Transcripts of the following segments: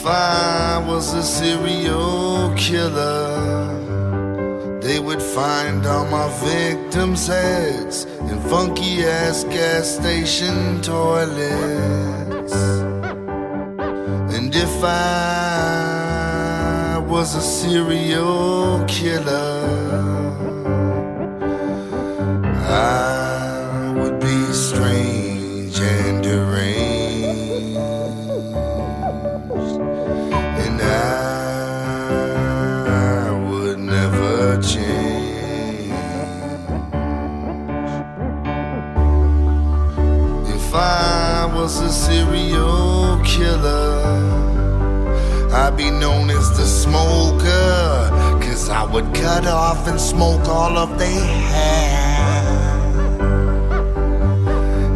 If I was a serial killer, they would find all my victims' heads in funky ass gas station toilets. And if I was a serial killer, I would be strange and deranged, and I would never change. If I was a serial killer, I'd be known as the smoker, 'cause I would cut off and smoke all of their hair.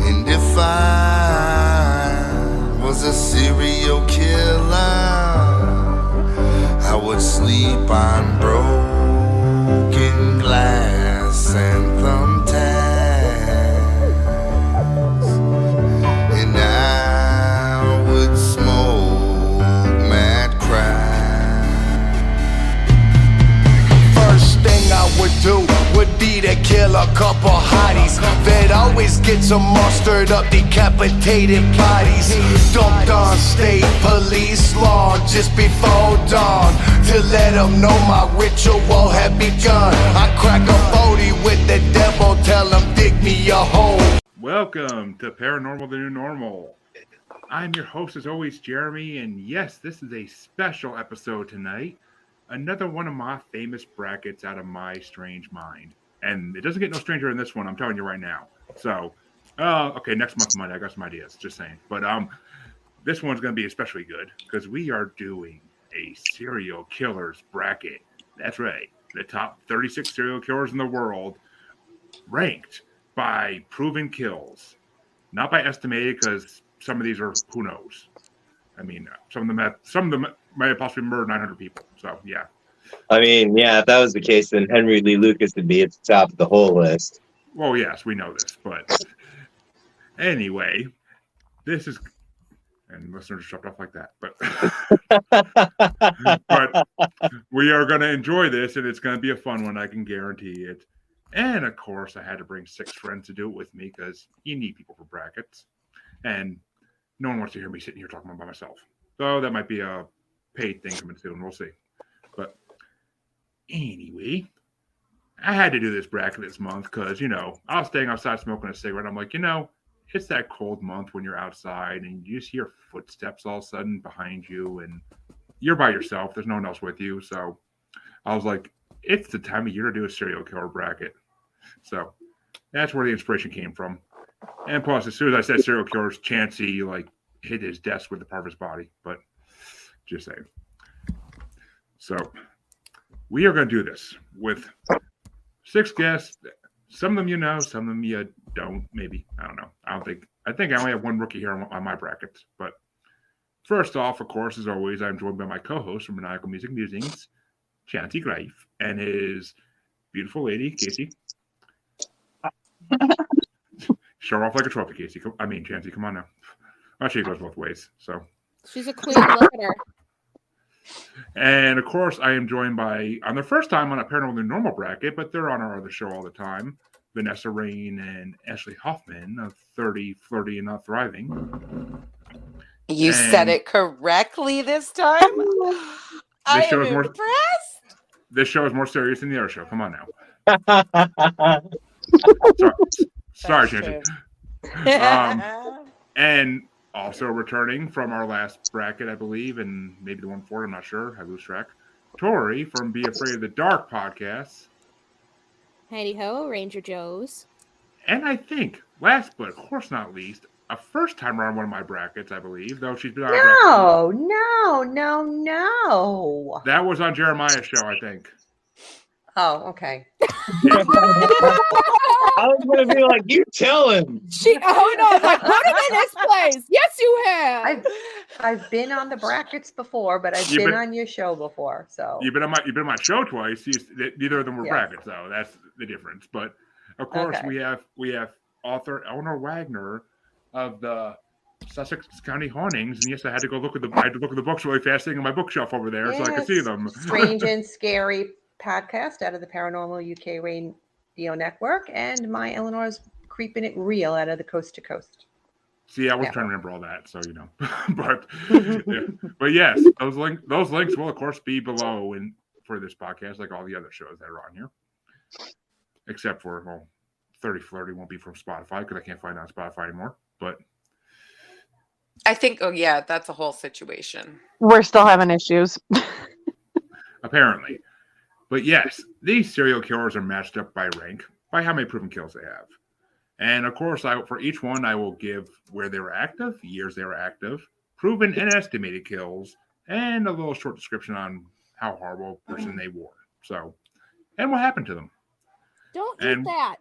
And if I was a serial killer, I would sleep on broken glass and thumbtacks, and I would smoke mad crack. First thing I would do would be to kill a couple hotties that always get some all stirred up, decapitated bodies dumped on state police lawn just before dawn, to let them know my ritual had begun. I crack a 40 with the devil, tell him dig me a hole. Welcome to Paranormal the New Normal. I'm your host as always, Jeremy, and yes, this is a special episode tonight. Another one of my famous brackets out of my strange mind. And it doesn't get no stranger than this one, I'm telling you right now. So, okay, next month Monday, I got some ideas, just saying. But this one's going to be especially good because we are doing a serial killers bracket. That's right, the top 36 serial killers in the world, ranked by proven kills, not by estimated, because some of these are who knows. I mean, some of them might have possibly murdered 900 people. So yeah. I mean, yeah, if that was the case, then Henry Lee Lucas would be at the top of the whole list. Well, yes, we know this, but anyway, this is, and listeners dropped off like that, but we are going to enjoy this, and it's going to be a fun one, I can guarantee it. And of course, I had to bring 6 friends to do it with me because you need people for brackets, and no one wants to hear me sitting here talking by myself. So that might be a paid thing coming soon. We'll see. But anyway, I had to do this bracket this month because, you know, I was staying outside smoking a cigarette. I'm like, you know, it's that cold month when you're outside and you just hear footsteps all of a sudden behind you and you're by yourself. There's no one else with you. So I was like, it's the time of year to do a serial killer bracket. So that's where the inspiration came from. And plus, as soon as I said serial killers, Chancy like hit his desk with the part of his body. But just saying. So we are going to do this with 6 guests. Some of them you know, some of them you don't. Maybe, I don't know. I think I only have one rookie here on my brackets. But first off, of course, as always, I'm joined by my co-host from Maniacal Music Musings, Chancy Grife, and his beautiful lady, Casey. Show off like a trophy, Casey. Chancy, come on now. Actually, it goes both ways. So she's a queen. Look at her. And of course, I am joined by, on the first time on a Paranormal Normal bracket, but they're on our other show all the time, Vanessa, Rayne, and Ashley Hoffman of 30, Flirty, and Not Thriving. You said it correctly this time. I am impressed. This show is more serious than the other show. Come on now. Sorry, Chancy. And also returning from our last bracket, I believe, and maybe the one before, I'm not sure. I lose track. Tori from Be Afraid of the Dark podcast. Heidi ho, Ranger Joes. And I think, last but of course not least, a first time around one of my brackets, I believe, though she's been on No. That was on Jeremiah's show, I think. Oh, okay. I was going to be like, you tell him. Like, put him in his place. Yes, you have. I've been on the brackets before, but I've been on your show before. So you've been on my show twice. Neither of them were brackets, though. That's the difference. But of course, we have author Eleanor Wagner of the Sussex County Hauntings, and yes, I had to look at the books really fast, sitting on my bookshelf over there, so I could see them. Strange and Scary podcast out of the Paranormal UK Radio Network, and my Eleanor's Creepin' It Real out of the Coast to Coast. See, I was trying to remember all that, so but yes, those links will of course be below for this podcast, like all the other shows that are on here, except for Flirty won't be from Spotify because I can't find it on Spotify anymore. But I think, that's a whole situation. We're still having issues. Apparently. But yes, these serial killers are matched up by rank, by how many proven kills they have. And of course, for each one, I will give where they were active, years they were active, proven and estimated kills, and a little short description on how horrible a person they were. So, and what happened to them. Don't eat that.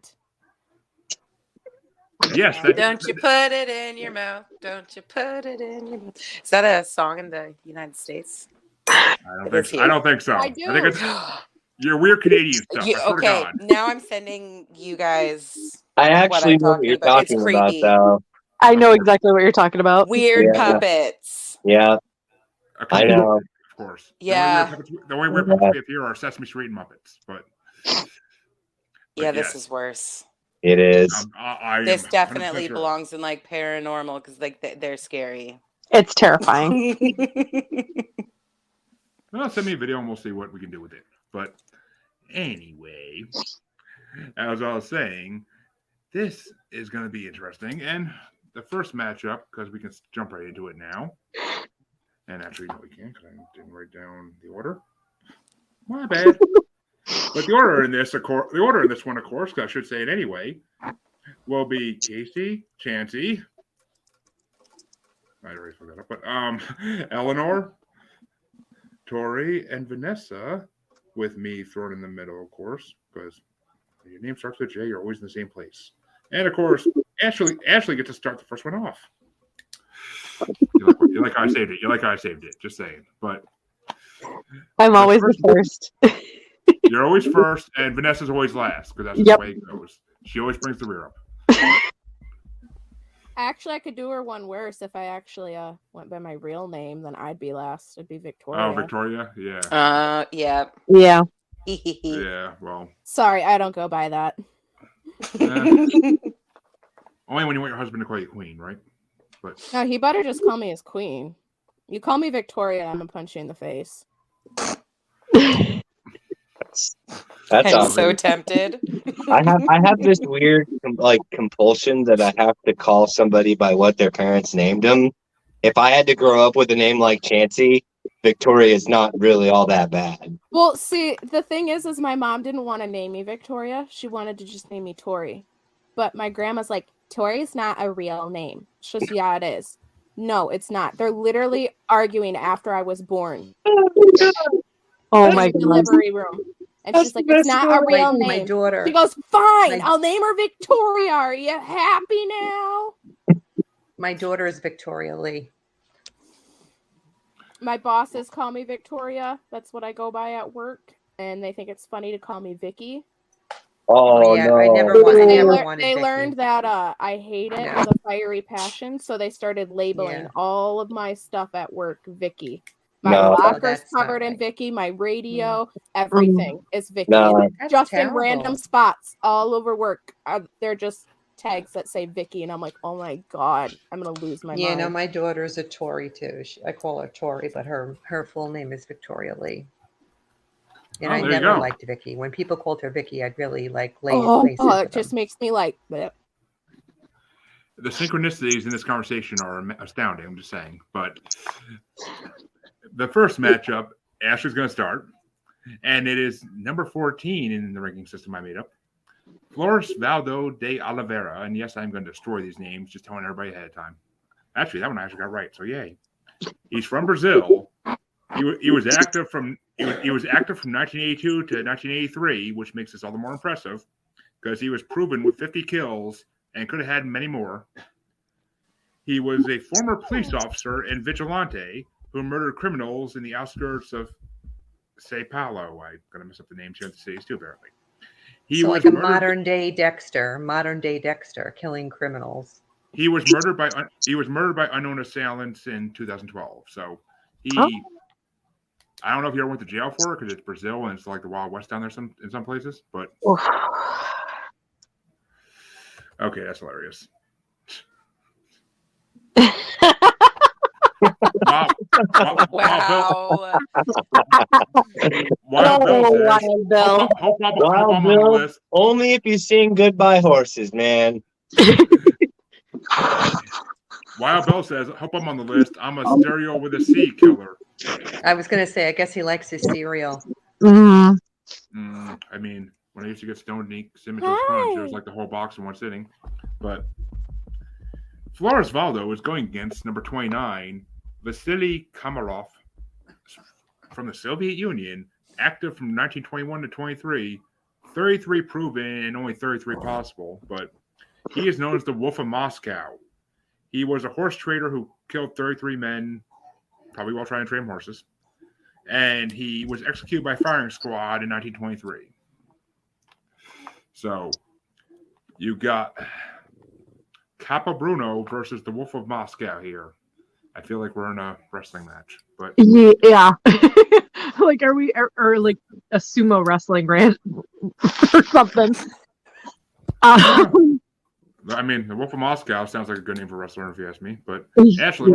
Yes. Don't you put it in your mouth. Don't you put it in your mouth. Is that a song in the United States? I don't think so. I do. I think it's your weird Canadian stuff. Okay, now I'm sending you guys. I actually know what you're talking about, though. I know exactly what you're talking about. Weird puppets. Yeah, I know. Of course. Yeah. The only weird puppets we have here are Sesame Street and Muppets, but this is worse. It is. This definitely belongs in like paranormal because like they're scary. It's terrifying. Well, send me a video and we'll see what we can do with it. But anyway, as I was saying, this is going to be interesting. And the first matchup, because we can jump right into it now. And actually, no, we can't because I didn't write down the order. My bad. But the order in this one, of course, I should say it anyway, will be Casey, Chancy. I already forgot it, but Eleanor, Tori, and Vanessa, with me thrown in the middle, of course, because when your name starts with J, you're always in the same place. And of course, Ashley gets to start the first one off. You like how I saved it. You like how I saved it. Just saying. But I'm always the first. You're always first, and Vanessa's always last because that's the way it goes. She always brings the rear up. Actually, I could do her one worse. If I actually went by my real name, then I'd be last. It'd be Victoria. Oh, Victoria? Yeah. Yeah. Yeah. Yeah, well. Sorry, I don't go by that. Only when you want your husband to call you queen, right? But no, he better just call me his queen. You call me Victoria, I'm gonna punch you in the face. I'm so tempted. I have this weird compulsion that I have to call somebody by what their parents named them. If I had to grow up with a name like Chancy, Victoria is not really all that bad. Well, see, the thing is my mom didn't want to name me Victoria. She wanted to just name me Tori. But my grandma's like, Tori's not a real name. She's just, yeah, it is. No, it's not. They're literally arguing after I was born. Oh my God. Delivery room. And she's like, it's not a real name. My daughter. She goes, fine, I'll name her Victoria. Are you happy now? My daughter is Victoria Lee. My bosses call me Victoria. That's what I go by at work. And they think it's funny to call me Vicky. Oh, yeah, no. I never wanted They Vicky. learned that I hate it with a fiery passion. So they started labeling all of my stuff at work Vicky. My locker's covered in Vicky. My radio, everything is Vicky. No. Just in random spots all over work. They're just tags that say Vicky, and I'm like, oh my God, I'm gonna lose my mind. Yeah, no, my daughter's a Tori too. I call her Tori, but her full name is Victoria Lee. And I never liked Vicky. When people called her Vicky, I'd really like lay it just makes me like bleh. The synchronicities in this conversation are astounding, I'm just saying. But the first matchup, Ashley's going to start, and it is number 14 in the ranking system I made up. Flores Valdo de Oliveira, and yes, I'm going to destroy these names, just telling everybody ahead of time. Actually, that one I actually got right, so yay. He's from Brazil. He was active from 1982 to 1983, which makes this all the more impressive because he was proven with 50 kills and could have had many more. He was a former police officer and vigilante who murdered criminals in the outskirts of Sao Paulo. I'm going to mess up the name, Chancy Cities too, apparently. He was like a modern day Dexter, killing criminals. He was murdered by unknown assailants in 2012. So I don't know if he ever went to jail for it because it's Brazil and it's like the Wild West down there in some places. But okay, that's hilarious. Wow. Wild Bill says, hope I'm on the list. Only if you sing Goodbye Horses, man. Wild Bill says, hope I'm on the list. I'm a stereo with a C killer. I was going to say, I guess he likes his cereal. I mean, when I used to get stoned and eat Cinnamon Toast Crunch, it was like the whole box in one sitting. But Flores Valdo is going against number 29, Vasily Komarov from the Soviet Union, active from 1921 to 23, 33 proven and only 33 possible, but he is known as the Wolf of Moscow. He was a horse trader who killed 33 men, probably while trying to train horses, and he was executed by firing squad in 1923. So you got Capo Bruno versus the Wolf of Moscow here. I feel like we're in a wrestling match, but yeah. Like, are we or like a sumo wrestling brand or something? I mean, the Wolf of Moscow sounds like a good name for a wrestler, if you ask me. But Ashley,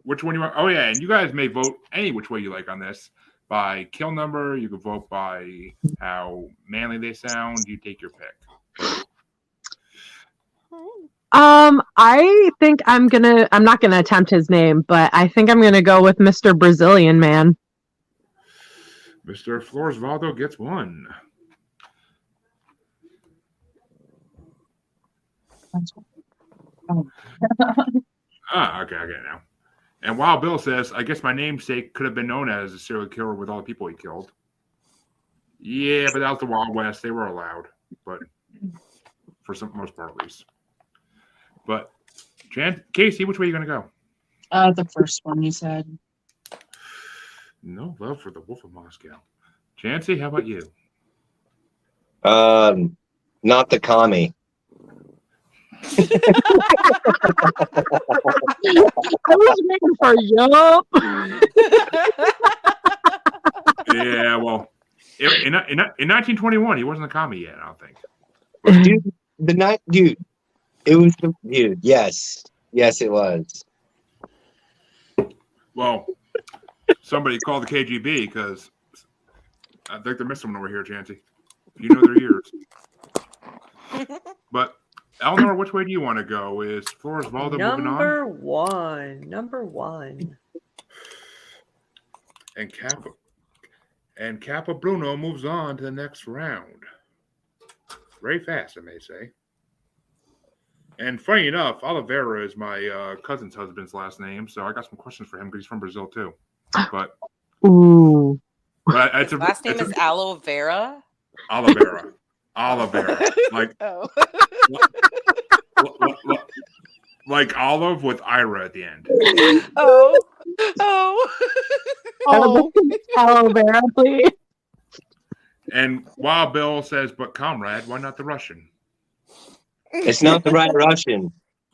which one you want? Oh yeah, and you guys may vote any which way you like on this by kill number. You can vote by how manly they sound. You take your pick. I think I'm not gonna attempt his name, but I think I'm gonna go with Mr. Brazilian Man. Mr. Flores Valdo gets one. Okay, now. And Wild Bill says, I guess my namesake could have been known as a serial killer with all the people he killed. Yeah, but that was the Wild West. They were allowed, but for some most part at least. But Casey, which way are you going to go? The first one you said. No love for the Wolf of Moscow. Chancy, how about you? Not the commie. I was waiting for yup. Yeah, well, in 1921, he wasn't a commie yet, I don't think. Dude, it was dude. Yes, it was. Well, somebody called the KGB because I think they're missing one over here, Chancy. You know their ears. But Eleanor, which way do you want to go? Is Flores Valdo moving on? Number one. And Capo Bruno moves on to the next round. Very fast, I may say. And funny enough, Oliveira is my cousin's husband's last name, so I got some questions for him because he's from Brazil too. But ooh, but his last name is Aloe Vera. Oliveira, like like olive with Ira at the end. Oh, Aloe Vera, please. And Wild Bill says, "But comrade, why not the Russian?" It's not the right Russian.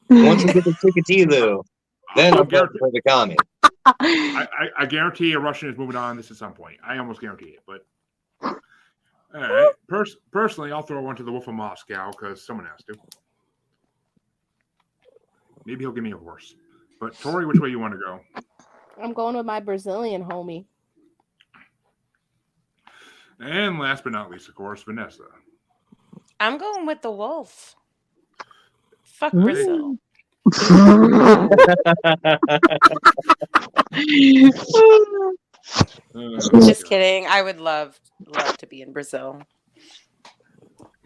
Once we get the Chikatilo, then I'll go for the commie. I guarantee a Russian is moving on this at some point. I almost guarantee it. But all right, personally, I'll throw one to the Wolf of Moscow because someone has to. Maybe he'll give me a horse. But Tori, which way you want to go? I'm going with my Brazilian homie. And last but not least, of course, Vanessa. I'm going with the wolf. Fuck Brazil. Just kidding. I would love to be in Brazil.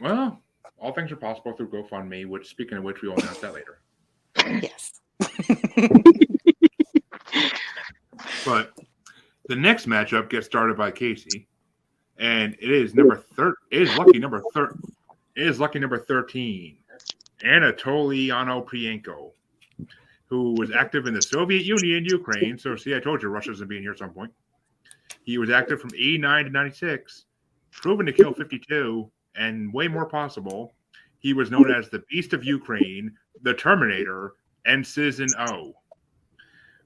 Well, all things are possible through GoFundMe, which, speaking of which, we will announce that later. Yes. But the next matchup gets started by Casey, and it is lucky number 13, Anatoly Prienko, who was active in the Soviet Union, Ukraine. So, see, I told you Russia's going to be in here at some point. He was active from 89 to 96, proven to kill 52, and way more possible. He was known as the Beast of Ukraine, the Terminator, and Citizen O.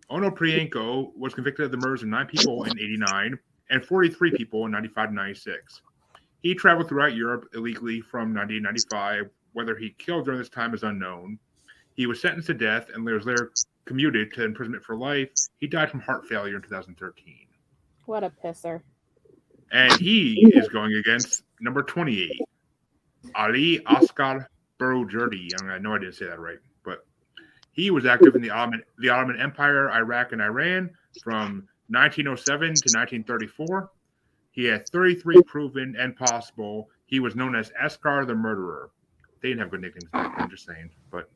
Onoprienko was convicted of the murders of 9 people in 89 and 43 people in 95 and 96. He traveled throughout Europe illegally from 1995. Whether he killed during this time is unknown. He was sentenced to death and was later commuted to imprisonment for life. He died from heart failure in 2013. What a pisser. And he is going against number 28, Ali Asghar Borujerdi. I know I didn't say that right, but he was active in the Ottoman Empire, Iraq, and Iran from 1907 to 1934. He had 33 proven and possible. He was known as Asghar the Murderer. They didn't have good nicknames back then, I'm just saying. But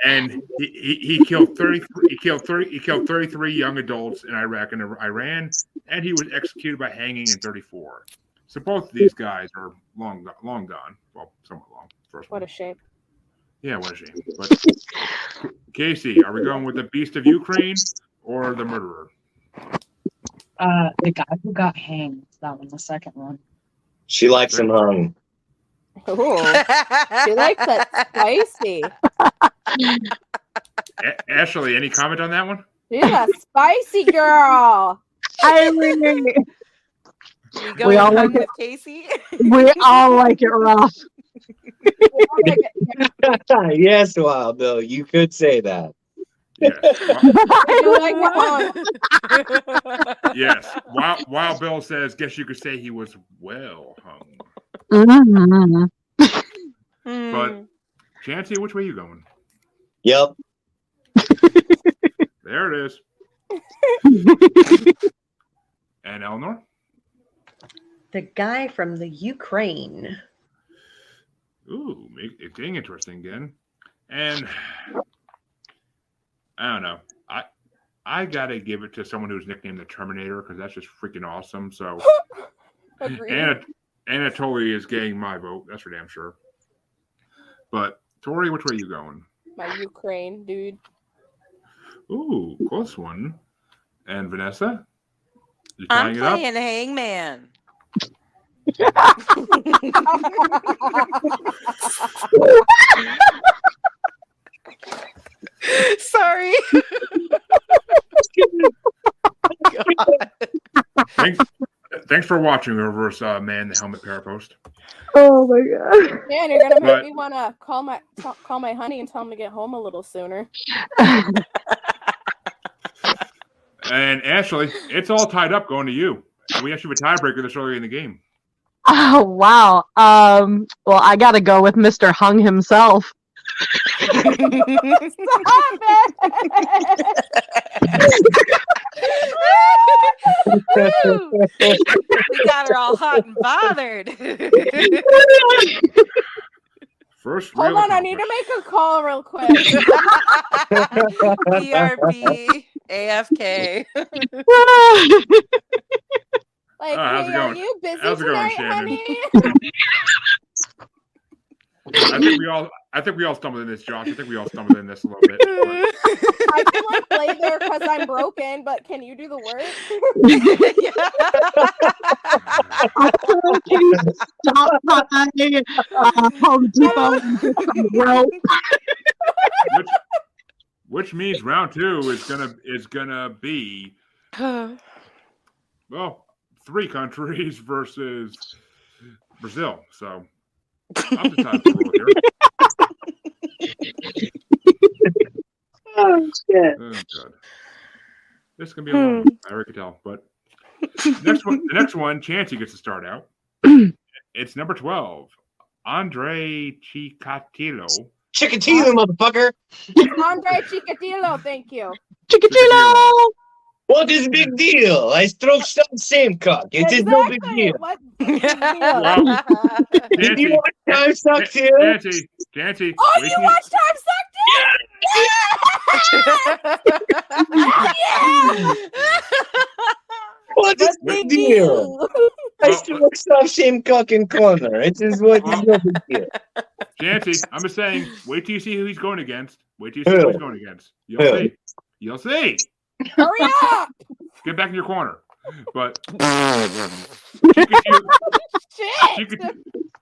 and he killed 33 young adults in Iraq and Iran, and he was executed by hanging in 34. So both of these guys are long gone. Well, somewhat long. What a shame. Yeah, what a shame. But Casey, are we going with the Beast of Ukraine or the murderer? The guy who got hanged. That one, the second one. She likes him hung. Ooh, she likes it spicy. Ashley, any comment on that one? She's a spicy girl. I mean, We all like like with Casey. we all like it rough. Yes, Wild Bill, you could say that. Yes. Yes. Wild Bill says, guess you could say he was well hung. Mm-hmm. But, Chancy, which way are you going? Yep. There it is. And Eleanor? The guy from the Ukraine. Ooh, it's getting interesting again. And I don't know. I gotta give it to someone who's nicknamed the Terminator because that's just freaking awesome. So Tori is getting my vote. That's for damn sure. But Tori, which way are you going? My Ukraine dude. Ooh, close one. And Vanessa? You I'm tying it up? playing Hangman. Sorry. Thanks for watching Reverse Man the Helmet Parapost. Oh my god. Man, you're gonna make me want to call my honey and tell him to get home a little sooner. And Ashley, it's all tied up going to you. We actually have a tiebreaker this early in the game. Oh wow. Well, I gotta go with Mr. Hung himself. Stop it! We got her all hot and bothered. First, hold on, I need to make a call real quick. BRB, AFK. Like, how's it hey, are going? you busy How's it going, tonight, Shannon? honey? I think we all stumbled in this, Josh. I think we all stumbled in this a little bit. I can like play there because I'm broken, but can you do the work? Stop buying Home Depot rope. Which means round 2 is gonna be well, 3 countries versus Brazil. So I'm the time to roll here. Oh shit. Oh, God. This is gonna be a long one. I already could tell. But the next one, Chancy gets to start out. It's number 12, Andre Chikatilo. Chikatilo, motherfucker. Andre Chikatilo, thank you. Chikatilo. What is the big deal? I stroked some same cock. It is no big deal. What big deal? Wow. Did you watch Time Suck too? Chancy. Oh, you watched Time Suck too? Yeah! What is the big deal? I stroked some same cock in corner. It is what is no big deal. Chancy, I'm just saying, wait till you see who he's going against. Wait till you see who he's going against. You'll see. You'll see. Hurry up! Get back in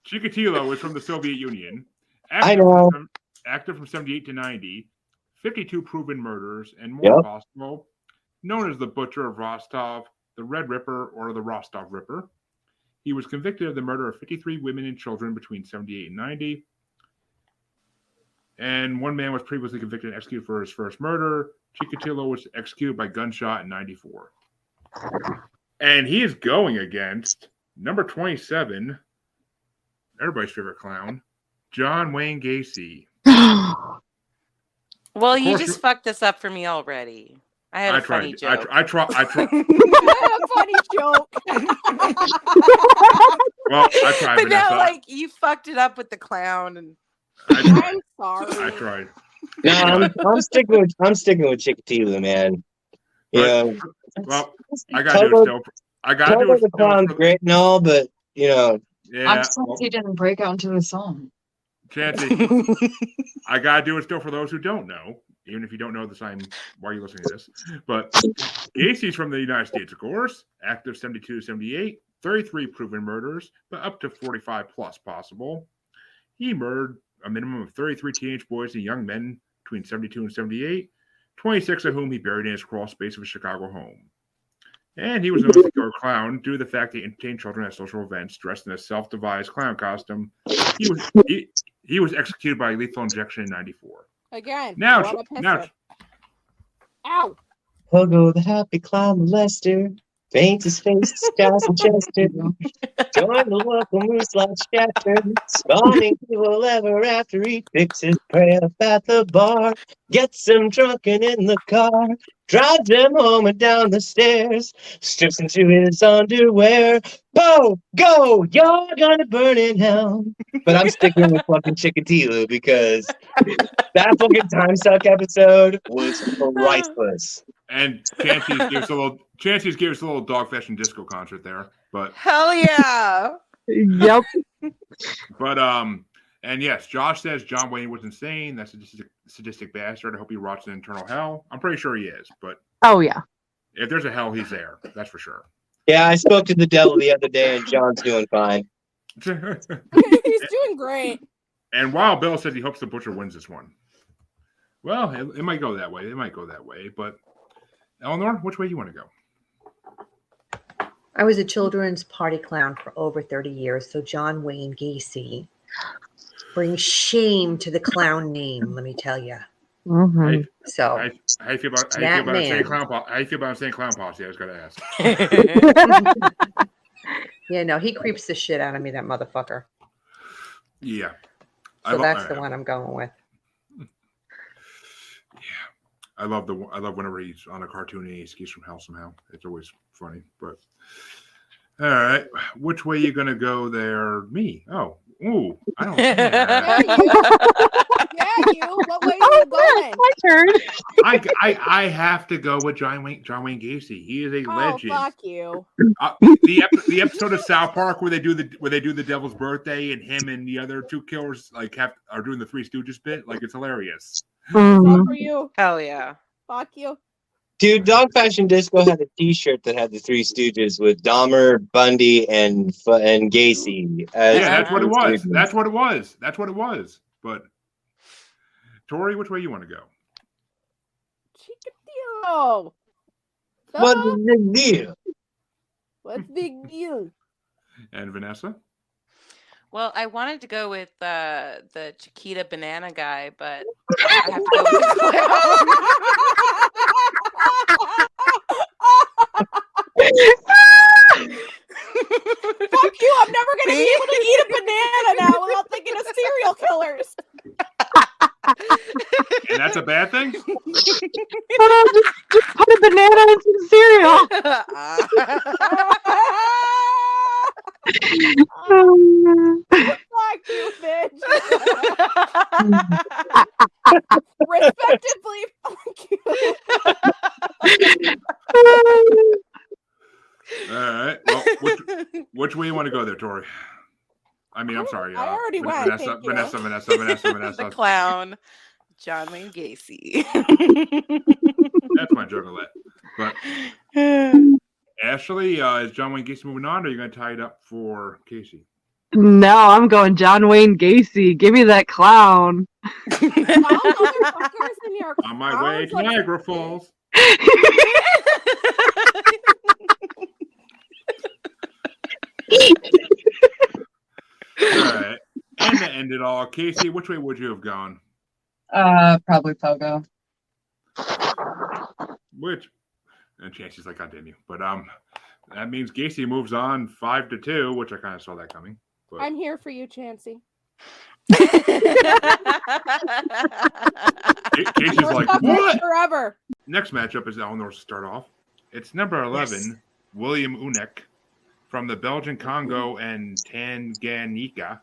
Chikatilo was from the Soviet Union. Active from 78 to 90. 52 proven murders and more possible. Known as the Butcher of Rostov, the Red Ripper, or the Rostov Ripper. He was convicted of the murder of 53 women and children between 78 and 90. And one man was previously convicted and executed for his first murder. Chikatilo was executed by gunshot in 94. And he is going against number 27, everybody's favorite clown, John Wayne Gacy. Well, you just fucked this up for me already. I had a funny joke. I tried. I had a funny joke. Well, I tried. But Vanessa. now, like, you fucked it up with the clown, and I'm sorry. I tried. No, I'm sticking with Chikatilo, man. Yeah. Well, I gotta do it still. I gotta do it. The clown's great and all, but you know. Yeah. I'm surprised he didn't break out into the song. Chancy, I gotta do it still for those who don't know. Even if you don't know the sign, why are you listening to this? But Gacy's from the United States, of course. Active 72 to 78, 33 proven murders, but up to 45 plus possible. He murdered a minimum of 33 teenage boys and young men between 72 and 78, 26 of whom he buried in his crawl space of a Chicago home. And he was known as the killer clown due to the fact that he entertained children at social events dressed in a self-devised clown costume. He was executed by lethal injection in 94. Again. Now, ow. Pogo, the happy clown molester, paints his face disguised in Chester. Join the local moose like Shatter, spawning evil ever after he picks his prey up at the bar. Gets them drunken in the car, drives them home and down the stairs, strips into his underwear. Pogo, you're gonna burn in hell. But I'm sticking with fucking Chikatilo because that fucking Time Suck episode was priceless. And Chancy's gave us a little dog fashion disco concert there. But hell yeah. Yep. But and yes, Josh says John Wayne was insane. That's a sadistic bastard. I hope he rots in eternal hell. I'm pretty sure he is, but oh yeah. If there's a hell, he's there. That's for sure. Yeah, I spoke to the devil the other day and John's doing fine. He's doing great. And Wild Bill says he hopes the Butcher wins this one. Well, it might go that way. But Eleanor, which way do you want to go? I was a children's party clown for over 30 years, so John Wayne Gacy brings shame to the clown name, let me tell you. Mm-hmm. So, how you feel about saying clown posse? I was going to ask. Yeah, no, he creeps the shit out of me, that motherfucker. Yeah. So that's the one I'm going with. Yeah. I love whenever he's on a cartoon and he escapes from hell somehow. It's always funny. But all right, which way you gonna go there? Me? Oh, ooh, I don't. Yeah, you. What way are you going? My turn. I have to go with John Wayne Gacy. He is a legend. Fuck you. The episode of South Park where they do the Devil's Birthday and him and the other two killers are doing the Three Stooges bit. Like, it's hilarious. Fuck for you. Hell yeah. Fuck you. Dude, Dog Fashion Disco had a T-shirt that had the Three Stooges with Dahmer, Bundy, and Gacy. That's what it was. That's what it was. But Tori, which way you want to go? Chikatilo. What's the big deal? What's the big deal? And Vanessa? Well, I wanted to go with the Chiquita banana guy, but I have to go with the clown. Fuck you! I'm never gonna be able to eat a banana now without thinking of serial killers. And that's a bad thing? Just put a banana in some cereal. Fuck you, bitch. Respectively, fuck you. All right. Well, which way you want to go there, Tori? I mean, I'm sorry. I already went. Vanessa. The clown, John Wayne Gacy. That's my juggalette. But Ashley, is John Wayne Gacy moving on, or are you going to tie it up for Casey? No, I'm going John Wayne Gacy. Give me that clown. On my way to Niagara Falls. Alright. And to end it all, Casey, which way would you have gone? Probably Pogo. Which, and Chancy's like, God damn you. But that means Gacy moves on 5-2, which I kind of saw that coming. But... I'm here for you, Chancy. Casey's like, what? Forever. Next matchup is Eleanor to start off. It's number 11, yes. William Unek from the Belgian Congo and Tanganyika.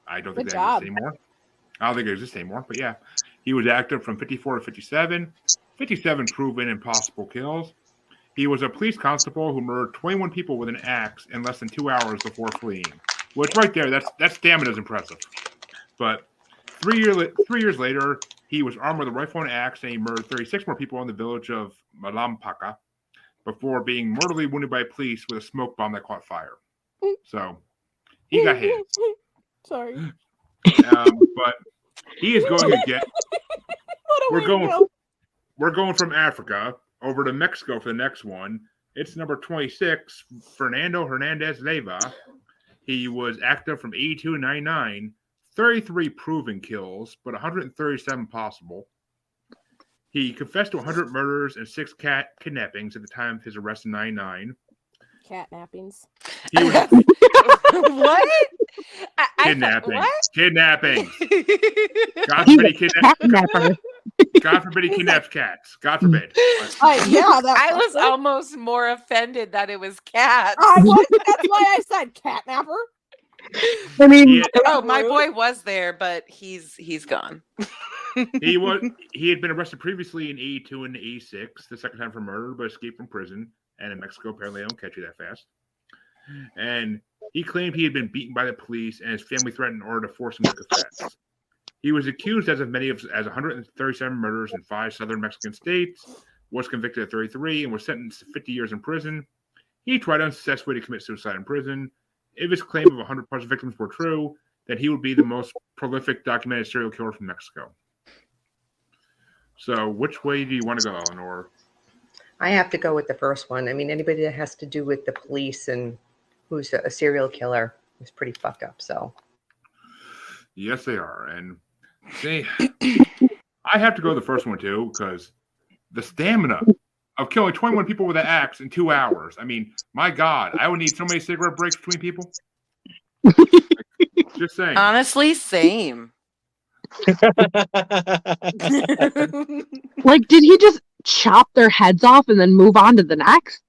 I don't think that exists anymore. I don't think it exists anymore, but yeah. He was active from 54 to 57. 57 proven impossible kills. He was a police constable who murdered 21 people with an axe in less than 2 hours before fleeing. Which right there, that stamina is impressive. But 3 years later, he was armed with a rifle and axe, and he murdered 36 more people in the village of Malampaka before being mortally wounded by police with a smoke bomb that caught fire. So he got hit. Sorry. But he is going to get. We're going from Africa over to Mexico for the next one. It's number 26, Fernando Hernandez Leyva. He was active from 82 to 99, 33 proven kills, but 137 possible. He confessed to 100 murders and 6 cat kidnappings at the time of his arrest in 99. Catnappings. He was what? Kidnapping. Kidnapping. God forbid he kidnaps. God forbid he kidnaps cats. God forbid. I was almost more offended that it was cats. That's why I said catnapper. I mean, my boy was there, but he's gone. He had been arrested previously in 82 and 86, the second time for murder, but escaped from prison. And in Mexico, apparently they don't catch you that fast. And he claimed he had been beaten by the police, and his family threatened in order to force him to confess. He was accused as 137 murders in 5 southern Mexican states, was convicted at 33, and was sentenced to 50 years in prison. He tried unsuccessfully to commit suicide in prison. If his claim of 100 plus victims were true, then he would be the most prolific documented serial killer from Mexico. So, which way do you want to go, Eleanor? I have to go with the first one. I mean, anybody that has to do with the police and who's a serial killer is pretty fucked up. So, yes, they are, and I have to go the first one too because the stamina of killing 21 people with an axe in 2 hours. I mean, my God, I would need so many cigarette breaks between people. Just saying. Honestly, same. Like, did he just chop their heads off and then move on to the next?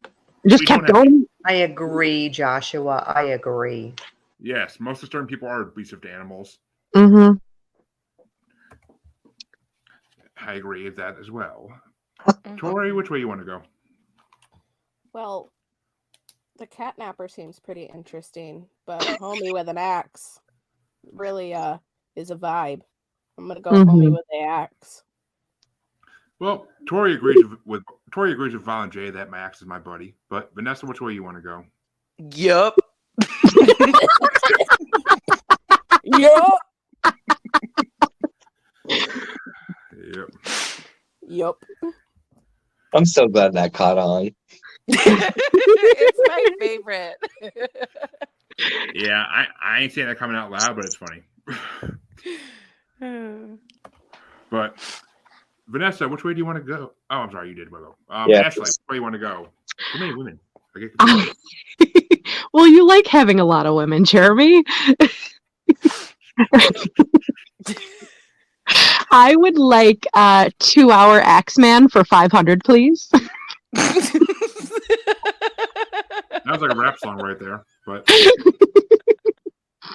Just kept going? I agree, Joshua. I agree. Yes, most of certain people are abusive to animals. Mm-hmm. I agree with that as well. Tori, which way you want to go? Well, the catnapper seems pretty interesting, but homie with an axe really is a vibe. I'm gonna go homie with the axe. Well, Tori agrees with Violent J that my axe is my buddy. But Vanessa, which way you want to go? Yup. Yup. Yep. I'm so glad that caught on. It's my favorite. Yeah, I ain't saying that coming out loud, but it's funny. But Vanessa, which way do you want to go? Oh, I'm sorry, you did go. Ashley, which way you want to go? Too many women. Well, you like having a lot of women, Jeremy. I would like 2 Hour Axeman for 500, please. That was like a rap song right there. But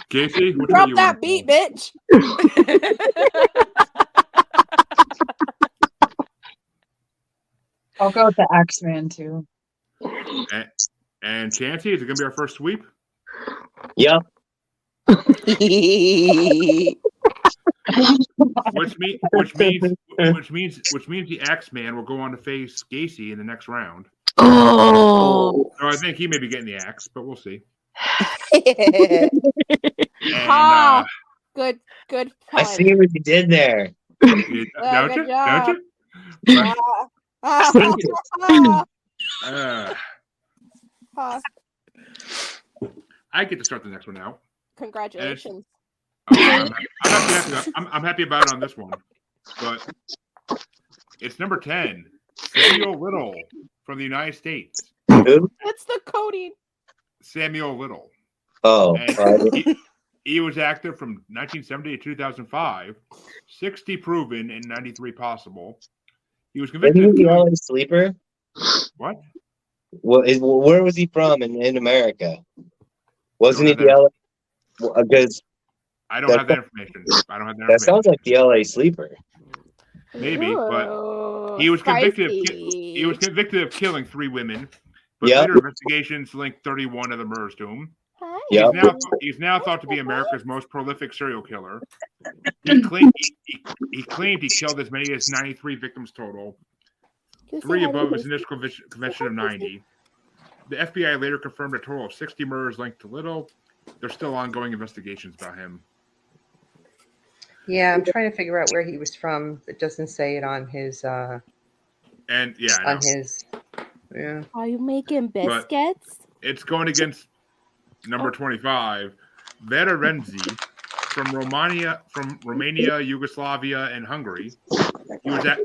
Casey, which drop way you that want beat, go? bitch. I'll go with the Axeman too. And Chancy, is it gonna be our first sweep? Yeah. Which means the Axeman will go on to face Gacy in the next round. Oh. So I think he may be getting the axe, but we'll see. And Good pun. I see what you did there. don't you? job. But, I get to start the next one now. Congratulations. I'm happy about it on this one, but it's number 10, Samuel Little from the United States. Who? It's the coding. Samuel Little. Oh, he was active from 1970 to 2005, 60 proven and 93 possible. He was convicted. Isn't he the LA Sleeper? What? Where was he from in America? Wasn't he the LA? Because I don't have that information. That sounds like the LA Sleeper. Maybe, but he was convicted. He was convicted of killing 3 women, but later investigations linked 31 of the murders to him. He's now thought to be America's most prolific serial killer. He claimed he killed as many as 93 victims total, 3 above his initial conviction of 90. The FBI later confirmed a total of 60 murders linked to Little. There's still ongoing investigations about him. Yeah, I'm trying to figure out where he was from. It doesn't say it on his. Are you making biscuits? But it's going against number 25, Vera Renzi from Romania, Yugoslavia, and Hungary.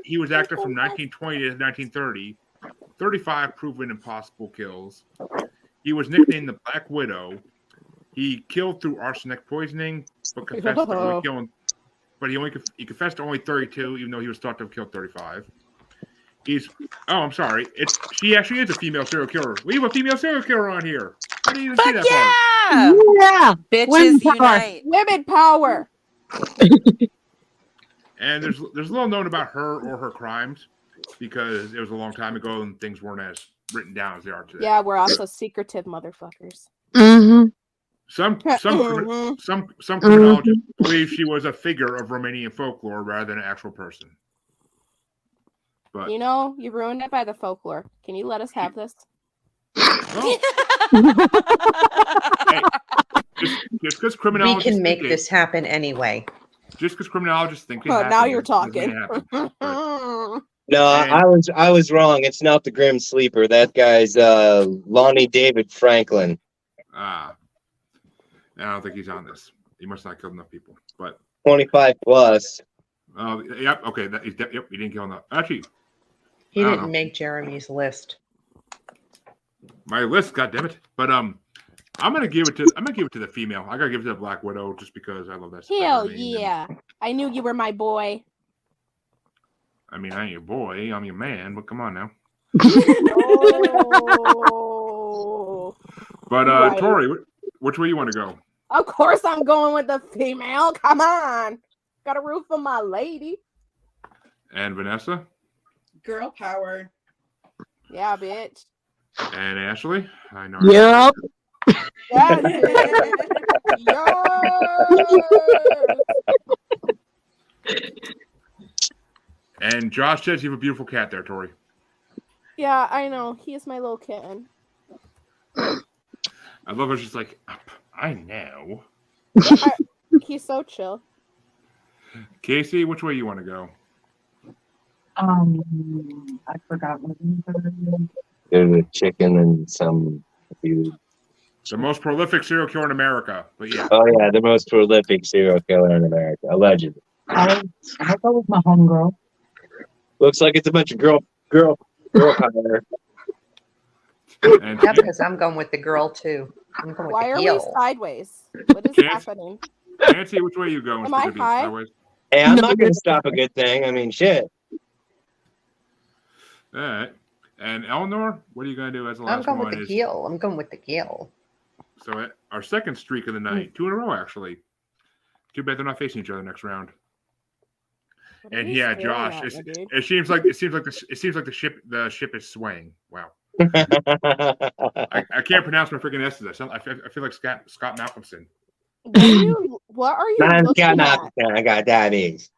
He was active from 1920 to 1930. 35 proven impossible kills. He was nicknamed the Black Widow. He killed through arsenic poisoning, but confessed to only killing. But he confessed to only 32, even though he was thought to have killed 35. I'm sorry. She actually is a female serial killer. We have a female serial killer on here. I didn't even see that part. Yeah, bitches unite. Women power. And there's little known about her or her crimes because it was a long time ago and things weren't as written down as they are today. Yeah, we're also secretive motherfuckers. Mm-hmm. Some criminologists believe she was a figure of Romanian folklore rather than an actual person. But you ruined it by the folklore. Can you let us have this? Hey, just because criminologists we can make this happen anyway. Just because criminologists think it happen. Now you're talking. No, I was wrong. It's not the Grim Sleeper. That guy's Lonnie David Franklin. I don't think he's on this. He must not kill enough people. But 25 plus. Yep. Okay. He didn't kill enough. Actually, he didn't make Jeremy's list. My list, goddammit. But I'm gonna give it to the female. I gotta give it to the Black Widow just because I love that. Hell yeah! I knew you were my boy. I mean, I ain't your boy. I'm your man. But come on now. Oh. But right. Tori, which way you want to go? Of course, I'm going with the female. Come on, got a roof for my lady. And Vanessa? Girl power. Yeah, bitch. And Ashley? I know. Yep. That's it. Yes. And Josh says you have a beautiful cat there, Tori. Yeah, I know. He is my little kitten. I love her. She's like, I know. He's so chill. Casey, which way you want to go? I forgot what There's a chicken and some food. The most prolific serial killer in America. But yeah. Oh yeah, the most prolific serial killer in America, allegedly. I'll go with my homegirl. Looks like it's a bunch of girl power. Yeah, because I'm going with the girl too. I'm going with Why the are heel. we sideways? What is happening? Nancy, which way are you going? Am I high? Sideways? Hey, I'm not going to stop a good thing. I mean, shit. All right. And Eleanor, what are you going to do as the last I'm going one? with the heel. I'm going with the heel. So our second streak of the night, 2 in a row actually. Too bad they're not facing each other next round. And yeah, Josh, it seems like the ship is swaying. Wow. I can't pronounce my freaking S's. I feel like Scott Malcolmson. What are you looking at? I got diabetes.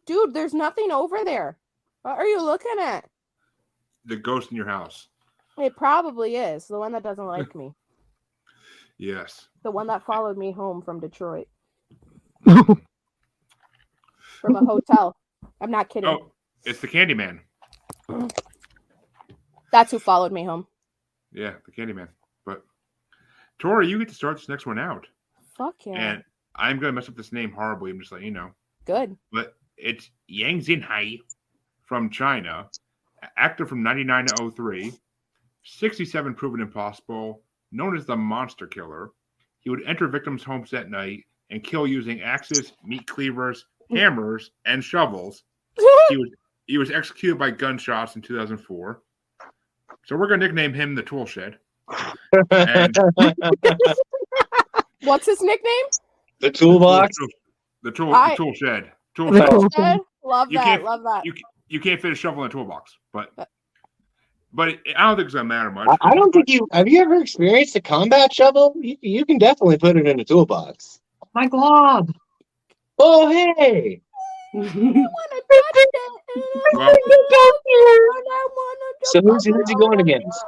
Dude, there's nothing over there. What are you looking at? The ghost in your house. It probably is. The one that doesn't like me. Yes. The one that followed me home from Detroit. From a hotel. I'm not kidding. Oh, it's the Candyman. That's who followed me home. Yeah, the Candyman. But Tori, you get to start this next one out. Fuck yeah. And I'm going to mess up this name horribly. I'm just letting you know. Good. But it's Yang Xinhai from China, active from 99 to 03, 67 proven impossible, known as the Monster Killer. He would enter victims' homes at night and kill using axes, meat cleavers, hammers, and shovels. He was executed by gunshots in 2004. So we're going to nickname him the Tool Shed. And what's his nickname? The Toolbox? The tool Shed. Tool Shed? Love that. You can't fit a shovel in a toolbox, but I don't think it's going to matter much. I don't think have you ever experienced a combat shovel? You can definitely put it in a toolbox. My glob. Oh, hey. So who's he going against?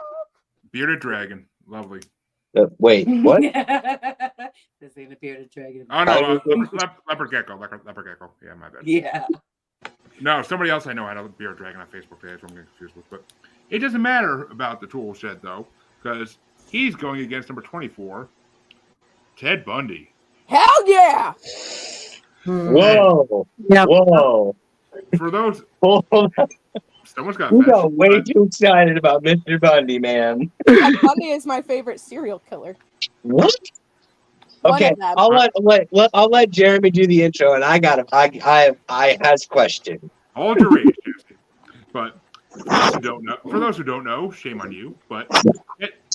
Bearded Dragon. Lovely. Wait, what? This ain't a bearded dragon. Oh, no. Leopard Gecko. Leopard Gecko. Yeah, my bad. Yeah. No, somebody else I know had a Bearded Dragon on Facebook page. I'm getting confused with. But it doesn't matter about the Tool Shed, though, because he's going against number 24, Ted Bundy. Hell yeah! Whoa. Yep. Whoa. For those... Someone's got you got way too excited about Mr. Bundy, man. Ted Bundy is my favorite serial killer. What? Okay, I'll let Jeremy do the intro, and I has a question. Hold your rage, Jesse. But for those who don't know, shame on you. But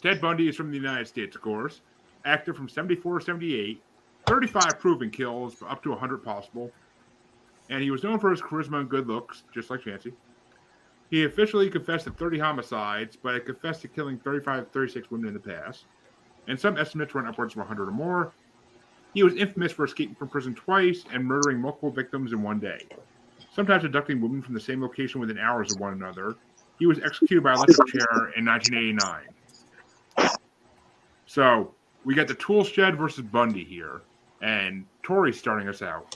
Ted Bundy is from the United States, of course. Active from 74 to 78, 35 proven kills, up to 100 possible. And he was known for his charisma and good looks, just like Chancy. He officially confessed to 30 homicides, but had confessed to killing 36 women in the past. And some estimates run upwards of 100 or more. He was infamous for escaping from prison twice and murdering multiple victims in one day, sometimes abducting women from the same location within hours of one another. He was executed by electric chair in 1989. So we got the Tool Shed versus Bundy here, and Tori's starting us out.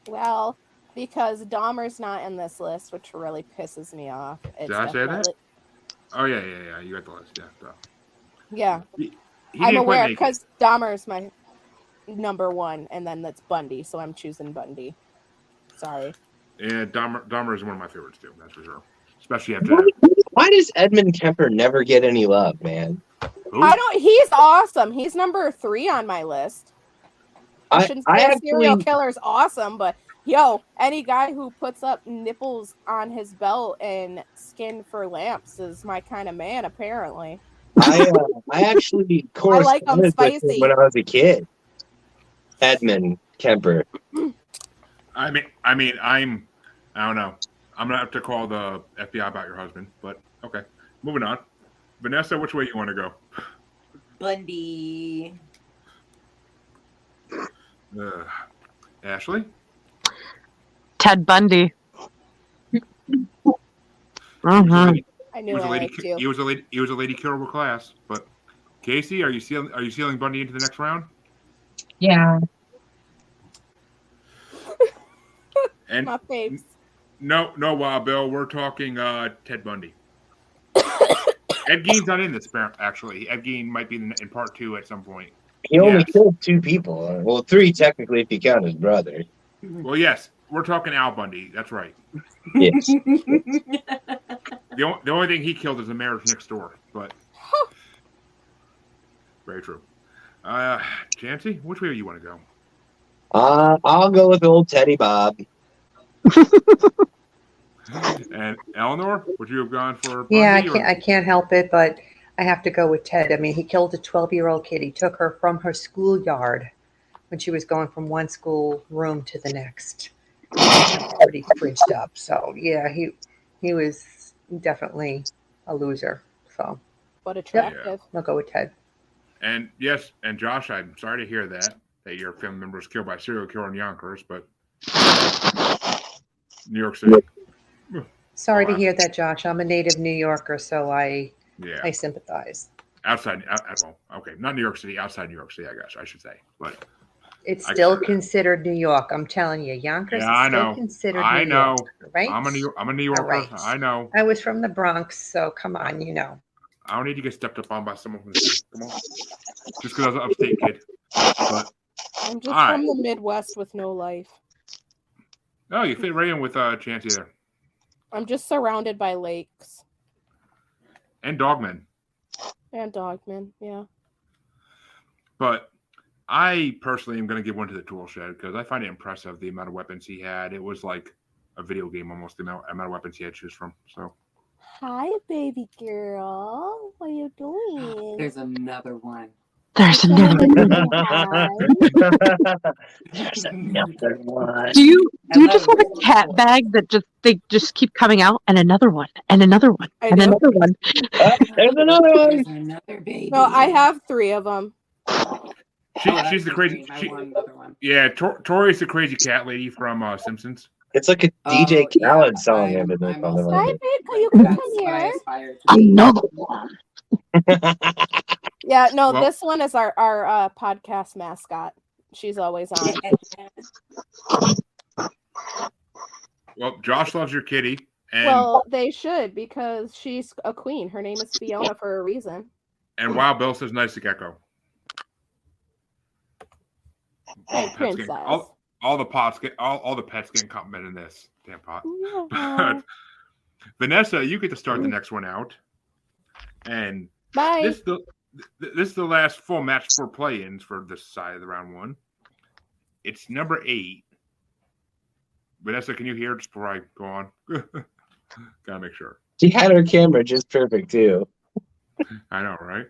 Well, because Dahmer's not in this list, which really pisses me off. Did I say that? Oh, yeah. You got the list, yeah. I'm aware because Dahmer's my number one, and then that's Bundy, so I'm choosing Bundy. Sorry. Yeah, Dahmer is one of my favorites, too, that's for sure. Especially after... Why does Edmund Kemper never get any love, man? Who? He's awesome. He's number 3 on my list. I shouldn't say a serial killer is awesome, but... Yo, any guy who puts up nipples on his belt and skin for lamps is my kind of man, apparently. I actually I like them spicy. When I was a kid. Edmund Kemper. I don't know. I'm gonna have to call the FBI about your husband, but okay. Moving on. Vanessa, which way you want to go? Bundy. Ashley? Ted Bundy. I knew he was a lady killer with class. But Casey, are you sealing Bundy into the next round? Yeah. And my faves. No, Bill. We're talking Ted Bundy. Ed Gein's not in this, actually. Ed Gein might be in part 2 at some point. He only killed 2 people. Well, 3 technically if you count his brother. Well, yes. We're talking Al Bundy. That's right. Yes. The only thing he killed is the marriage next door. But very true. Chancy, which way do you want to go? I'll go with old Teddy Bob. And Eleanor, would you have gone for Bundy? Yeah, I can't help it, but I have to go with Ted. I mean, he killed a 12-year-old kid. He took her from her schoolyard when she was going from one school room to the next. Pretty fridged up. So yeah, he was definitely a loser. So, but attractive. I'll go with Ted. And yes, and Josh, I'm sorry to hear that your family member was killed by a serial killer in Yonkers, but New York City. Sorry to hear that, Josh. I'm a native New Yorker, so I sympathize. outside. Well, okay, not New York City. Outside New York City, I guess I should say. But It's I still said that. Considered New York. I'm telling you, Yonkers Yeah, is I still know. considered I New know. York. Right? I'm a New All Yorker. right. I know. I was from the Bronx, so come on, you know. I don't need to get stepped up on by someone from the city. Come on, just because I was an upstate kid. But I'm just all from right. the Midwest with no life. Oh, you fit right in with Chancy there. I'm just surrounded by lakes And Dogmen. and dogmen. Yeah. But I personally am going to give one to the tool shed because I find it impressive the amount of weapons he had. It was like a video game almost, the amount of weapons he had to choose from. So. Hi, baby girl. What are you doing? There's another one. There's another one. There's another one. Do you just have a cat bag that they just keep coming out and another one and another one and another one? There's another one. There's another baby. No, I have 3 of them. She's the crazy. Yeah, Tori's the crazy cat lady from Simpsons. It's like a DJ Khaled song. Hi, babe. Can you That's come what I here? aspire to be. Another one. Yeah, no, Well- this one is our podcast mascot. She's always on. Well, Josh loves your kitty, and Well, they should because she's a queen. Her name is Fiona for a reason. Wild Bill says nice to gecko. Hey, Pets princess. all the pets getting complimented in this damn pot. Yeah. But Vanessa, you get to start the next one out, and Bye. this is the last full match for play-ins for this side of the round 1. It's number 8. Vanessa, can you hear just before I go on? Gotta make sure. She had her camera just perfect too. I know, right?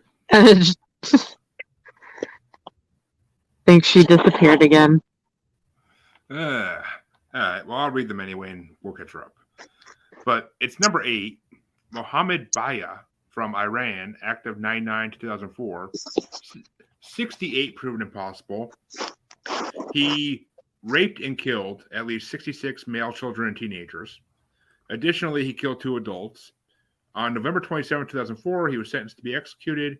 Think she disappeared again. All right. Well, I'll read them anyway, and we'll catch her up. But it's number 8, Mohammed Baya from Iran, active 99 to 2004. 68 proven impossible. He raped and killed at least 66 male children and teenagers. Additionally, he killed 2 adults. On November 27, 2004, he was sentenced to be executed.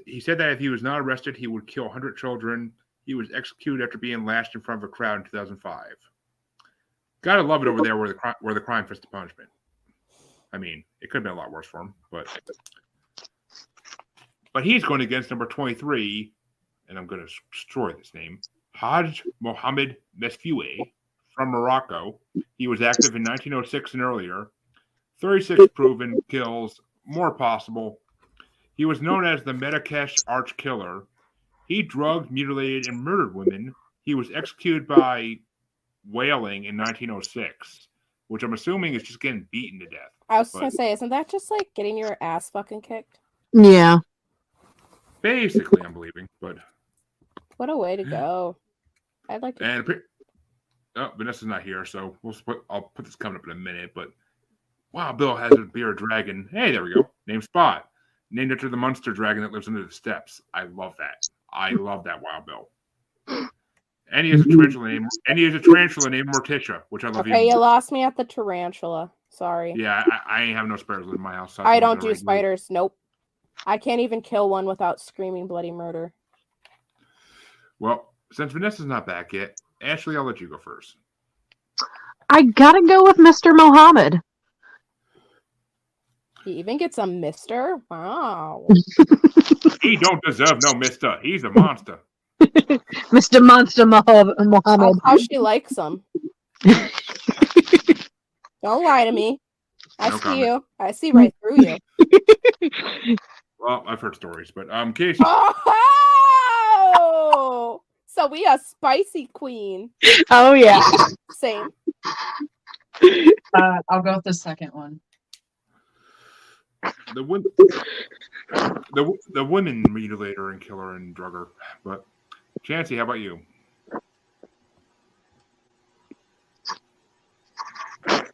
He said that if he was not arrested, he would kill 100 children. He was executed after being lashed in front of a crowd in 2005. Gotta love it over there where the crime fits the punishment. I mean, it could have been a lot worse for him, but he's going against number 23, and I'm going to destroy this name, Haj Mohammed Mesfue from Morocco. He was active in 1906 and earlier. 36 proven kills, more possible. He was known as the Marrakesh Arch Killer. He drugged, mutilated, and murdered women. He was executed by whaling in 1906, which I'm assuming is just getting beaten to death. I was going to say, isn't that just like getting your ass fucking kicked? Yeah. Basically, I'm believing, but What a way to go. I'd like to. and Vanessa's not here, so I'll put this coming up in a minute. But wow, Bill has a bearded dragon. Hey, there we go. Named Spot, named after the monster dragon that lives under the steps. I love that. I love that, Wild Bill. And he has a tarantula named Morticia, which I love. Okay, you lost me at the tarantula. Sorry. Yeah, I ain't have no spares in my house. So I don't do spiders. Nope. I can't even kill one without screaming bloody murder. Well, since Vanessa's not back yet, Ashley, I'll let you go first. I gotta go with Mr. Mohammed. He even gets a mister? Wow. He don't deserve no mister. He's a monster. Mr. Monster Mohammed. How she likes him. Don't lie to me. I No see comment. you. I see right through you. Well, I've heard stories, but Casey. Oh! So we a spicy queen. Oh, yeah. Same. I'll go with the second one. The women mutilator and killer and drugger. But Chancy, how about you?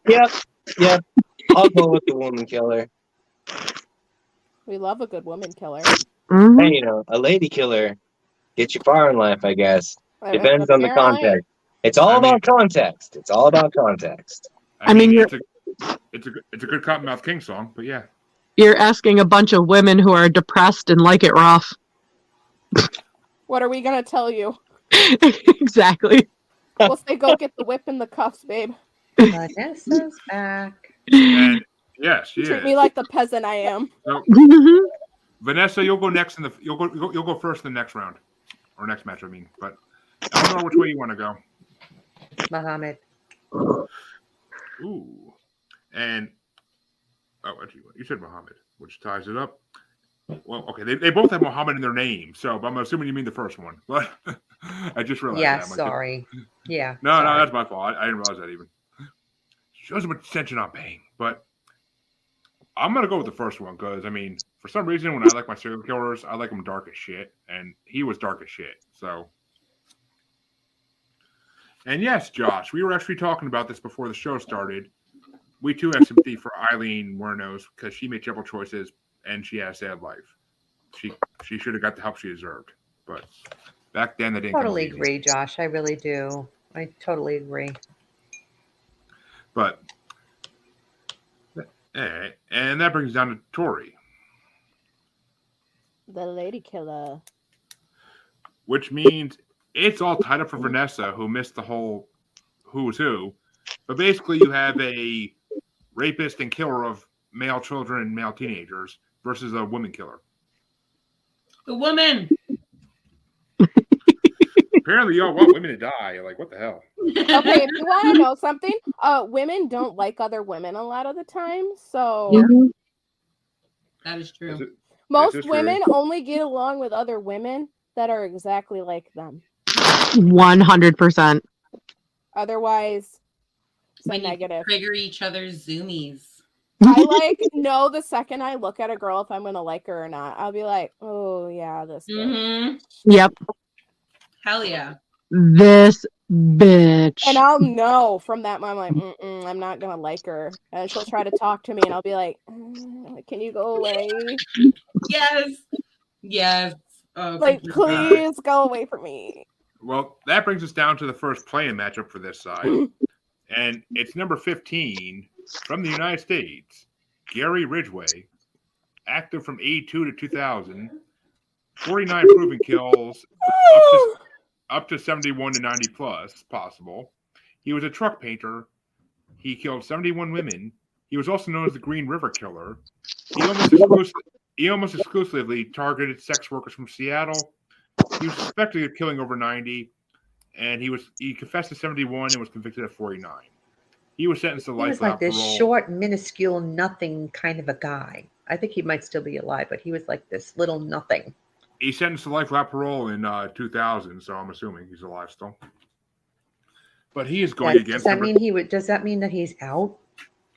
Yep. I'll go with the woman killer. We love a good woman killer. Mhm. Hey, a lady killer gets you far in life, I guess. Depends on the context. It's all about context. I mean, you're... it's a good Cottonmouth King song, but yeah. You're asking a bunch of women who are depressed and like it rough. What are we gonna tell you? Exactly. We'll say go get the whip and the cuffs, babe. Vanessa's back. And yes, she Treat is. me like the peasant I am. So, Vanessa, you'll go next in the you'll go first in the next round or next match. I mean, but I don't know which way you want to go. Muhammad. Ooh, and you said Muhammad, which ties it up. Well, okay, they both have Muhammad in their name, so but I'm assuming you mean the first one. But I just realized. Yeah, that. sorry. Yeah. No, sorry. no, that's my fault. I didn't realize that even. Shows how much attention I'm paying, but I'm gonna go with the first one because I mean, for some reason, when I like my serial killers, I like them dark as shit, and he was dark as shit. So, and yes, Josh, we were actually talking about this before the show started. We too have sympathy for Eileen Wuornos because she made several choices and she had a sad life. She should have got the help she deserved, but back then they didn't. Totally agree, Josh. I really do. I totally agree. But, and that brings down to Tori. The lady killer. Which means it's all tied up for Vanessa, who missed the whole who's who. But basically, you have a rapist and killer of male children and male teenagers versus a woman killer. The woman. Apparently, y'all want women to die. Like, what the hell? Okay, if you want to know something, women don't like other women a lot of the time. So That is true. most women only get along with other women that are exactly like them. 100%. Otherwise, it's We a need to negative. trigger each other's zoomies. I know the second I look at a girl if I'm gonna like her or not. I'll be like, oh yeah, this bitch. Yep. Hell yeah. This bitch. And I'll know from that moment, I'm like, I'm not gonna like her. And she'll try to talk to me, and I'll be like, can you go away? Yes. Yes. Oh, Like, please go away from me. Well, that brings us down to the first play-in matchup for this side. And it's number 15 from the United States, Gary Ridgway, active from 82 to 2000, 49 proven kills, up to 71 to 90 plus possible. He was a truck painter. He killed 71 women. He was also known as the Green River Killer. He almost exclusively targeted sex workers from Seattle. He was suspected of killing over 90, and he confessed to 71 and was convicted of 49. He was sentenced to life He was like without this parole. short, minuscule, nothing kind of a guy. I think he might still be alive, but he was like this little nothing. He's sentenced to life without parole in 2000, so I'm assuming he's alive still. But he is going against. Does that mean that he's out?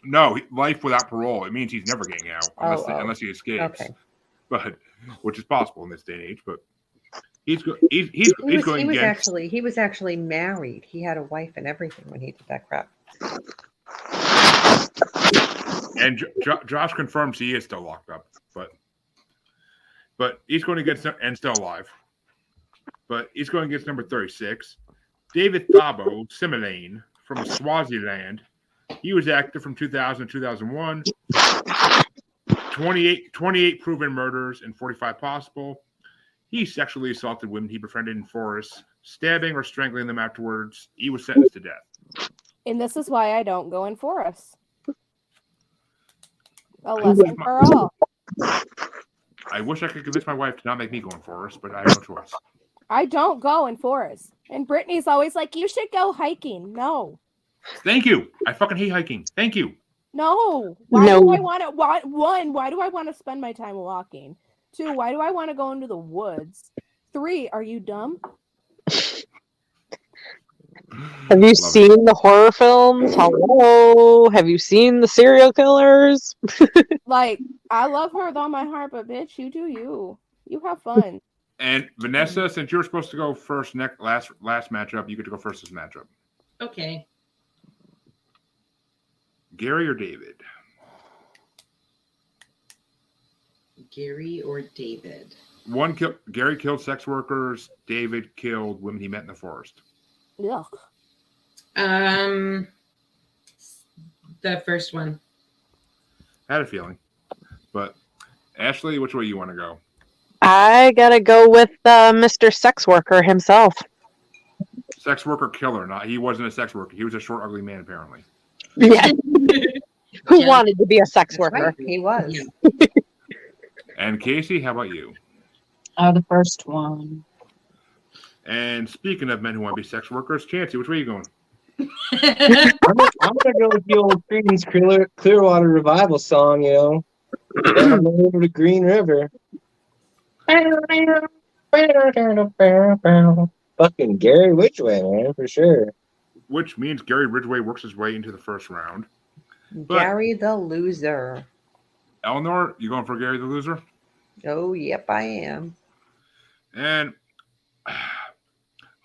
No, life without parole. It means he's never getting out unless he escapes. Okay. But which is possible in this day and age. But he's going against. He was actually married. He had a wife and everything when he did that crap. And Josh confirms he is still locked up, but he's going against and still alive. But he's going against number 36, David Thabo Similane from Swaziland. He was active from 2000 to 2001. 28 proven murders and 45 possible. He sexually assaulted women he befriended in forests, stabbing or strangling them afterwards. He was sentenced to death. And this is why I don't go in forests. A lesson for all. I wish I could convince my wife to not make me go in forests, but I have no choice. I don't go in forests. And Brittany's always like, you should go hiking. No. Thank you. I fucking hate hiking. Thank you. No. Why do I want to? Why do I want to spend my time walking? 2, why do I want to go into the woods? 3, are you dumb? Have you seen the horror films? Hello? Have you seen the serial killers? Like, I love her with all my heart, but bitch, you do you. You have fun. And Vanessa, since you're supposed to go first, last matchup, you get to go first this matchup. Okay. Gary or David? Gary or David? Gary killed sex workers. David killed women he met in the forest. Ugh. The first one. I had a feeling. But Ashley, which way you want to go? I gotta go with Mr. Sex Worker himself. Sex worker killer. Not he wasn't a sex worker. He was a short, ugly man, apparently. Yeah. Who wanted to be a sex worker? Right, he was. And Casey, how about you? The first one. And speaking of men who want to be sex workers, Chancy, which way are you going? I'm gonna go with the old Creedence Clearwater Revival song, down over the Green River. Fucking Gary Ridgway, man, for sure. Which means Gary Ridgway works his way into the first round. But Gary the Loser. Eleanor, you going for Gary the Loser? Oh, yep, I am. And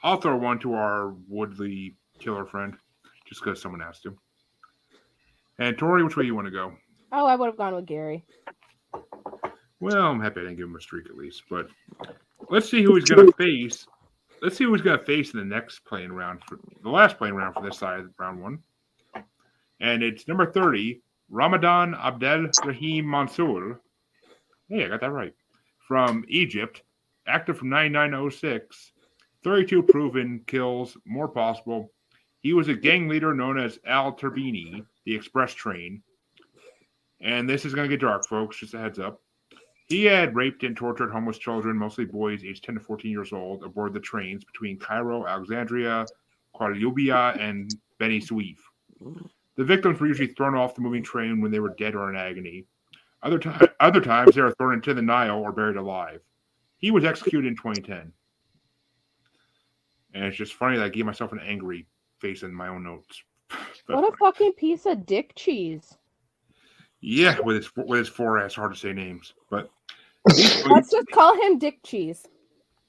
I'll throw one to our Woodley killer friend, just because someone has to. And Tori, which way you want to go? Oh, I would have gone with Gary. Well, I'm happy I didn't give him a streak at least. But let's see who he's going to face. Let's see who he's going to face in the next playing round, for the last playing round for this side of round one. And it's number 30, Ramadan Abdel Rahim Mansour. Hey, I got that right. From Egypt, active from 9906, 32 proven kills, more possible. He was a gang leader known as Al Turbini, the express train. And this is going to get dark, folks, just a heads up. He had raped and tortured homeless children, mostly boys aged 10 to 14 years old, aboard the trains between Cairo, Alexandria, Qualyubia, and Beni Suif. The victims were usually thrown off the moving train when they were dead or in agony. Other times, they were thrown into the Nile or buried alive. He was executed in 2010. And it's just funny that I gave myself an angry face in my own notes. What a fucking piece of dick cheese. Yeah, with his four ass hard to say names. But let's just call him Dickcheese.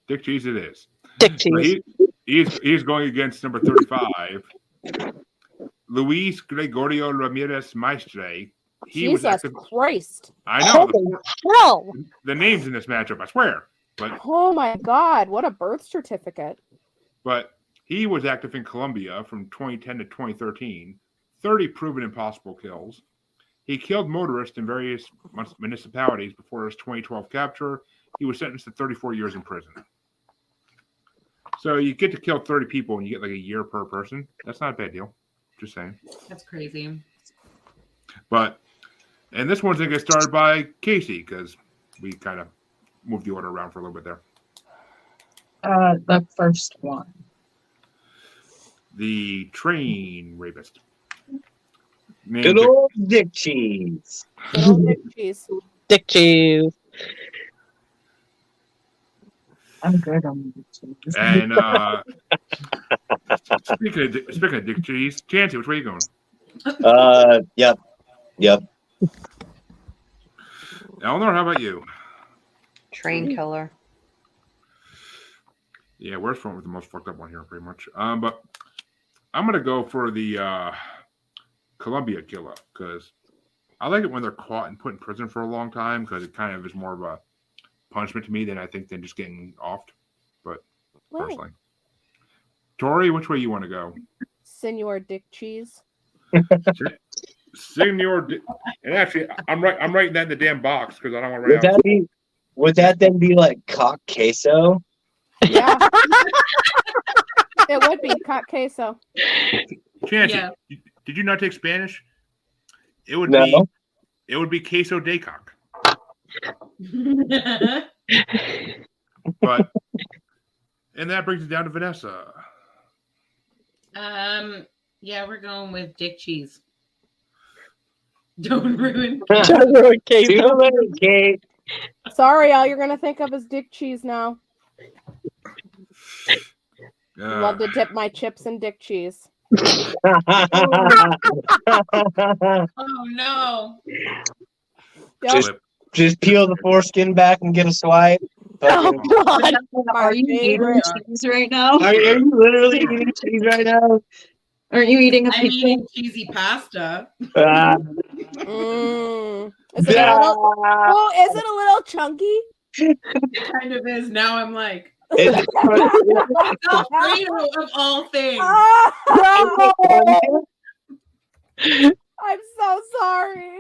Dickcheese it is. Dickcheese. He's going against number 35, Luis Gregorio Ramirez Maestre. Jesus Christ. I know. Hell. The names in this matchup, I swear. But oh my God, what a birth certificate. But he was active in Colombia from 2010 to 2013, 30 proven impossible kills. He killed motorists in various municipalities before his 2012 capture. He was sentenced to 34 years in prison. So you get to kill 30 people and you get like a year per person. That's not a bad deal. Just saying. That's crazy. And this one's going to get started by Casey because we kind of moved the order around for a little bit there. The first one. The train rapist. Good old Dickcheese. Good old Dickcheese. Dickcheese. I'm good on Dickcheese. And speaking of Dickcheese, Chancy, which way are you going? Yep. Eleanor, how about you? Train killer. Yeah, we're from with the most fucked up one here, pretty much. But I'm gonna go for the Columbia killer because I like it when they're caught and put in prison for a long time because it kind of is more of a punishment to me than just getting offed. But personally, Tori, which way you want to go? Senor Dickcheese. Senor, and actually, I'm writing that in the damn box because I don't want to write out. Would that then be like cock queso? Yeah. It would be cock queso. Chancy, Yeah. Did you not take Spanish? It would be queso de cock. But and that brings it down to Vanessa. Yeah, we're going with Dickcheese. Don't ruin. Kate. Sorry, all you're gonna think of is Dickcheese now. Love to dip my chips in Dickcheese. Oh no! Just peel the foreskin back and get a swipe. Oh God! Are you eating cheese right now? Are you literally eating cheese right now? Aren't you eating a I'm pizza? eating cheesy pasta. Is it a little chunky? It kind of is. Now I'm like, Is Alfredo of all things. I'm so sorry.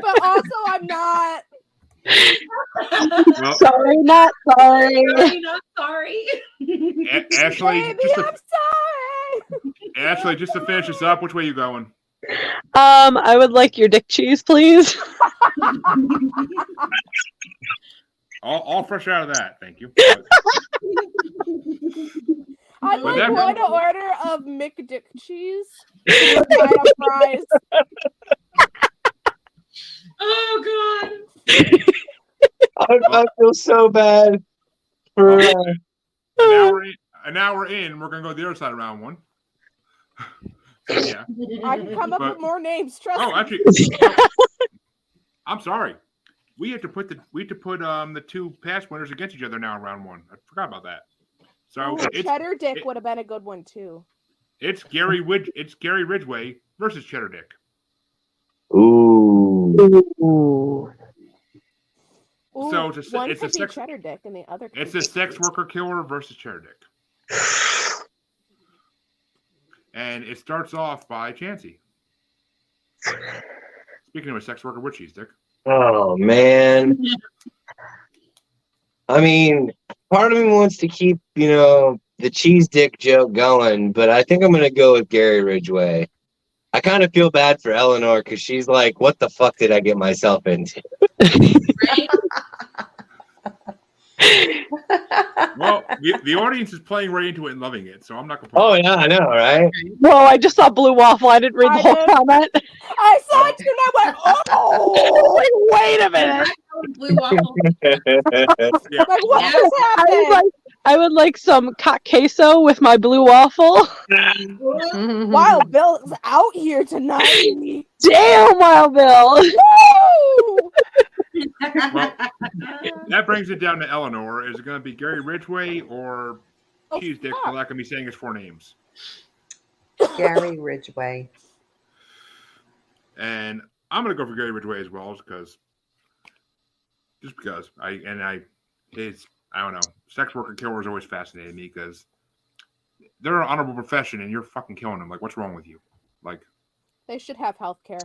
But also, I'm not. Well, Sorry, not sorry. Sorry, not sorry. Ashley, Baby, just I'm to, sorry. Ashley, just to finish this up, which way are you going? I would like your Dickcheese, please. All fresh out of that, thank you. I'd But like that- one order of McDickcheese with fries. Oh God. I feel so bad for. An hour in, we're gonna go the other side of round one. Yeah. I can come up But- with more names. Trust Oh, me. actually, I'm sorry. We have to put the two past winners against each other now in round one. I forgot about that. So Ooh, it's Cheddar Dick would have been a good one too. it's Gary Ridgway versus Cheddar Dick. Ooh. Ooh. Ooh, So it's a- one it's a could be sex- Cheddar Dick and the other. Could It's be a sex Dickcheese. worker killer versus Cheddar Dick. And it starts off by Chancy. Speaking of a sex worker, which she's Dick. Oh man. I mean, part of me wants to keep, the cheese dick joke going, but I think I'm gonna go with Gary Ridgway. I kind of feel bad for Eleanor because she's like, "What the fuck did I get myself into?" Right? Well, the audience is playing right into it and loving it, so I'm not Oh complaining. yeah, I know, right? Whoa, I just saw Blue Waffle. I didn't read the I whole did. comment. I saw it too, and I went, "Oh, Wait a minute. Blue waffle. Yeah. like what Yes. just happened?" I would like some cock queso with my blue waffle. Wild Bill is out here tonight. Damn, Wild Bill. Woo! Well, that brings it down to Eleanor. Is it going to be Gary Ridgway or Oh, Cheese Dick for lack of me saying his four names? Gary Ridgway. And I'm going to go for Gary Ridgway as well, because I don't know. Sex worker killers always fascinated me because they're an honorable profession and you're fucking killing them. Like, what's wrong with you? Like, They should have health care.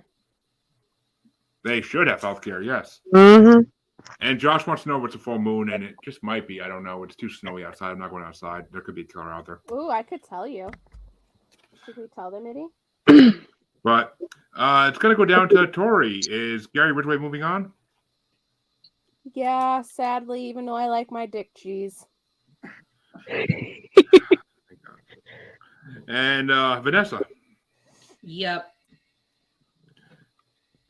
they should have healthcare, yes. Mm-hmm. And Josh wants to know if it's a full moon, and it just might be. I don't know. It's too snowy outside. I'm not going outside. There could be a killer out there. Ooh, I could tell you. Should we tell them, Mitty? But it's going to go down to Tori. Is Gary Ridgway moving on? Yeah, sadly, even though I like my Dickcheese. And Vanessa. Yep.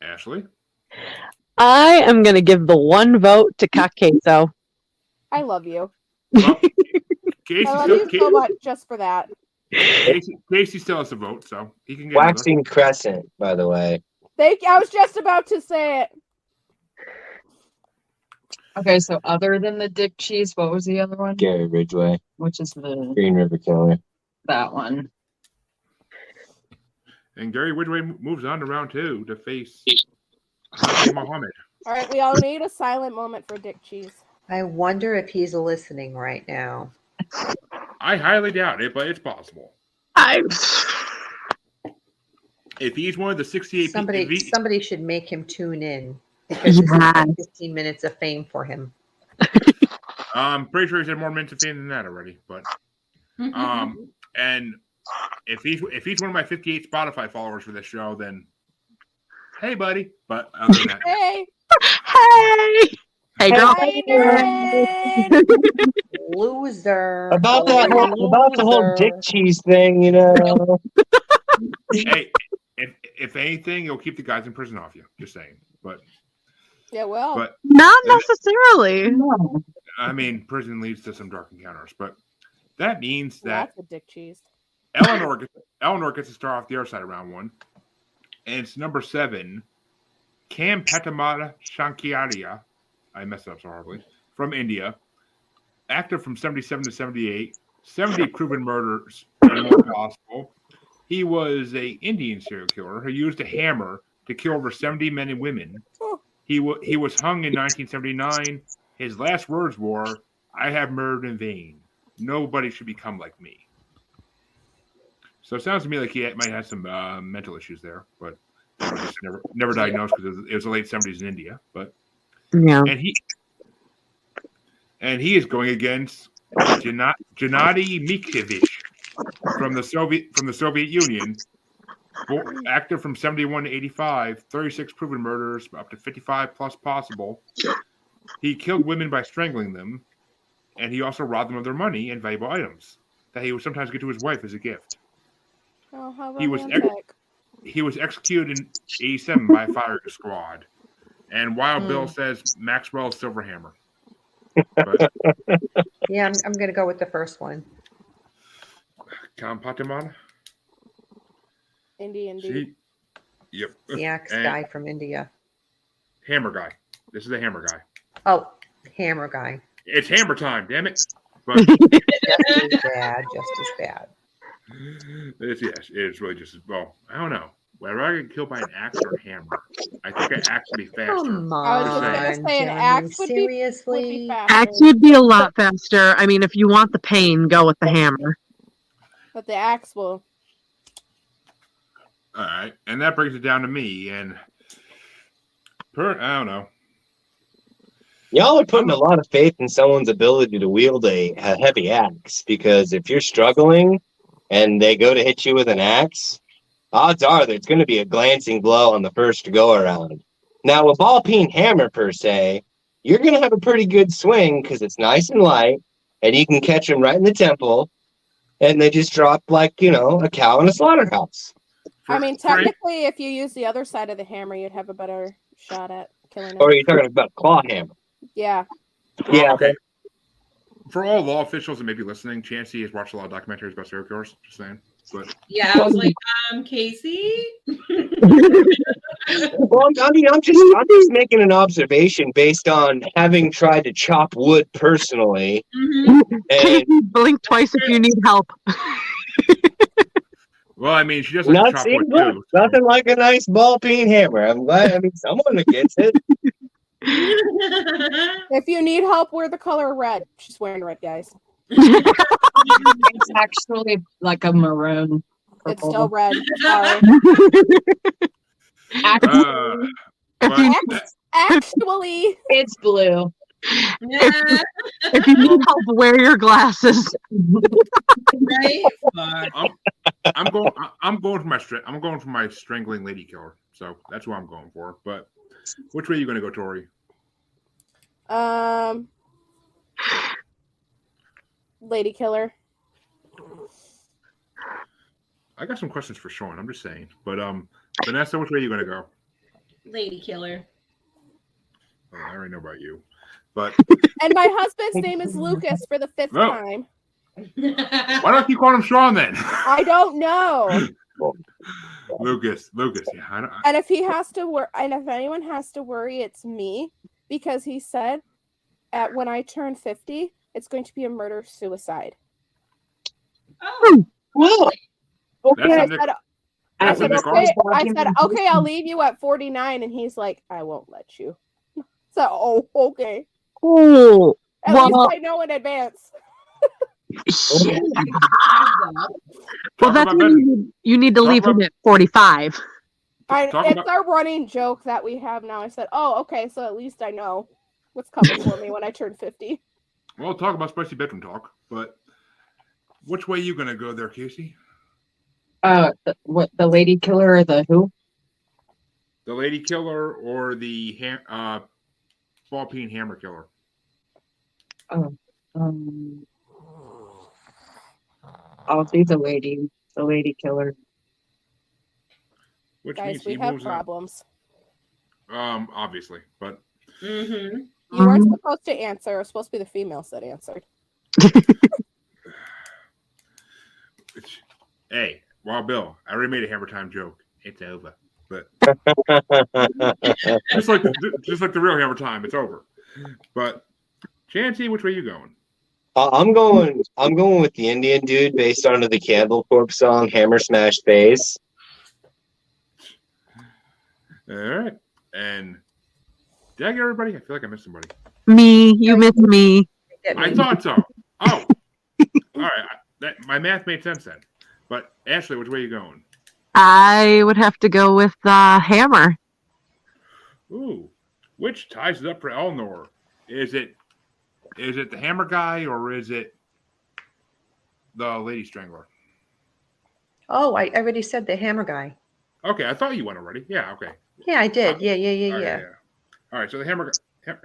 Ashley. I am going to give the one vote to cock queso. I love you. Well, Casey, I love you so much just for that. Casey still has to vote, so he can get Waxing Crescent, by the way. Thank you. I was just about to say it. Okay, so other than the Dickcheese, what was the other one? Gary Ridgway, Which is the Green River Killer. that one. And Gary Ridgway moves on to round two to face Muhammad. All right, we all need a silent moment for Dickcheese. I wonder if he's listening right now. I highly doubt it, but it's possible. If he's one of the 68 Somebody should make him tune in because this is like 15 minutes of fame for him. I'm pretty sure he's had more minutes of fame than that already. But and if he's one of my 58 Spotify followers for this show, then hey, buddy. But other than that, Hey, Hey, girl. Rayne! Loser. About the whole Loser. dick cheese thing, hey, if anything, you'll keep the guys in prison off you. Just saying. But But Not necessarily. I mean, prison leads to some dark encounters. But that means that that's a Dickcheese. Eleanor gets to start off the other side of round one. And it's number 7, Kam Patamata Shankiaria. I messed it up so horribly. From India. Active from 77 to 78. 70 proven murders and more possible. He was a Indian serial killer who used a hammer to kill over 70 men and women. He was hung in 1979. His last words were, "I have murdered in vain. Nobody should become like me." So it sounds to me like he might have some mental issues there, but just never diagnosed because it was the late 70s in India. But Yeah. and he is going against Gennady Mikhevich from the Soviet Union, active from 71 to 85, 36 proven murders, up to 55 plus possible. He killed women by strangling them, and he also robbed them of their money and valuable items that he would sometimes give to his wife as a gift. Oh, how He was romantic. he was executed in 87 by a firing squad. And Wild Bill says Maxwell's Silver Hammer. But, Yeah, I'm going to go with the first one. Kampatamana? Indian dude. Yep. The axe And guy from India. Hammer guy. This is the hammer guy. Oh, hammer guy. It's hammer time, damn it. But Just as bad, just as bad. it's really just, well, I don't know. Whether I get killed by an axe or a hammer, I think an axe would be faster. Come I was just on, gonna say an Jeremy, axe would be seriously? faster. Axe would be a lot faster. I mean, if you want the pain, go with the hammer. But the axe will. All right, and that brings it down to me. And I don't know. Y'all are putting a lot of faith in someone's ability to wield a heavy axe, because if you're struggling and they go to hit you with an axe, odds are that it's going to be a glancing blow on the first go around. Now, a ball-peen hammer, per se, you're going to have a pretty good swing because it's nice and light, and you can catch them right in the temple, and they just drop like, a cow in a slaughterhouse. I mean, technically, if you use the other side of the hammer, you'd have a better shot at killing him. Or are you talking about a claw hammer? Yeah. Yeah. Okay. For all law officials that may be listening, Chancy has watched a lot of documentaries about serial killers. Just saying. But Yeah, I was like, Casey. Well, I mean, I'm just making an observation based on having tried to chop wood personally. And blink twice if you need help. well, I mean, she doesn't like to chop wood too. Nothing like a nice ball-peen hammer. I'm glad. I mean, someone that gets it. If you need help, wear the color red. She's wearing red, guys. It's actually like a maroon. Purple. It's still red. Sorry. Actually, it's blue. If you need help, wear your glasses. I'm going for my strangling lady killer. So that's what I'm going for. But which way are you going to go, Tori? Lady killer. I got some questions for Sean. I'm just saying. But Vanessa, which way are you going to go? Lady killer. Oh, I already know about you. But And my husband's name is Lucas for the 5th time. Why don't you call him Sean then? I don't know. Lucas. Yeah, I don't. And if he has to work, and if anyone has to worry, it's me, because he said when I turn 50, it's going to be a murder suicide. Oh, well, okay. I said, okay, I'll leave you at 49, and he's like, I won't let you. So, okay. Cool. At least I know in advance. Well, that's when you need to leave him at 45. It's our running joke that we have now. I said, oh, okay, so at least I know what's coming for me when I turn 50. Well, talk about spicy bedroom talk, but which way are you going to go there, Casey? The lady killer or the who? The lady killer or the ball-peen hammer killer? I'll be the lady killer. Which Guys, means we he have moves problems. on. Obviously, but You weren't supposed to answer. It was supposed to be the females that answered. Hey, Wild Bill, I already made a hammer time joke. It's over. But just like the real hammer time, it's over. But Chancy, which way are you going? I'm going with the Indian dude based on the Cannibal Corpse song "Hammer Smash Face." All right, and did I get everybody? I feel like I missed somebody. Me, you missed me. I thought so. Oh, all right. My math made sense then. But Ashley, which way are you going? I would have to go with Hammer. Ooh, which ties it up for Eleanor? Is it the Hammer guy or is it the Lady Strangler? Oh, I already said the hammer guy. Okay, I thought you went already. Yeah, okay. Yeah, I did. Yeah. Okay, All right, so the Hammer guy.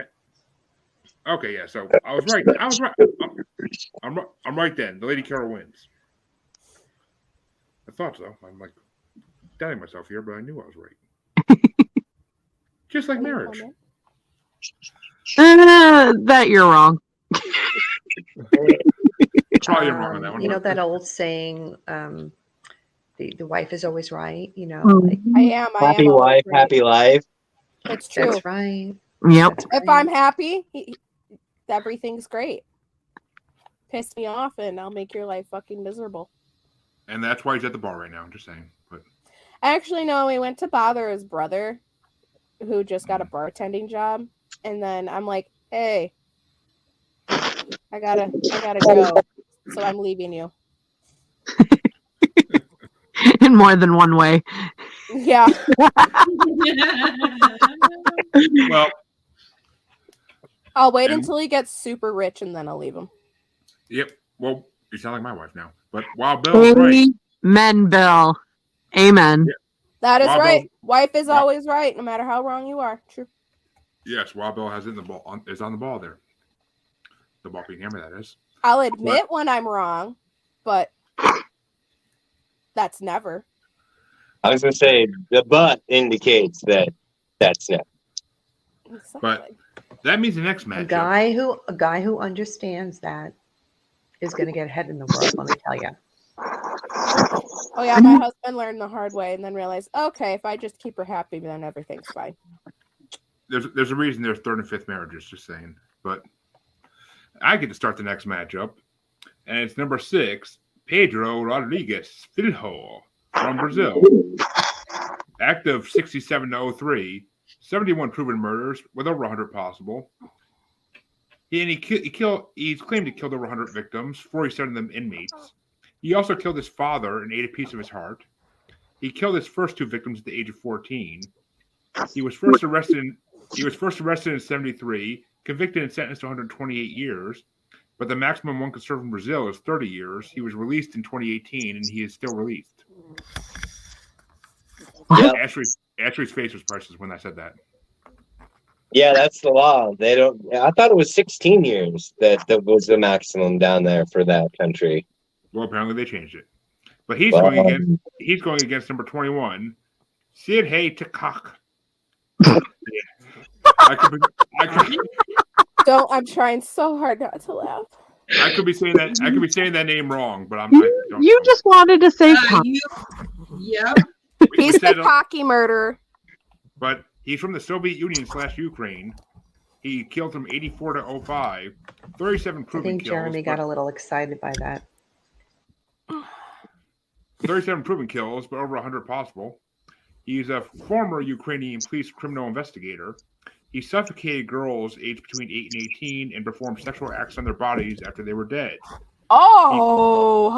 Okay, yeah. So I was right. I'm right then. The Lady Carol wins. I thought so. I'm like doubting myself here, but I knew I was right. Just like marriage. That you're wrong. Probably wrong on that one. You know that old saying, the wife is always right. You know, like, I am. Happy wife, right. happy life. It's true. That's right. Yep. That's If right. I'm happy, everything's great. Piss me off, and I'll make your life fucking miserable. And that's why he's at the bar right now. I'm just saying. But Actually, no, we went to bother his brother, who just got a bartending job, and then I'm like, "Hey, I gotta go, so I'm leaving you." In more than one way. Yeah. well, I'll wait And- until he gets super rich, and then I'll leave him. yep. Well, you sound like my wife now. But Wild Bill's right. Amen, Bill. Amen. Yeah. That is Wild right. Bill- Wife is Wild- always right, no matter how wrong you are. True. Yes, Wild Bill has it in the ball. Is on the ball there. The ball being hammer, that is. I'll admit when I'm wrong, but that's never. I was gonna say the butt indicates that that's never. But that means the next A match. guy who understands that is going to get ahead in the world. Let me tell you. Oh yeah, my husband learned the hard way and then realized, okay, if I just keep her happy, then everything's fine. There's a reason there's third and fifth marriages. Just saying. But I get to start the next matchup, and it's number 6, Pedro Rodriguez Filho from Brazil. Active 67 to 03, 71 proven murders with over 100 possible. He's claimed to killed over 100 victims, 47 of them inmates. He also killed his father and ate a piece of his heart. He killed his first 2 victims at the age of 14. He was first arrested in 73, convicted and sentenced to 128 years. But the maximum one could serve in Brazil is 30 years. He was released in 2018, and he is still released. Yep. Ashley's face was priceless when I said that. Yeah, that's the law. They don't. I thought it was 16 years that was the maximum down there for that country. Well, apparently they changed it. But he's going against number 21, Sirhei Takak. I'm trying so hard not to laugh. I could be saying that name wrong, but I don't. You just wanted to say Yep. He's the cocky murderer. But he's from the Soviet Union / Ukraine. He killed from 84 to 05, 37 I proven think kills. Jeremy got a little excited by that. 37 proven kills, but over 100 possible. He's a former Ukrainian police criminal investigator. He suffocated girls aged between 8 and 18 and performed sexual acts on their bodies after they were dead. No!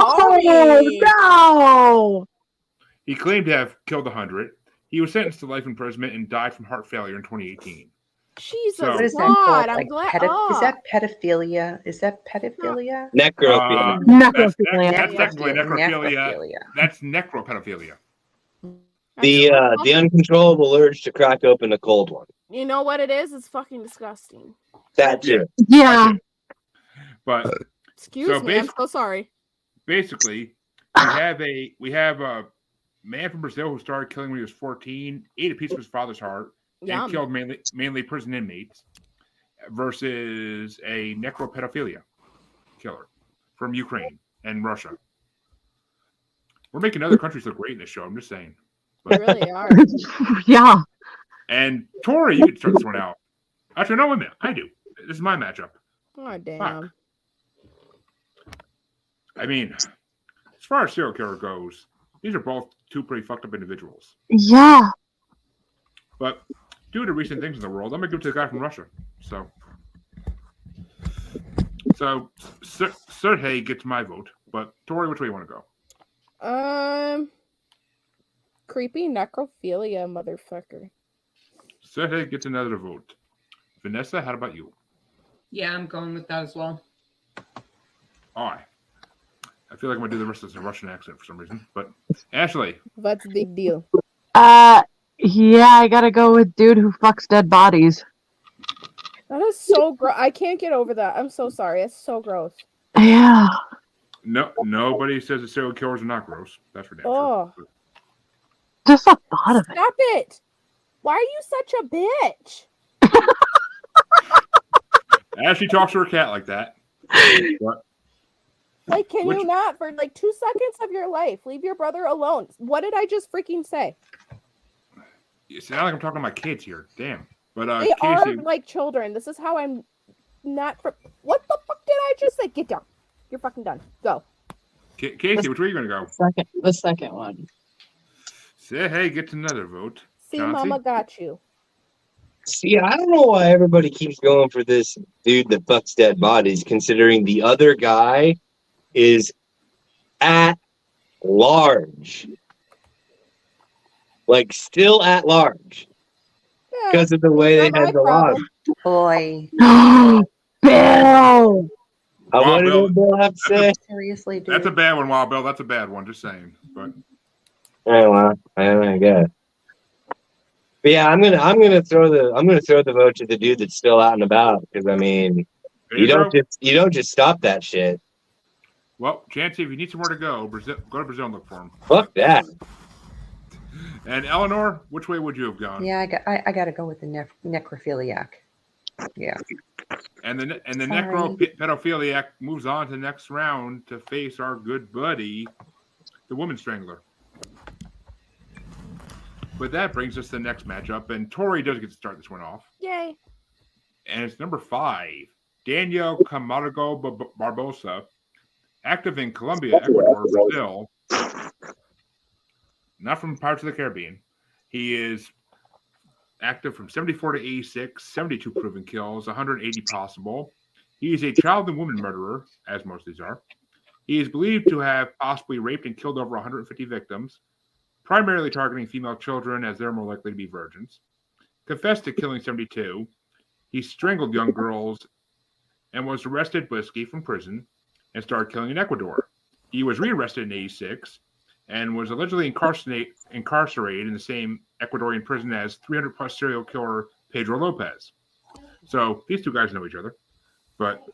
He claimed to have killed 100. He was sentenced to life imprisonment and died from heart failure in 2018. Jesus, What is that God, called? I'm Like glad. Is that pedophilia? Is that pedophilia? Necrophilia. That's technically necrophilia. That's necropedophilia. The uncontrollable urge to crack open a cold one. You know what it is? It's fucking disgusting. That too. Yeah. But Excuse me, I'm so sorry. Basically, we have a man from Brazil who started killing when he was 14, ate a piece of his father's heart, Yum. and killed mainly prison inmates, versus a necropedophilia killer from Ukraine and Russia. We're making other countries look great in this show. I'm just saying. We really are. Yeah. And Tori, you can start this one out. Actually, no, wait a minute. I do. This is my matchup. Oh damn. Fuck. I mean, as far as serial killer goes, these are both 2 pretty fucked up individuals. Yeah. But due to recent things in the world, I'm gonna give it to the guy from Russia. So Sergey gets my vote. But Tori, which way you want to go? Creepy necrophilia, motherfucker. So hey, gets another vote. Vanessa, how about you? Yeah, I'm going with that as well. I feel like I'm gonna do the rest of this in a Russian accent for some reason. But Ashley. What's the big deal? Yeah, I gotta go with dude who fucks dead bodies. That is so gross. I can't get over that. I'm so sorry. It's so gross. Yeah. No, nobody says that serial killers are not gross. That's for damn Oh. sure. Just the thought of it. Stop it. Why are you such a bitch? Ashley talks to her cat like that. But, Like, can you not, for like 2 seconds of your life, leave your brother alone? What did I just freaking say? you sound like I'm talking to my kids here. Damn. But They Casey, are like children. This is how I'm not. What the fuck did I just say? Get down. You're fucking done. Go. Casey, which way are you gonna go? The second one. Say hey, gets another vote. See, Chauncey? Mama got you. See, I don't know why everybody keeps going for this dude that fucks dead bodies, considering the other guy is at large. Like, still at large. Because of the way they had the law. Boy. Bill! What did Bill have to say? Seriously, dude. That's a bad one, Wild Bill. That's a bad one. Just saying. But Oh, well, I guess. But yeah, I'm gonna throw the vote to the dude that's still out and about, because I mean, you don't just stop that shit. well, Chancy, if you need somewhere to go, Brazil, go to Brazil and look for him. Fuck that. And Eleanor, which way would you have gone? Yeah, I got to go with the necrophiliac. Yeah. And the Sorry. necropedophiliac moves on to the next round to face our good buddy, the woman strangler. But that brings us to the next matchup, and Tori does get to start this one off. Yay. And it's number 5, Daniel Camargo Barbosa, active in Colombia, Ecuador, Brazil. Not from Pirates of the Caribbean. He is active from 74 to 86, 72 proven kills, 180 possible. He is a child and woman murderer, as most of these are. He is believed to have possibly raped and killed over 150 victims, primarily targeting female children as they're more likely to be virgins. Confessed to killing 72. He strangled young girls and was arrested but escaped from prison and started killing in Ecuador. He was rearrested in 86 and was allegedly incarcerated in the same Ecuadorian prison as 300-plus serial killer Pedro Lopez. So these two guys know each other. But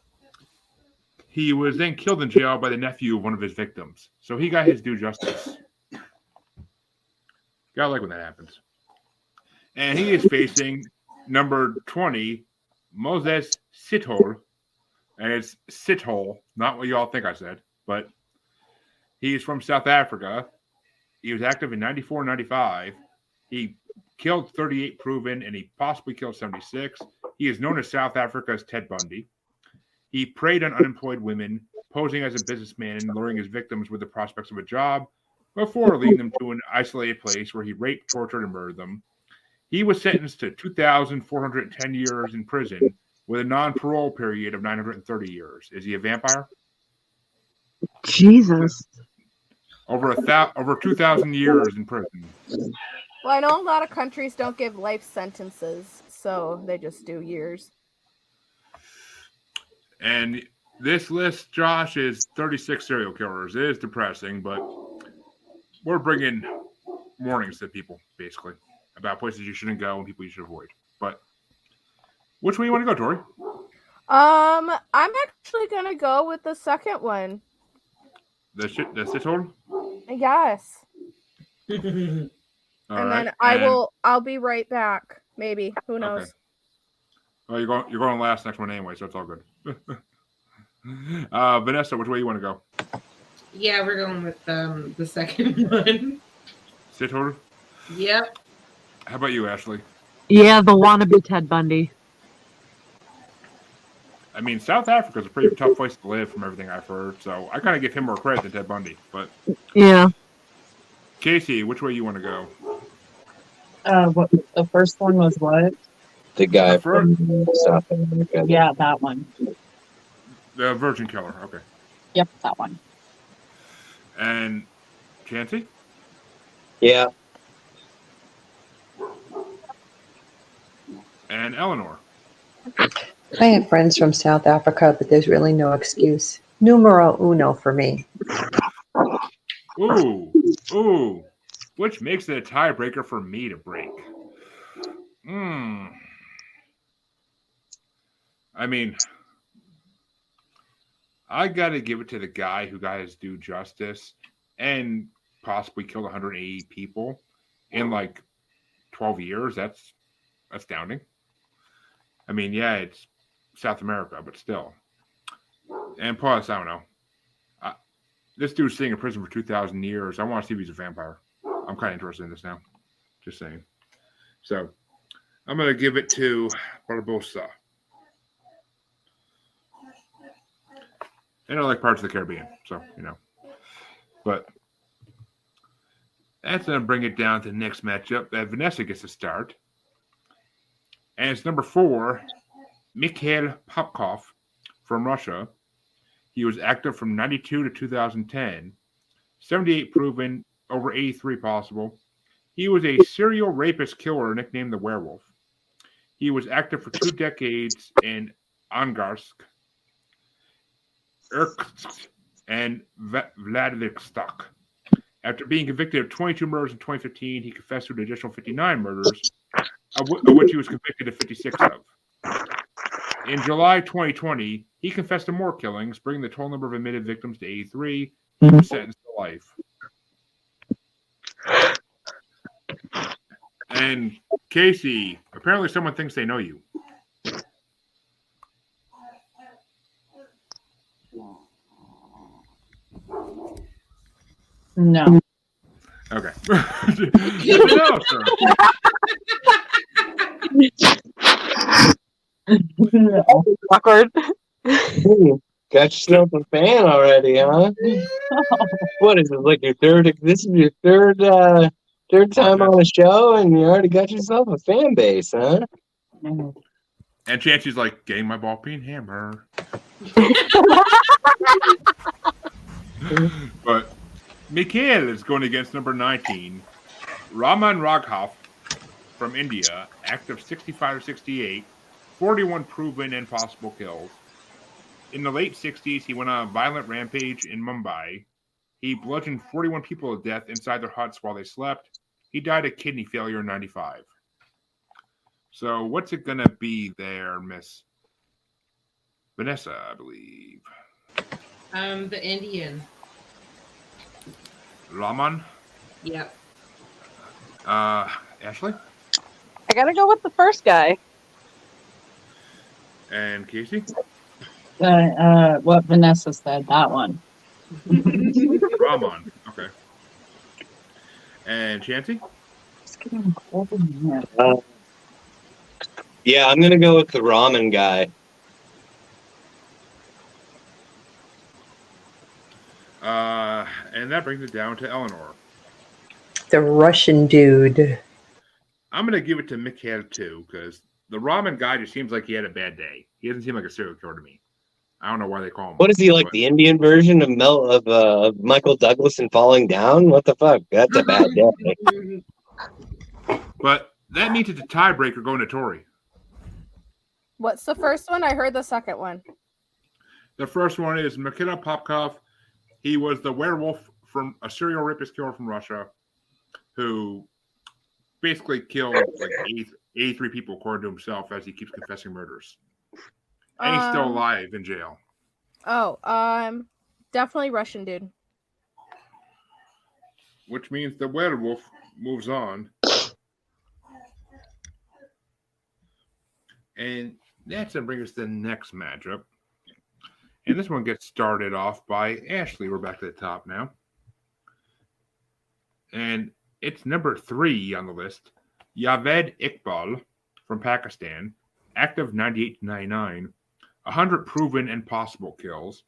he was then killed in jail by the nephew of one of his victims. So he got his due justice. Gotta like when that happens. And he is facing number 20, Moses Sithole. And it's Sithole, not what you all think I said, but he's from South Africa. He was active in 94 and 95. He killed 38 proven, and he possibly killed 76. He is known as South Africa's Ted Bundy. He preyed on unemployed women, posing as a businessman and luring his victims with the prospects of a job before leading them to an isolated place where he raped, tortured, and murdered them. He was sentenced to 2,410 years in prison with a non-parole period of 930 years. Is he a vampire? Jesus. Over 2,000 years in prison. Well, I know a lot of countries don't give life sentences, so they just do years. And this list, Josh, is 36 serial killers. It is depressing, but we're bringing warnings to people, basically, about places you shouldn't go and people you should avoid. But which way you want to go, Tori? I'm actually gonna go with the second one. The Sithole? Yes. All And right. then I'll be right back. Maybe. Who knows? Okay. Well, you're going last next one anyway, so it's all good. Vanessa, which way you want to go? Yeah, we're going with the second one. Sithole? Yep. How about you, Ashley? Yeah, the wannabe Ted Bundy. I mean, South Africa's a pretty tough place to live from everything I've heard, so I kind of give him more credit than Ted Bundy. But yeah. Casey, which way you want to go? What the first one was? What? The guy from South America. Yeah, that one. The Virgin Killer. Okay. Yep, that one. And Chancy? Yeah. And Eleanor? I have friends from South Africa, but there's really no excuse. Numero uno for me. Ooh. Which makes it a tiebreaker for me to break. I mean, I got to give it to the guy who got his due justice and possibly killed 180 people in like 12 years. That's astounding. I mean, yeah, it's South America, but still. And plus, I don't know. This dude's staying in prison for 2,000 years. I want to see if he's a vampire. I'm kind of interested in this now. Just saying. So, I'm going to give it to Barbosa. And I like Parts of the Caribbean, so, you know. But that's going to bring it down to the next matchup that Vanessa gets to start. And it's number 4, Mikhail Popkov from Russia. He was active from 92 to 2010. 78 proven, over 83 possible. He was a serial rapist killer nicknamed the Werewolf. He was active for 2 decades in Angarsk, Irkutsk, and Vladivostok. After being convicted of 22 murders in 2015, he confessed to an additional 59 murders, of which he was convicted of 56 of. In July 2020, he confessed to more killings, bringing the total number of admitted victims to 83. He was sentenced to life. And Casey, apparently someone thinks they know you. No. Okay. Let me know, sir. Awkward. Got yourself a fan already, huh? What is it? Like your third? This is your third time on the show, and you already got yourself a fan base, huh? And Chancy's like, getting my ball peen hammer. But Mikhail is going against number 19, Raman Raghav from India, active 65 to 68, 41 proven and possible kills. In the late 60s, he went on a violent rampage in Mumbai. He bludgeoned 41 people to death inside their huts while they slept. He died of kidney failure in 95. So what's it going to be there, Miss Vanessa, I believe? The Indian. Raman? Yep. Ashley? I gotta go with the first guy. And Casey? What Vanessa said, that one. Raman. Okay. And Chancy? Yeah, I'm gonna go with the ramen guy. And that brings it down to Eleanor. The Russian dude. I'm going to give it to Mikhail too, because the ramen guy just seems like he had a bad day. He doesn't seem like a serial killer to me. I don't know why they call him. What is he, like the Indian version of Michael Douglas in Falling Down? What the fuck? That's a bad day. But that means it's a tiebreaker going to Tori. What's the first one? I heard the second one. The first one is Mikhail Popkov. He was the werewolf from a serial rapist killer from Russia who basically killed like 83 people according to himself as he keeps confessing murders. And he's still alive in jail. Definitely Russian dude. Which means the werewolf moves on. And that's going to bring us to the next matchup. And this one gets started off by Ashley. We're back to the top now. And it's number 3 on the list. Javed Iqbal from Pakistan. Active 98 to 99. 100 proven and possible kills.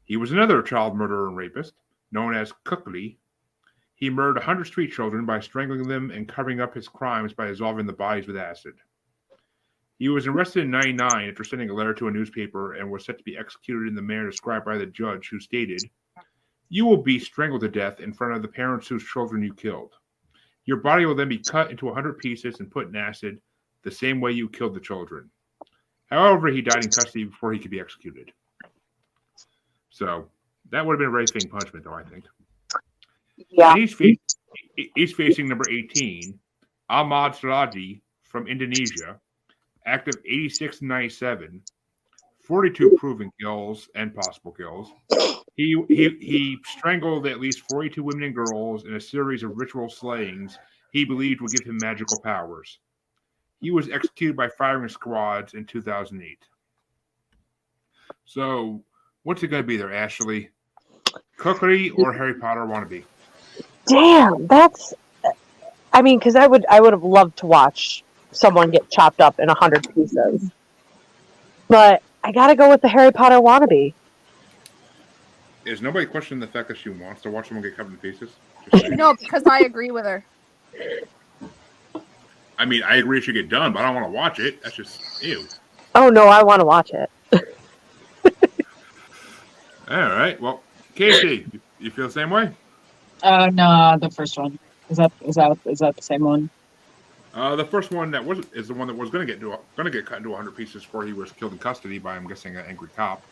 He was another child murderer and rapist, known as Kukli. He murdered 100 street children by strangling them and covering up his crimes by dissolving the bodies with acid. He was arrested in 99 after sending a letter to a newspaper and was set to be executed in the manner described by the judge, who stated, You will be strangled to death in front of the parents whose children you killed. Your body will then be cut into 100 pieces and put in acid the same way you killed the children. However, he died in custody before he could be executed. So that would have been a very fitting punishment, though, I think. Yeah. And he's facing number 18, Ahmad Siraji from Indonesia, active 86 and 97, 42 proven kills and possible kills. He strangled at least 42 women and girls in a series of ritual slayings he believed would give him magical powers. He was executed by firing squads in 2008. So, what's it going to be there, Ashley? Cookery or Harry Potter wannabe? Damn, that's. I mean, because I would have loved to watch someone get chopped up in 100 pieces, but I gotta go with the Harry Potter wannabe. Is nobody questioning the fact that she wants to watch someone get covered in pieces? No, because I agree with her. I mean, I agree it should get done, but I don't want to watch it. That's just ew. Oh no, I want to watch it. All right. Well, Casey, you feel the same way? No, the first one. Is that the same one? The first one is the one that was going to get cut into 100 pieces before he was killed in custody by, I'm guessing, an angry cop.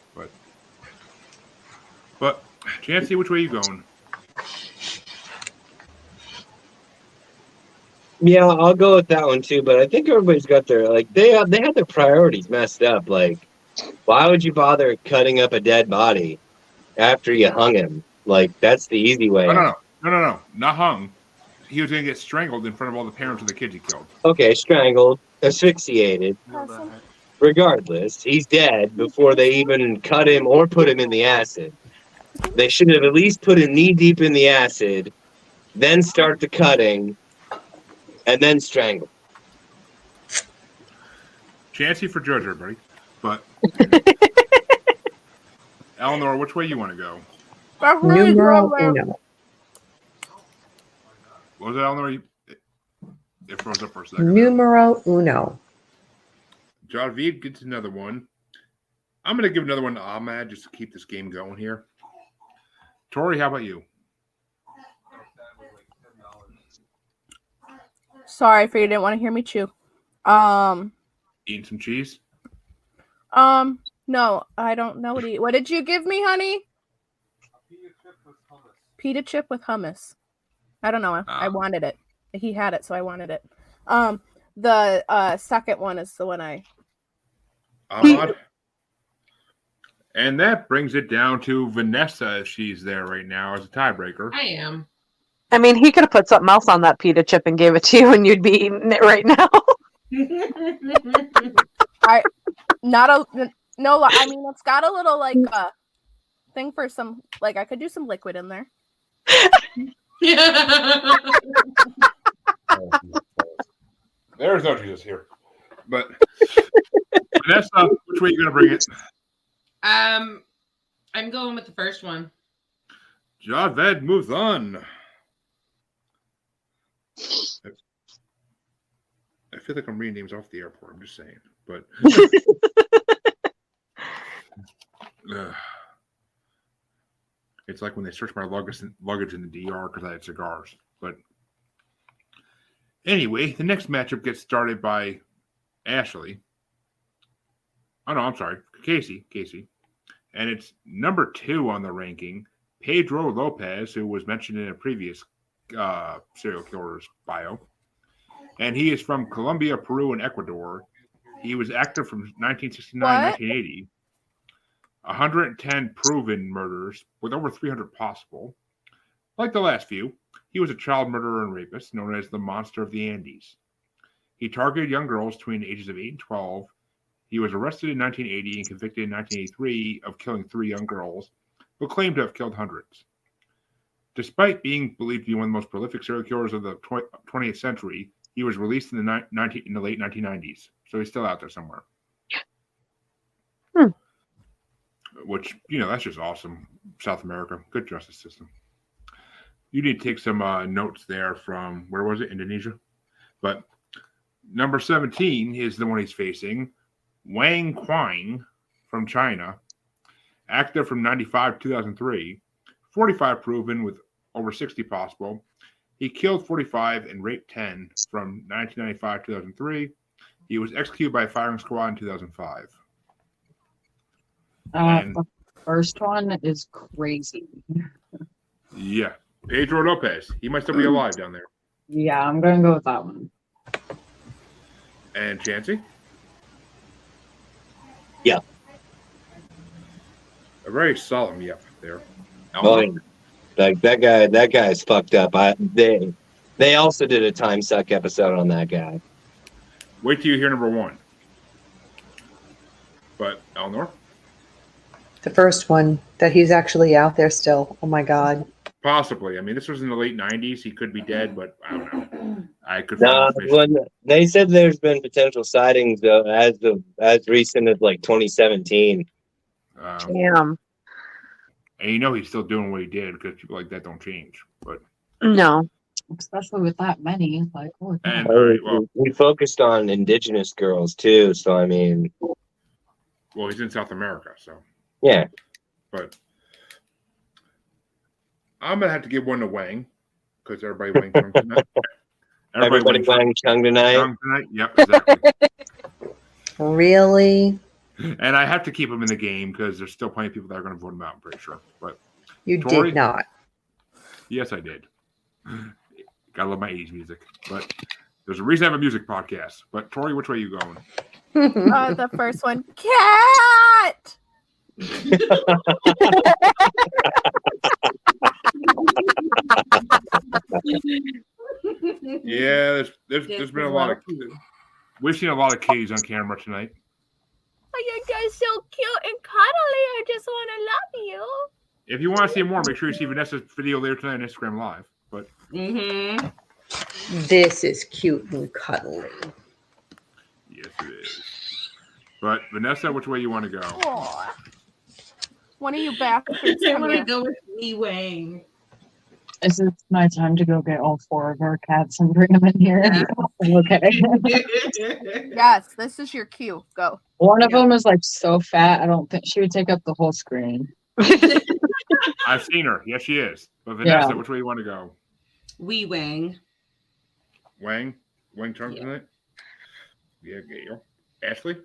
But Chancy, which way are you going? Yeah, I'll go with that one too. But I think everybody's got their they had their priorities messed up. Like, why would you bother cutting up a dead body after you hung him? Like, that's the easy way. No, not hung. He was going to get strangled in front of all the parents of the kids he killed. Okay, strangled, asphyxiated. Regardless, he's dead before they even cut him or put him in the acid. They should have at least put him knee deep in the acid, then start the cutting, and then strangle. Chancy for judge, everybody. But Eleanor, which way you want to go? Numero uno. What was it, Eleanor? It froze up for a second. Numero uno. Javiv gets another one. I'm going to give another one to Ahmad just to keep this game going here. Tori, how about you? Sorry for you didn't want to hear me chew. Eating some cheese? No, I don't know what did you give me, honey? Pita chip with hummus. I don't know. I wanted it. He had it, so I wanted it. The second one is the one I. Ahmad. And that brings it down to Vanessa, if she's there right now, as a tiebreaker. I am. I mean, he could have put something else on that pita chip and gave it to you, and you'd be eating it right now. I mean, it's got a little thing for some, I could do some liquid in there. There's no Jesus here. But Vanessa, which way are you going to bring it? I'm going with the first one. Javed moves on. I feel like I'm reading names off the airport. I'm just saying. But it's like when they searched my luggage in the DR because I had cigars. But anyway, the next matchup gets started by Ashley. Oh, no, I'm sorry. Casey. And it's number 2 on the ranking, Pedro Lopez, who was mentioned in a previous serial killer's bio. And he is from Colombia, Peru, and Ecuador. He was active from 1969 to 1980. 110 proven murders with over 300 possible. Like the last few, he was a child murderer and rapist known as the Monster of the Andes. He targeted young girls between the ages of 8 and 12. He was arrested in 1980 and convicted in 1983 of killing 3 young girls, but claimed to have killed hundreds. Despite being believed to be one of the most prolific serial killers of the 20th century, he was released in the late 1990s, so he's still out there somewhere. Which, that's just awesome. South America, good justice system. You need to take some notes there from, where was it, Indonesia? But number 17 is the one he's facing. Wang Quang from China, active from 1995 to 2003, 45 proven with over 60 possible. He killed 45 and raped 10 from 1995 to 2003. He was executed by a firing squad in 2005. The first one is crazy. Yeah. Pedro Lopez. He might still be alive down there. Yeah, I'm going to go with that one. And Chancy? Yeah. A very solemn yep there. Oh, yeah. Like that guy's fucked up. They also did a time suck episode on that guy. Wait till you hear number 1. But Eleanor? The first one, that he's actually out there still. Oh my God. Possibly. I mean, this was in the late 90s. He could be dead, but I don't know. I could. They said there's been potential sightings as recent as like 2017. Damn. And you know he's still doing what he did because people like that don't change. But No. Especially with that many. Like, oh, and, we focused on indigenous girls too, so I mean. Well, he's in South America, so. Yeah. But I'm going to have to give one to Wang because everybody Wang Chung tonight. Everybody Wang Chung tonight? Yep, exactly. Really? And I have to keep him in the game because there's still plenty of people that are going to vote him out, I'm pretty sure. But You Tori, did not. Yes, I did. Gotta love my 80s music. But there's a reason I have a music podcast. But Tori, which way are you going? The first one, cat. Yeah, there's been a lot of. We've seen a lot of kitties on camera tonight. Oh, you guys so cute and cuddly. I just want to love you. If you want to see more, make sure you see Vanessa's video later tonight on Instagram Live. But This is cute and cuddly. yes, it is. But Vanessa, which way you want to go? Aw. One of you bastards. I want to go with Lee Wang. Is it my time to go get all 4 of our cats and bring them in here? Okay. Yes, this is your cue. Go. One of them is like so fat, I don't think she would take up the whole screen. I've seen her. Yes, she is. But Vanessa, Yeah. which way you want to go? Wee Wang. Wang Chung tonight? Yeah, Gail. Ashley?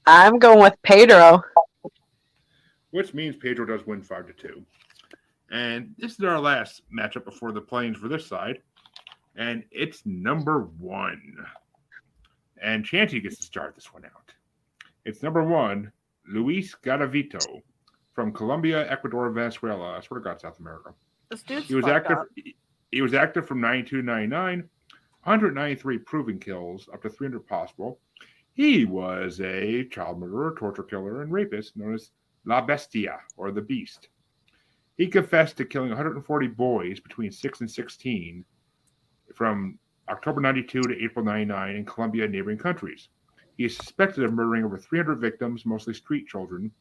I'm going with Pedro. Which means Pedro does win 5-2. And this is our last matchup before the plains for this side. And it's number 1. And Chancy gets to start this one out. It's number 1, Luis Garavito from Colombia, Ecuador, Venezuela. I swear to God, South America. This dude's He was fucked active. up. He was active from 92 to 99, 193 proven kills, up to 300 possible. He was a child murderer, torture killer, and rapist known as La Bestia, or the Beast. He confessed to killing 140 boys between 6 and 16 from October 92 to April 99 in Colombia and neighboring countries. He is suspected of murdering over 300 victims, mostly street children.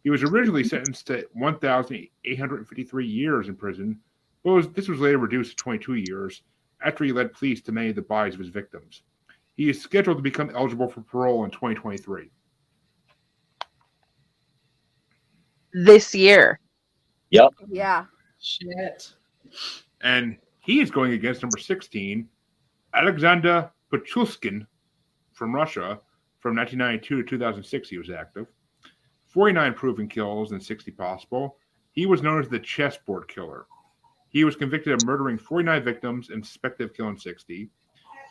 He was originally sentenced to 1,853 years in prison, but this was later reduced to 22 years after he led police to many of the bodies of his victims. He is scheduled to become eligible for parole in 2023. This year. Yep. Yeah. Shit. And he is going against number 16, Alexander Pachulskin from Russia. From 1992 to 2006, he was active. 49 proven kills and 60 possible. He was known as the chessboard killer. He was convicted of murdering 49 victims and suspected of killing 60.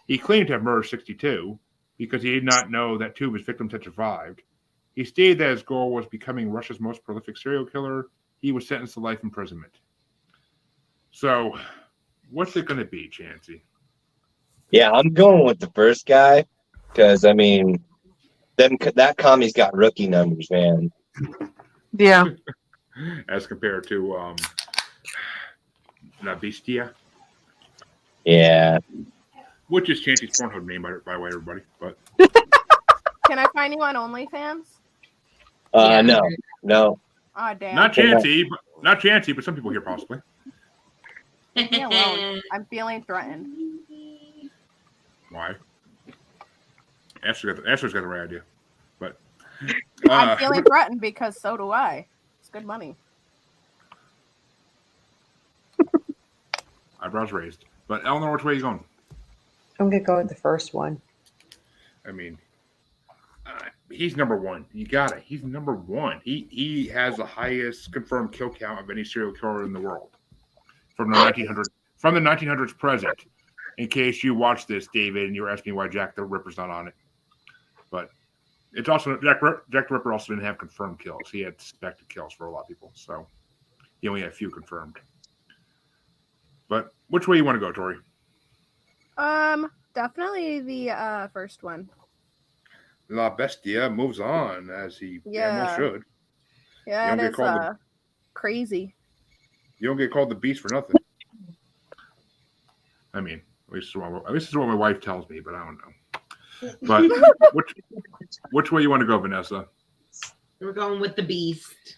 He claimed to have murdered 62 because he did not know that 2 of his victims had survived. He stated that his goal was becoming Russia's most prolific serial killer. He was sentenced to life imprisonment. So, what's it going to be, Chancy? Yeah, I'm going with the first guy because, I mean, that commie's got rookie numbers, man. Yeah. As compared to La Bestia. Yeah. Which is Chancy's Pornhub name, by the way, everybody. But Can I find you on OnlyFans? No. Oh, damn. not Chancy, but some people here possibly. Leave me alone. I'm feeling threatened. Why? Ashley's got the right idea. But I'm feeling threatened because so do I. It's good money. Eyebrows raised. But Eleanor, which way are you going? I'm gonna go with the first one. I mean, he's number one. You got it. He's number one. He has the highest confirmed kill count of any serial killer in the world from the 1900s present. In case you watch this, David, and you're asking why Jack the Ripper's not on it, but it's also Jack the Ripper also didn't have confirmed kills. He had suspected kills for a lot of people, so he only had a few confirmed. But which way you want to go, Tori? Definitely the first one. La Bestia moves on as he almost should. Yeah, it is crazy. You don't get called the Beast for nothing. I mean, at least this is what my wife tells me, but I don't know. But which way you want to go, Vanessa? We're going with the Beast.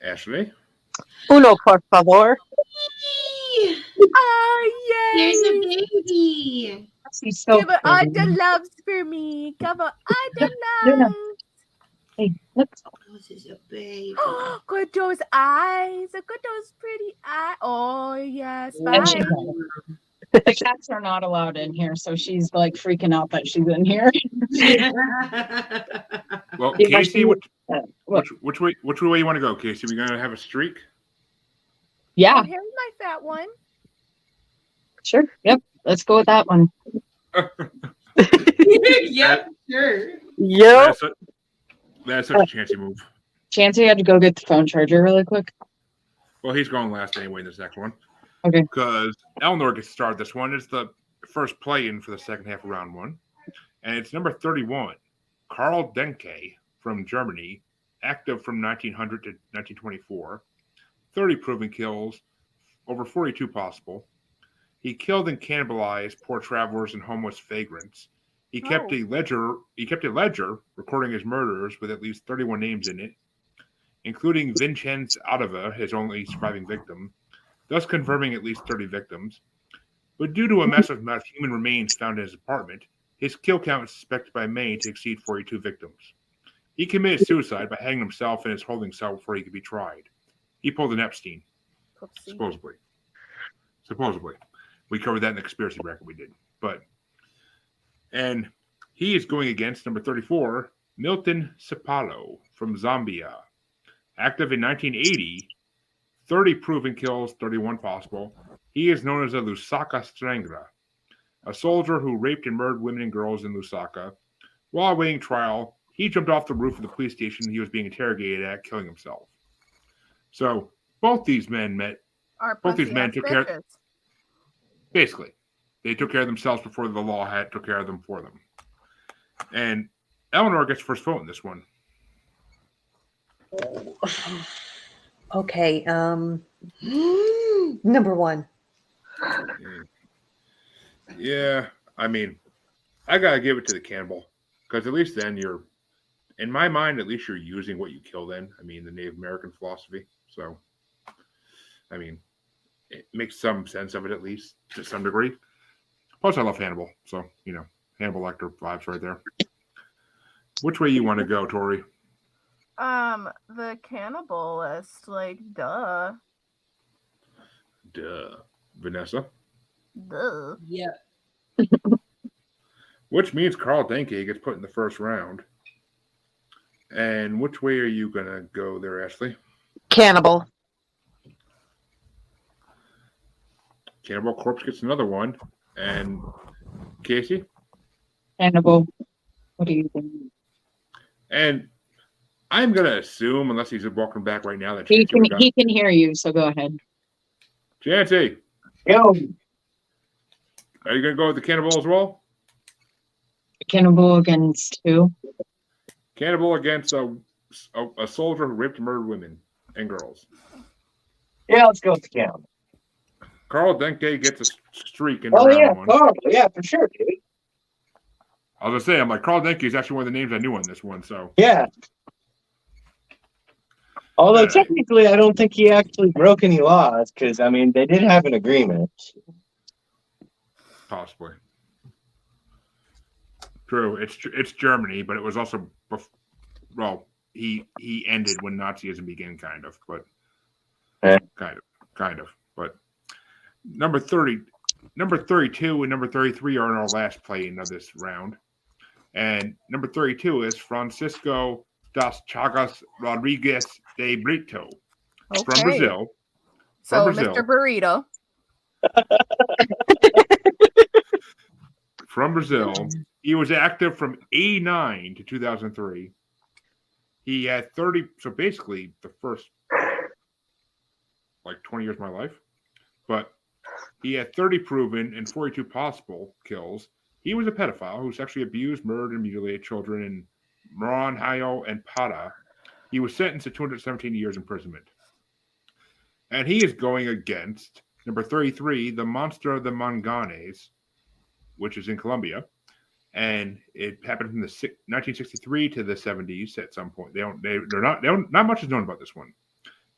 Ashley? Uno, por favor. Oh, yay! There's a baby. She's so Give her all pretty. the loves for me. Give her all the No, no. loves. Hey, look. This is a baby. Good those eyes. Look at those pretty eyes. Oh, yes. And she's Bye. the cats are not allowed in here, so she's like freaking out that she's in here. Well, Yeah, Casey, what? which way you want to go, Casey? We gonna have a streak? Yeah, Here's my fat one. sure. Yep. Let's go with that one. Yep, sure. Yep. That's such a chancy move. Chancey had to go get the phone charger really quick. Well, he's going last anyway in this next one. Okay. Because Eleanor gets to start this one. It's the first play-in for the second half of round one. And it's number 31, Karl Denke from Germany, active from 1900 to 1924. 30 proven kills, over 42 possible. He killed and cannibalized poor travelers and homeless vagrants. He kept a ledger. He kept a ledger recording his murders with at least 31 names in it, including Vincenz Adava, his only surviving victim, thus confirming at least 30 victims. But due to a massive amount of human remains found in his apartment, his kill count is suspected by many to exceed 42 victims. He committed suicide by hanging himself in his holding cell before he could be tried. He pulled an Epstein, supposedly. We covered that in the conspiracy bracket we did. And he is going against number 34, Milton Sipalo from Zambia. Active in 1980, 30 proven kills, 31 possible. He is known as a Lusaka Strangler, a soldier who raped and murdered women and girls in Lusaka. While awaiting trial, he jumped off the roof of the police station he was being interrogated at, killing himself. So both these men took care. Basically, they took care of themselves before the law took care of them for them. And Eleanor gets first vote in this one. Okay. Number one. Yeah, I mean, I gotta give it to the cannibal because at least then you're, in my mind, at least you're using what you kill. Then, I mean, the Native American philosophy. So, I mean, it makes some sense of it at least to some degree. Plus, I love Hannibal, so Hannibal Lecter vibes right there. Which way you want to go, Tori? The cannibalist, like, duh. Vanessa? Duh. Yep. Which means Karl Denke gets put in the first round. And which way are you going to go there, Ashley? Cannibal. Cannibal Corpse gets another one. And Casey? Hannibal. What do you think? And I'm going to assume, unless he's walking back right now, that He can hear you, so go ahead. Chancy, Go. are you going to go with the cannibal as well? Cannibal against who? Cannibal against a soldier who raped and murdered women and girls. Yeah, let's go with the cannibal. Karl Denke gets a streak in Oh round yeah, one. horrible. Yeah, for sure, dude. I was going to say, I'm like, Karl Denke is actually one of the names I knew on this one, so. Yeah. Although technically, I don't think he actually broke any laws because I mean they did have an agreement. Possibly. True. It's Germany, but it was also he ended when Nazism began, kind of, but kind of. Number 30, number 32, and number 33 are in our last playing of this round. And number 32 is Francisco das Chagas Rodriguez de Brito from Brazil. So, Mr. Burrito. From Brazil. He was active from 89 to 2003. He had 30, so basically the first 20 years of my life. But he had 30 proven and 42 possible kills. He was a pedophile who sexually abused, murdered, and mutilated children in Maranhão and Pará. He was sentenced to 217 years imprisonment. And he is going against number 33, the Monster of the Manganes, which is in Colombia. And it happened from the 1963 to the 70s at some point. Not much is known about this one.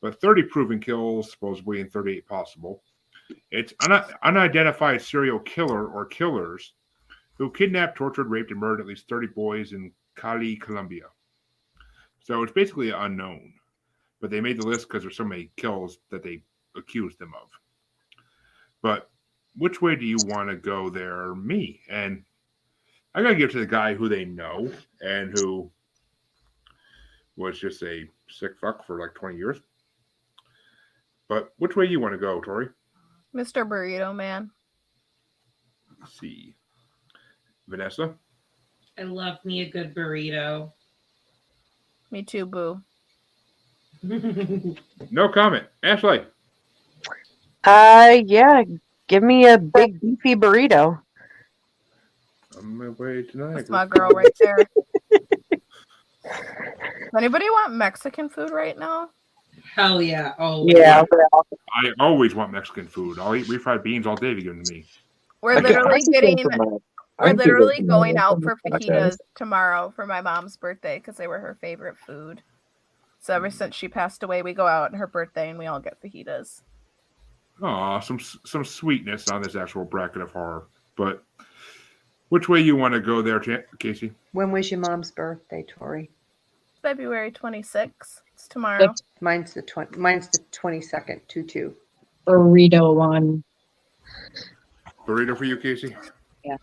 But 30 proven kills, supposedly, and 38 possible. It's unidentified serial killer or killers who kidnapped, tortured, raped, and murdered at least 30 boys in Cali, Colombia. So it's basically unknown. But they made the list because there's so many kills that they accused them of. But which way do you want to go there? Me. And I got to give it to the guy who they know and who was just a sick fuck for 20 years. But which way do you want to go, Tori? Mr. Burrito Man. Let's see. Vanessa? I love me a good burrito. Me too, boo. No comment. Ashley? Yeah. Give me a big beefy burrito. On my way tonight. That's my girl right there. Anybody want Mexican food right now? Hell yeah. Oh yeah. I always want Mexican food. I'll eat refried beans all day if you give them to me. We're literally going out for fajitas tomorrow for my mom's birthday because they were her favorite food. So ever since she passed away, we go out on her birthday and we all get fajitas. Aw, some sweetness on this actual bracket of horror. But which way you want to go there, Casey? When was your mom's birthday, Tori? February 26th. It's tomorrow. Mine's the 22nd, 2/2. Burrito one. Burrito for you, Casey? Yeah.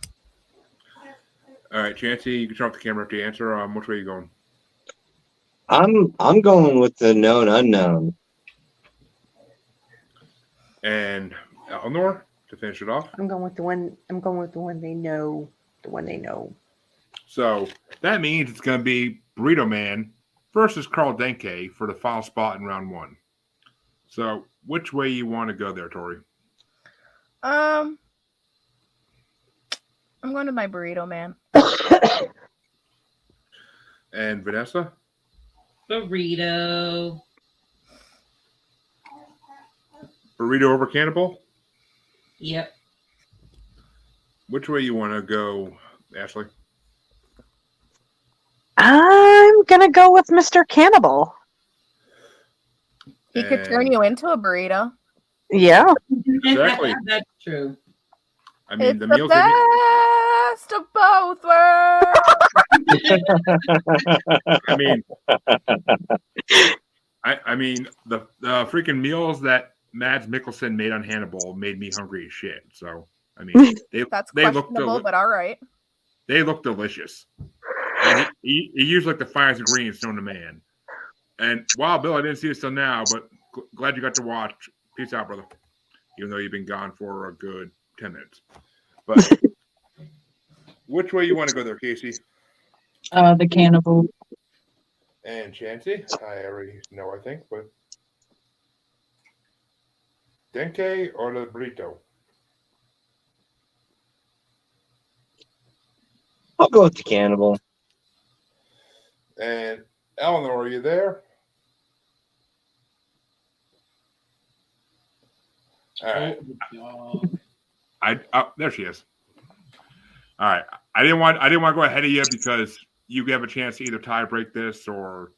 All right, Chancy, you can turn off the camera to answer. Which way are you going? I'm going with the known unknown. And Eleanor, to finish it off. I'm going with the one they know. The one they know. So that means it's going to be Burrito Man versus Carl Denke for the final spot in round one. So which way you want to go there, Tori? I'm going to my Burrito Man. And Vanessa? Burrito. Burrito over Cannibal? Yep. Which way you want to go, Ashley? I'm going to go with Mr. Cannibal. He could turn you into a burrito. Yeah. Exactly. That's true. I mean, It's the the meals best of both worlds. I mean, the freaking meals that Mads Mikkelsen made on Hannibal made me hungry as shit. So, I mean, That's they look questionable, but all right. They look delicious. And he used the finest ingredients known to man. And wow, Bill, I didn't see this till now, but glad you got to watch. Peace out, brother. Even though you've been gone for a good 10 minutes. But which way you want to go there, Casey? The Cannibal. And Chancy? I already know, I think, but Denke or the burrito? I'll go with the Cannibal. And Eleanor, are you there? All right. There she is. All right. I didn't want to go ahead of you because you have a chance to either tie break this or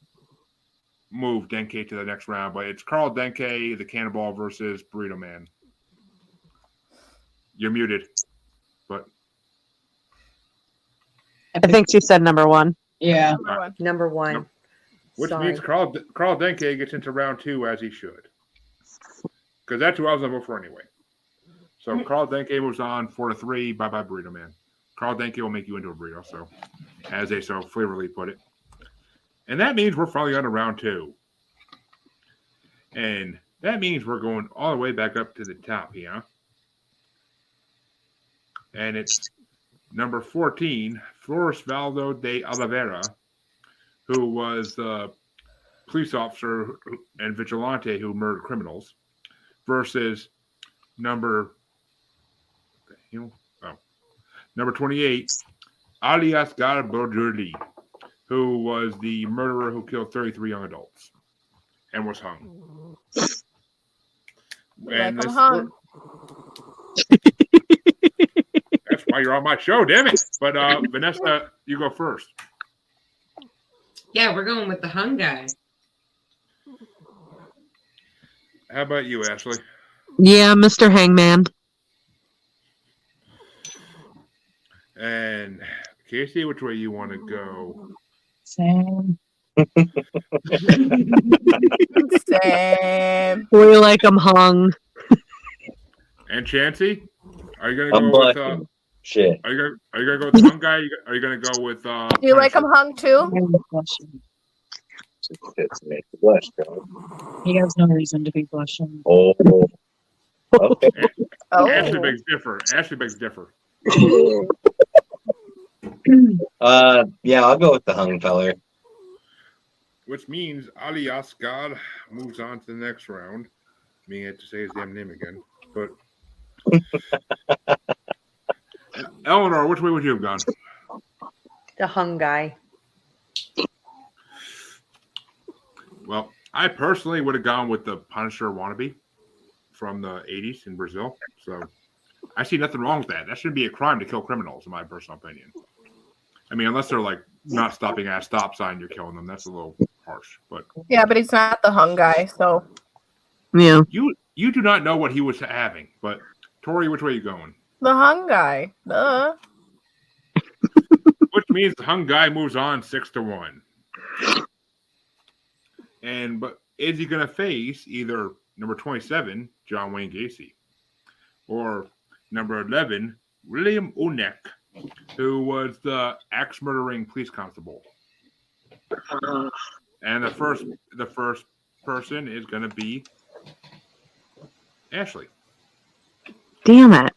move Denke to the next round. But it's Carl Denke, the Cannibal versus Burrito Man. You're muted. But I think she said number one. Yeah. Number one. Which Sorry. means Carl Denke gets into round two as he should. Because that's who I was going to vote for anyway. So Carl Denke moves on 4-3. Bye bye burrito man. Carl Denke will make you into a burrito. So as they so flavorfully put it, and that means we're finally on to round 2, and that means we're going all the way back up to the top here, and it's number 14, Floresvaldo de Oliveira, who was the police officer and vigilante who murdered criminals, versus number 28, alias Garbodurli, who was the murderer who killed 33 young adults and was hung. And Like I'm hung. That's why you're on my show, damn it. But Vanessa, you go first. Yeah, we're going with the hung guy. How about you, Ashley? Yeah, Mr. Hangman. And Casey, which way you want to go? Same. Same. We like them hung. And Chancy, are you gonna I'm go with blushing. Shit. Are you gonna go with the hung guy? Are you gonna go with Do you like them hung too? It's make the blush, girl. He has no reason to be blushing. Oh. Okay. Oh. Ashley begs differ. Ashley begs differ. Yeah, I'll go with the hung feller. Which means Ali Asgard moves on to the next round. Me had to say his damn name again. But Eleanor, which way would you have gone? The hung guy. Well, I personally would have gone with the Punisher wannabe from the 80s in Brazil. So I see nothing wrong with that. That shouldn't be a crime to kill criminals, in my personal opinion. I mean, unless they're like not stopping at a stop sign, you're killing them. That's a little harsh. But Yeah, but he's not the hung guy, so Yeah. you do not know what he was having. But Tori, which way are you going? the hung guy. Duh. Which means the hung guy moves on 6-1. But is he going to face either number 27, John Wayne Gacy, or number 11, William Onek, who was the axe murdering police constable? And the first person is going to be Ashley. Damn it.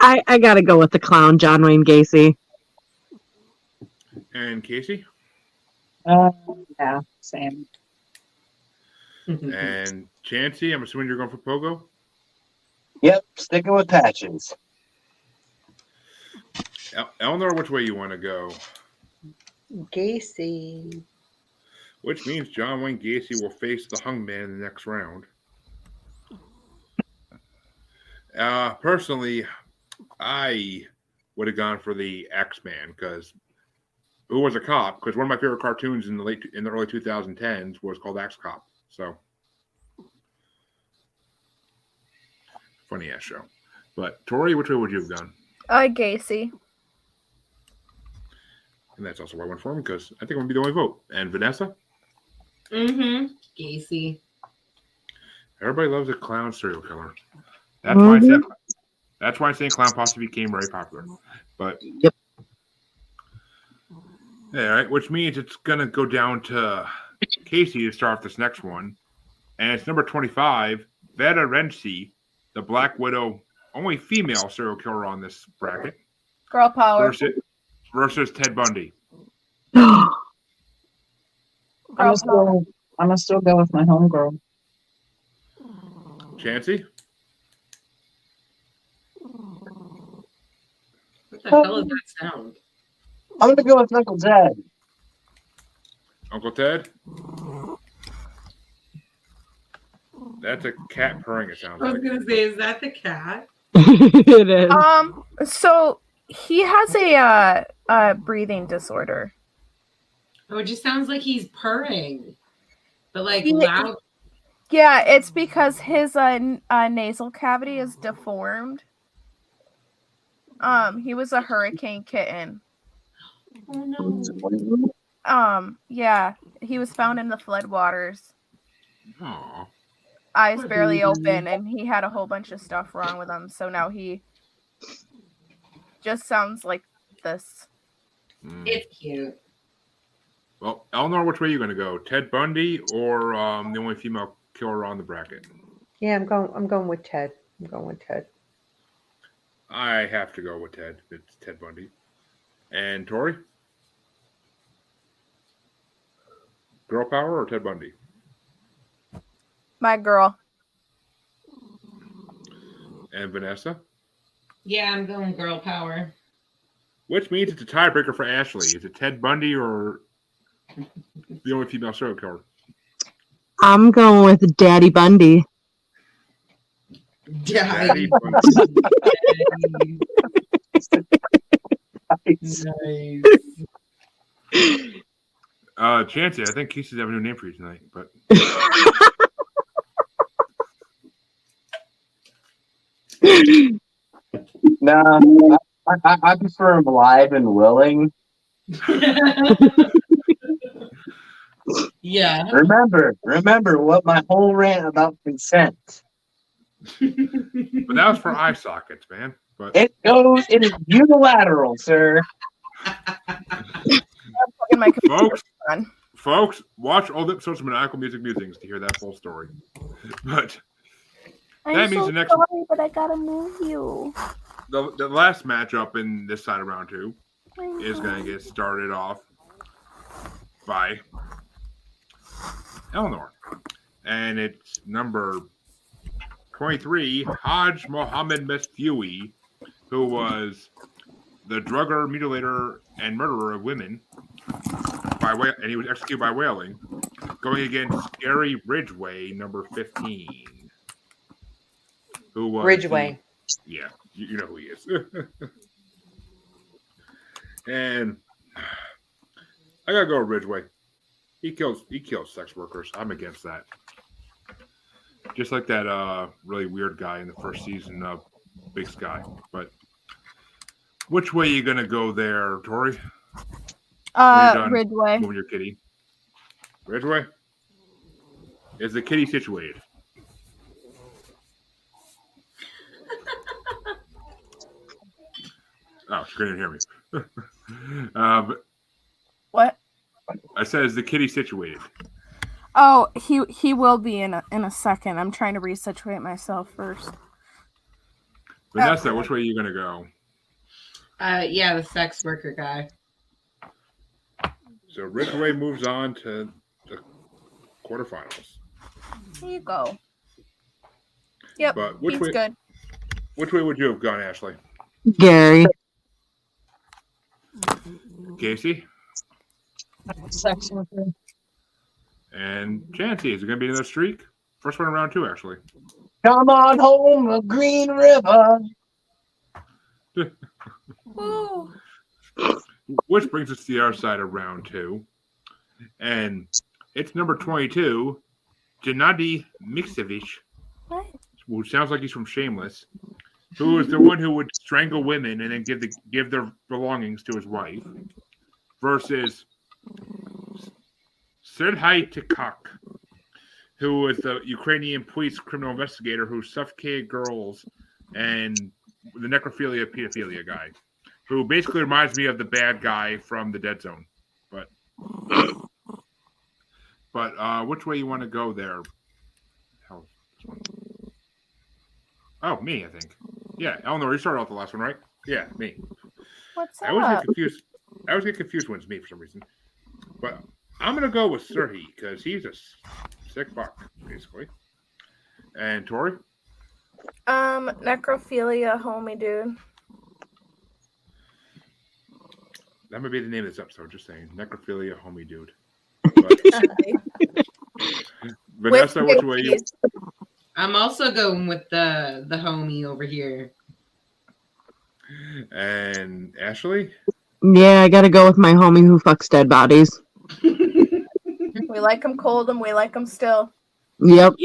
I gotta go with the clown, John Wayne Gacy. And Casey? Yeah, same. And Chancy, I'm assuming you're going for Pogo? Yep, sticking with patches. Eleanor, which way you want to go? Gacy. Which means John Wayne Gacy will face the hung man in the next round. Personally, I would have gone for the X-Man because who was a cop? Because one of my favorite cartoons in the early 2010s was called X Cop. So funny ass show. But Tori, which way would you have gone? Gacy. And that's also why I went for him because I think I'm gonna be the only vote. And Vanessa? Gacy. Everybody loves a clown serial killer. That's why I say clown pasta became very popular. But Yep. All right, which means it's gonna go down to Casey to start off this next one, and it's number 25, Vera Renzi, the Black Widow, only female serial killer on this bracket, Girl power. versus Ted Bundy. Girl I'm power. gonna still go with my homegirl. Chancy? What the hell is that sound? I'm gonna go with Uncle Ted. Uncle Ted? That's a cat purring, it sounds I was like. gonna say, is that the cat? It is. So he has a breathing disorder. Oh, it just sounds like he's purring, but like He- loud. Yeah, it's because his nasal cavity is deformed. He was a hurricane kitten. Oh no. Yeah, he was found in the floodwaters. Aw. eyes barely open, and he had a whole bunch of stuff wrong with him. So now he just sounds like this. It's cute. Well, Eleanor, which way are you going to go? Ted Bundy or the only female killer on the bracket? Yeah, I'm going with Ted. I'm going with Ted. I have to go with Ted. It's Ted Bundy. And Tori? Girl power or Ted Bundy? My girl. And Vanessa? Yeah, I'm going girl power. Which means it's a tiebreaker for Ashley. Is it Ted Bundy or the only female serial killer? I'm going with Daddy Bundy. Daddy Bundy. Nice. Chancy, I think Casey's have a new name for you tonight, but No, I prefer him live and willing. Yeah. Remember what my whole rant about consent. but that was for eye sockets, man. But It is unilateral, sir. My folks, watch all the episodes of Maniacal Music Musings to hear that full story. But that means the next sorry, but I gotta move you. the last matchup in this side of round 2 is going to get started off by Eleanor, and it's number 23, Hajj Mohammed Mesfui, who was the drugger, mutilator, and murderer of women, and he was executed by whaling, going against Scary Ridgway, number 15. Who was Ridgway. Yeah, you know who he is. And I gotta go with Ridgway. He kills sex workers. I'm against that. Just like that really weird guy in the first season of Big Sky. But which way are you gonna go there, Tori? Ridgway. Moving your kitty. Ridgway? Is the kitty situated? Oh, she couldn't hear me. What? I said, is the kitty situated? Oh, he will be in a second. I'm trying to resituate myself first. Vanessa, which way are you gonna go? Yeah, the sex worker guy. So Ridgway moves on to the quarterfinals. Here you go. Yep, But he's good. Which way would you have gone, Ashley? Gary. Casey? Sex worker. And Chancy, is it going to be another streak? First one in round 2, actually. Come on home, a Green River. Which brings us to the other side of round 2. And it's number 22, Gennady Miksevich, who sounds like he's from Shameless, who is the one who would strangle women and then give their belongings to his wife, versus Serhii Tikak, who was the Ukrainian police criminal investigator who suffocated girls, and the necrophilia pedophilia guy, who basically reminds me of the bad guy from the Dead Zone. But which way you want to go there? Oh, me, I think. Yeah, Eleanor, you started off the last one, right? Yeah, me. What's I always up? get confused when it's me for some reason. But I'm gonna go with Serhii because he's a sick fuck, basically. And Tori? Necrophilia, homie dude. That might be the name of this episode, just saying. Necrophilia, homie dude. Vanessa, which way you? I'm also going with the homie over here. And Ashley? Yeah, I gotta go with my homie who fucks dead bodies. We like them cold and we like them still. Yep.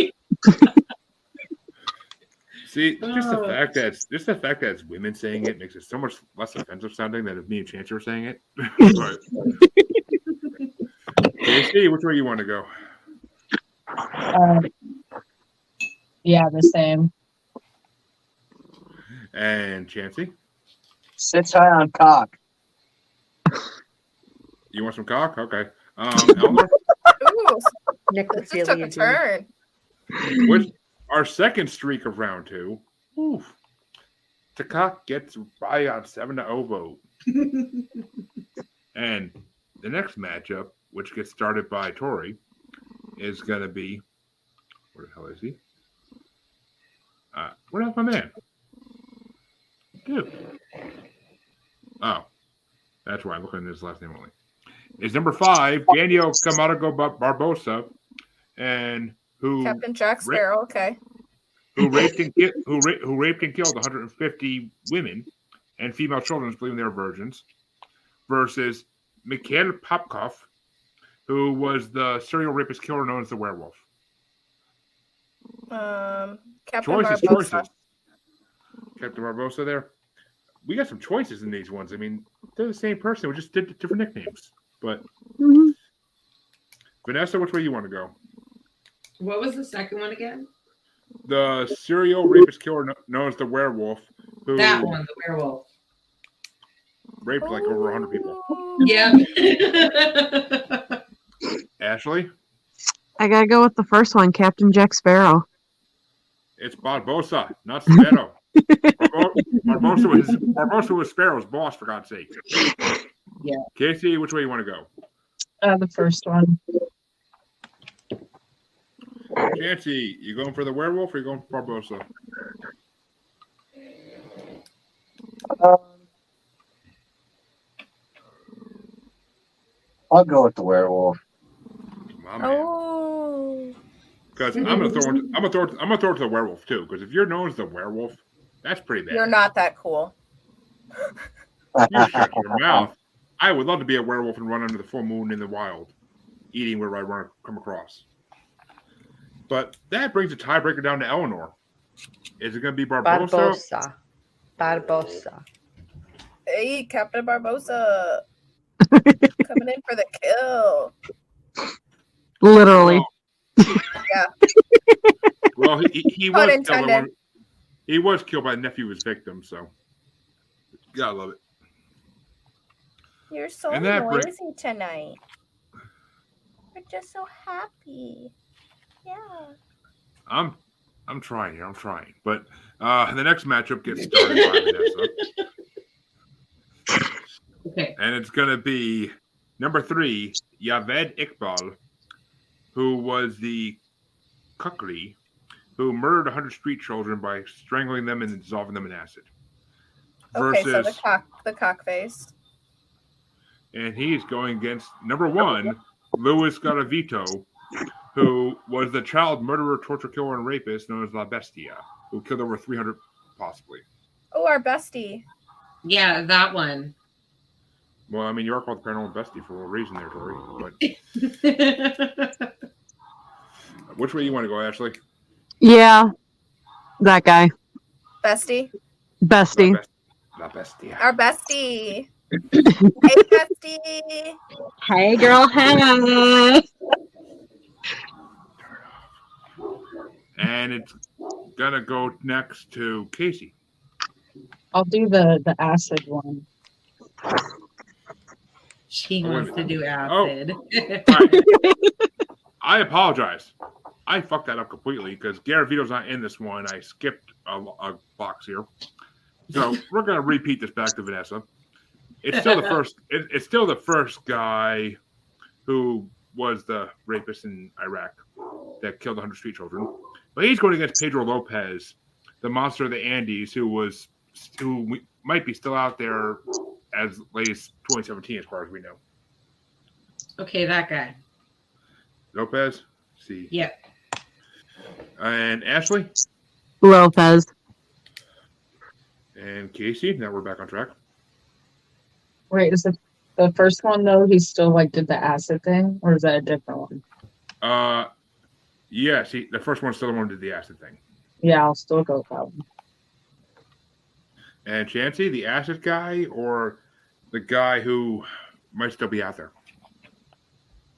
See, just the fact that it's women saying it makes it so much less offensive sounding than if me and Chancy were saying it. But Casey, which way you want to go? Yeah, the same. And Chancy, Sits high on cock. you want some cock? Okay. Eleanor, Ooh, Necrophilia, this took a dude. turn. which our second streak of round 2. Oof. The cock gets by on 7-0 vote. And the next matchup, which gets started by Tori, is going to be. Where the hell is he? Where the hell's my man? Dude. Oh. That's why I'm looking at his last name only. Is number 5, Daniel Camargo Barbosa, and who Captain Jack Sparrow. Okay. who raped and killed 150 women and female children, believing they're virgins, versus Mikhail Popkov, who was the serial rapist killer known as the werewolf. Captain Choices. Barbosa. Captain Barbosa there. We got some choices in these ones. I mean, they're the same person. We just did different nicknames. But Vanessa, which way you want to go? What was the second one again? The serial rapist killer known as the werewolf, who That one, the werewolf. raped like over 100 people. Yeah. Ashley, I gotta go with the first one, Captain Jack Sparrow. it's Barbosa, not Sparrow. Barbosa was Sparrow's boss, for God's sake. Yeah. Casey, which way you want to go? The first one. Chancy, you going for the werewolf or you going for Barbosa? I'll go with the werewolf. My man. Oh. Because I'm gonna throw it to the werewolf too. Because if you're known as the werewolf, that's pretty bad. You're not that cool. You shut your mouth. I would love to be a werewolf and run under the full moon in the wild, eating wherever I come across. But that brings the tiebreaker down to Eleanor. Is it going to be Barbosa? Barbosa. Hey, Captain Barbosa. Coming in for the kill. Literally. Yeah. Well, he Pun was intended. he was killed by the nephew of his victim, so gotta love it. You're so And that noisy tonight. We're just so happy. Yeah. I'm trying here. I'm trying, but the next matchup gets started by Vanessa. Okay. And it's going to be number 3, Javed Iqbal, who was the Kukri, who murdered 100 street children by strangling them and dissolving them in acid. Okay, so the cock face. And he's going against number 1, Louis Garavito, who was the child murderer, torture killer, and rapist known as La Bestia, who killed over 300 possibly. Oh, our bestie. Yeah, that one. Well, I mean, you are called the paranormal bestie for a reason there, Tori. But which way you want to go, Ashley? Yeah. That guy. Bestie. Bestie. La Bestia. Our bestie. Hey, bestie. Hey, girl. Hey. And it's going to go next to Casey. I'll do the acid one. She wants to do Oh. acid. I apologize. I fucked that up completely because Garavito's not in this one. I skipped a box here. So we're going to repeat this back to Vanessa. It's still the first. It's still the first guy who was the rapist in Iraq that killed 100 street children. But he's going against Pedro Lopez, the monster of the Andes, who might be still out there as late as 2017, as far as we know. Okay, that guy. Lopez, see. Yep. And Ashley Lopez. and Casey. Now we're back on track. Wait, is it the first one though? He still did the acid thing, or is that a different one? Yes, the first one's still the one who did the acid thing. Yeah, I'll still go with that one. And Chancy, the acid guy, or the guy who might still be out there?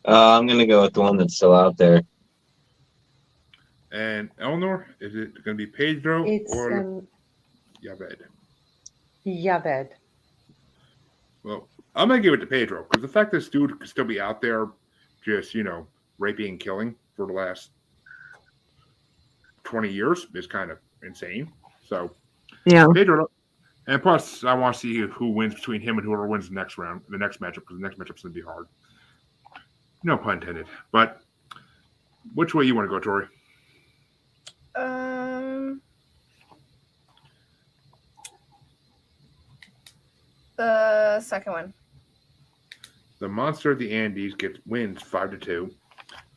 I'm gonna go with the one that's still out there. And Eleanor, is it going to be Pedro It's or Yaved? Yaved. Well, I'm going to give it to Pedro because the fact this dude could still be out there just, raping and killing for the last 20 years is kind of insane. So, Yeah. Pedro. And plus, I want to see who wins between him and whoever wins the next round, the next matchup, because the next matchup's going to be hard. No pun intended. But which way you want to go, Tori? The second one. The Monster of the Andes wins 5-2.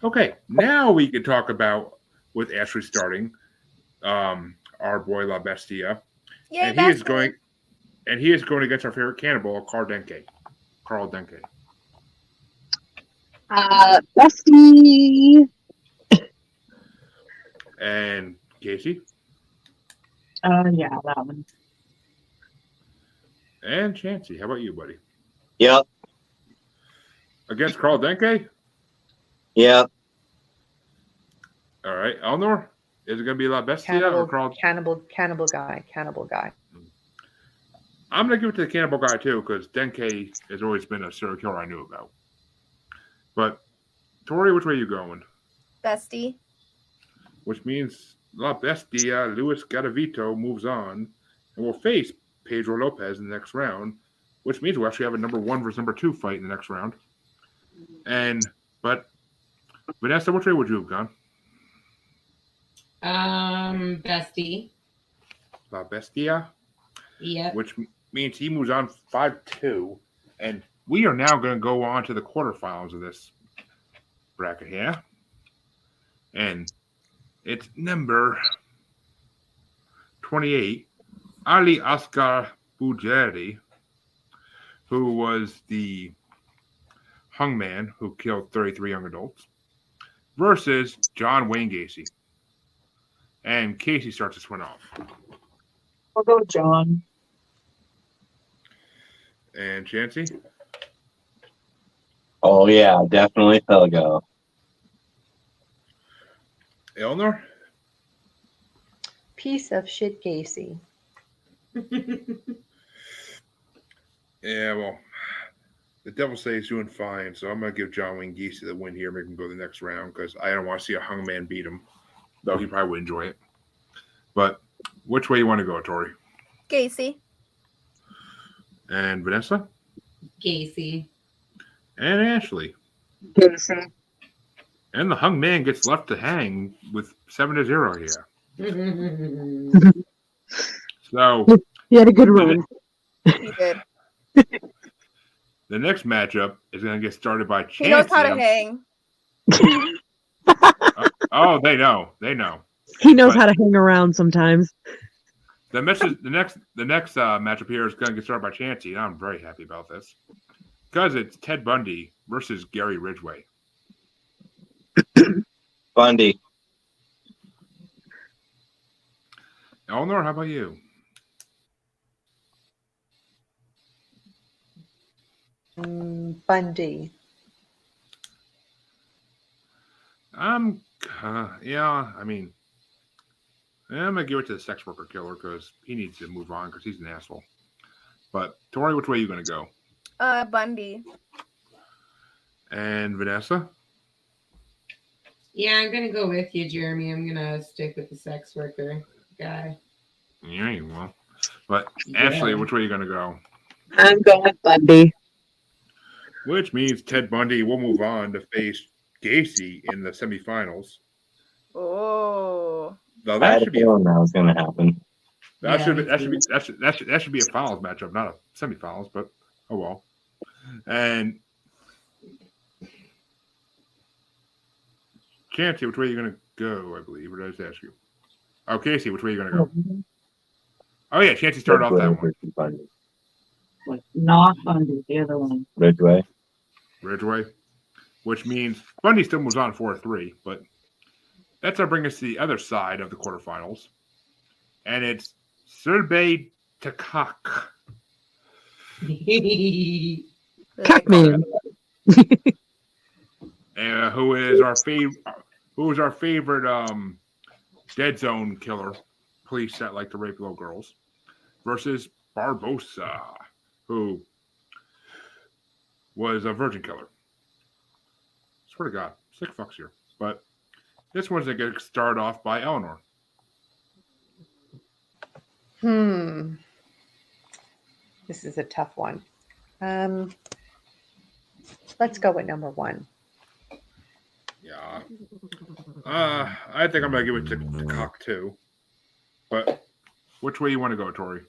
Okay, now we can talk about with Ashley starting, our boy La Bestia, and he is going against our favorite cannibal, Carl Denke. Bestie. And Casey. Yeah, that one. And Chancy. How about you, buddy? Yep. Against Carl Denke? Yep. All right. Eleanor, is it going to be La Bestia or Carl? Cannibal guy. I'm going to give it to the cannibal guy, too, because Denke has always been a serial killer I knew about. But, Tori, which way are you going? Bestie. Which means La Bestia, Luis Garavito moves on and will face Pedro Lopez in the next round, which means we'll actually have a number 1 versus number 2 fight in the next round. But Vanessa, which way would you have gone? Bestie. La Bestia. Yep. Which means he moves on 5-2, and we are now going to go on to the quarterfinals of this bracket here, and it's number 28. Ali Oscar Bujeri, who was the hung man who killed 33 young adults, versus John Wayne Gacy. And Casey starts this one off. I'll go John. And Chancy? Oh, yeah, definitely Pogo. Eleanor? Piece of shit Gacy. Yeah, well, the devil says he's doing fine, so I'm going to give John Wayne Gacy the win here, make him go to the next round, because I don't want to see a hung man beat him, though he probably would enjoy it. But which way you want to go, Tori? Gacy. And Vanessa? Gacy. And Ashley? Gacy. And the hung man gets left to hang with 7-0 here. So he had a good run. He did. The next matchup is going to get started by Chancy. He knows how to hang. Oh, they know. They know. He knows how to hang around sometimes. The next matchup here is going to get started by Chancy, and I'm very happy about this because it's Ted Bundy versus Gary Ridgway. Bundy. Eleanor, how about you? Bundy. I'm going to give it to the sex worker killer because he needs to move on because he's an asshole. But, Tori, which way are you going to go? Bundy. And Vanessa? Yeah, I'm going to go with you, Jeremy. I'm going to stick with the sex worker guy. Yeah, you will. But, Ashley, which way are you going to go? I'm going with Bundy. Which means Ted Bundy will move on to face Gacy in the semifinals. Oh. I had a feeling that was going to happen. That should be a finals matchup, not a semifinals, but oh well. And Chancy, which way are you going to go, I believe, or did I just ask you? Oh, Casey, which way are you going to go? Oh, yeah, Chancy started off that one. Not Bundy, the other one. Ridgway. Which means Bundy still moves on 4-3, but that's going to bring us to the other side of the quarterfinals. And it's Sergey Takak. Cockman. Who is our favorite dead zone killer, police that like to rape little girls, versus Barbosa, who was a virgin killer. Swear to God, sick fucks here. But this one's going to get started off by Eleanor. This is a tough one. Let's go with number 1. Yeah. I think I'm going to give it to Cock too. But which way you want to go, Tori?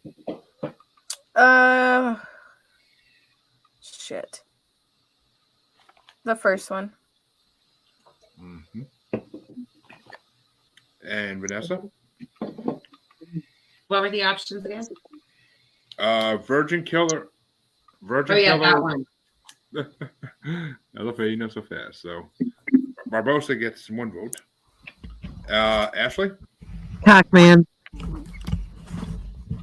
Shit. The first one. Mm-hmm. And Vanessa? What were the options again? Virgin killer. Virgin yeah, killer. that one. I love how you know so fast. So Barbosa gets 1 vote. Ashley? Cockman.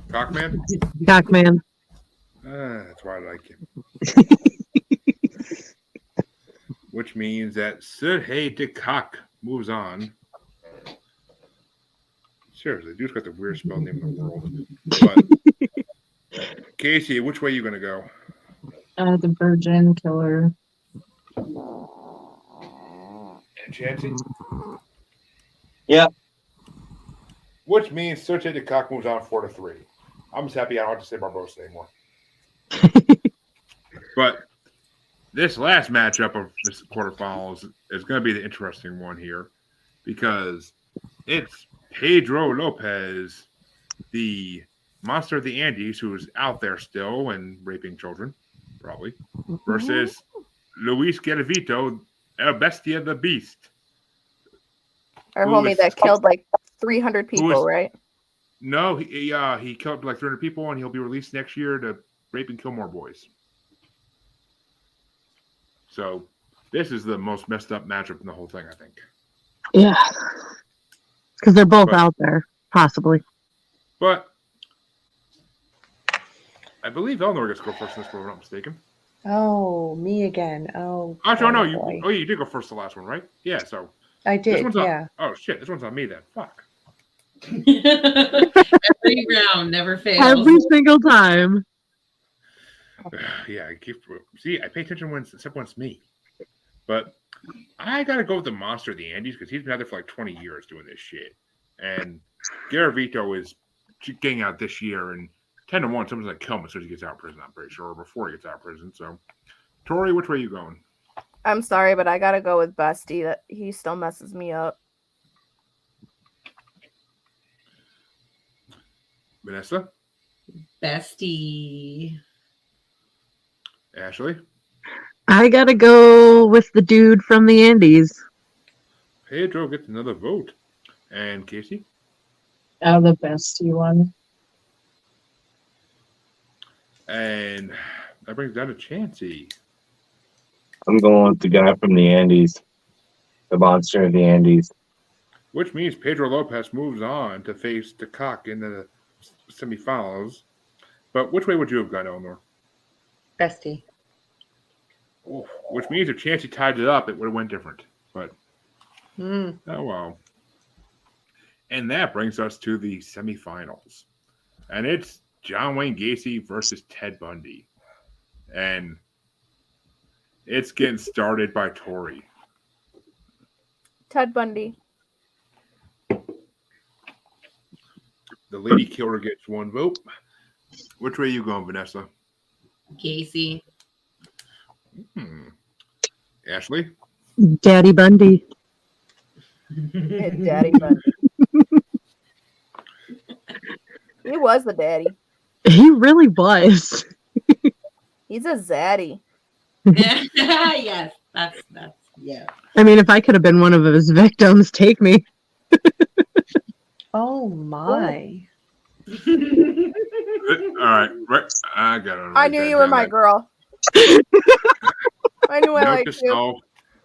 Cockman? Cockman. That's why I like him. Which means that Sergei de Cock moves on. Seriously, dude's got the weirdest spell name in the world. But Casey, which way are you going to go? The virgin killer. And Chancy? Yeah. Which means Sergei de Cock moves on 4-3. I'm just happy I don't have to say Barbosa anymore. But this last matchup of this quarterfinals is going to be the interesting one here because it's Pedro Lopez, the monster of the Andes, who's out there still and raping children, probably, versus Luis Garavito, El Bestia the Beast. Our homie that killed like 300 people, right? No, he killed like 300 people, and he'll be released next year to rape and kill more boys. So this is the most messed up matchup in the whole thing, I think. Yeah. Because they're both out there, possibly. But I believe Eleanor gets to go first in this one, if I'm not mistaken. Oh, me again. Oh, Actually, no, boy. you did go first the last one, right? Yeah, so. I did, this one's yeah. Oh, shit, this one's on me then. Fuck. Every round never fails. Every single time. Yeah, I pay attention except when it's me. But I gotta go with the monster of the Andes because he's been out there for like 20 years doing this shit. And Garavito is getting out this year, and 10-1, someone's gonna kill him as soon as he gets out of prison, I'm pretty sure, or before he gets out of prison. So, Tori, which way are you going? I'm sorry, but I gotta go with Busty. That he still messes me up. Vanessa? Bestie. Ashley? I gotta go with the dude from the Andes. Pedro gets another vote. And Casey? The bestie one. And that brings down to Chancy. I'm going with the guy from the Andes. The monster of the Andes. Which means Pedro Lopez moves on to face DeCock in the semifinals. But which way would you have gone, Eleanor? Bestie. Oof. Which means if Chancy tied it up, it would have went different. But, oh well. And that brings us to the semifinals. And it's John Wayne Gacy versus Ted Bundy. And it's getting started by Tori. Ted Bundy. The lady killer gets 1 vote. Which way are you going, Vanessa? Casey. Ashley? Daddy Bundy. Daddy Bundy. He was the daddy. He really was. He's a zaddy. Yes, that's yeah. I mean, if I could have been one of his victims, take me. Oh my. All right. I got it. I knew you were my girl. I knew I liked you.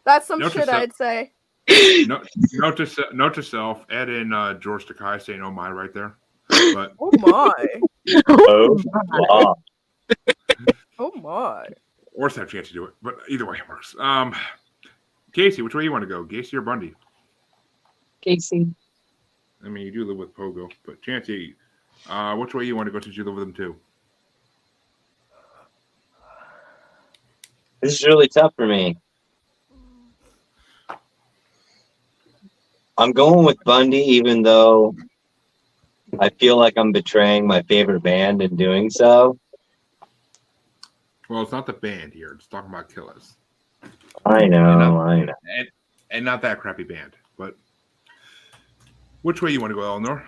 That's some shit I'd say. Note to self. Add in George Takei saying "Oh my" right there. But oh my. Oh my. Oh my. Or have a chance to do it, but either way it works. Casey, which way you want to go, Gacy or Bundy? Casey. I mean, you do live with Pogo, but Chancy, which way you want to go since you live with them too? This is really tough for me. I'm going with Bundy, even though I feel like I'm betraying my favorite band in doing so. Well, it's not the band here. It's talking about killers. I know. And not that crappy band. But which way you want to go, Eleanor?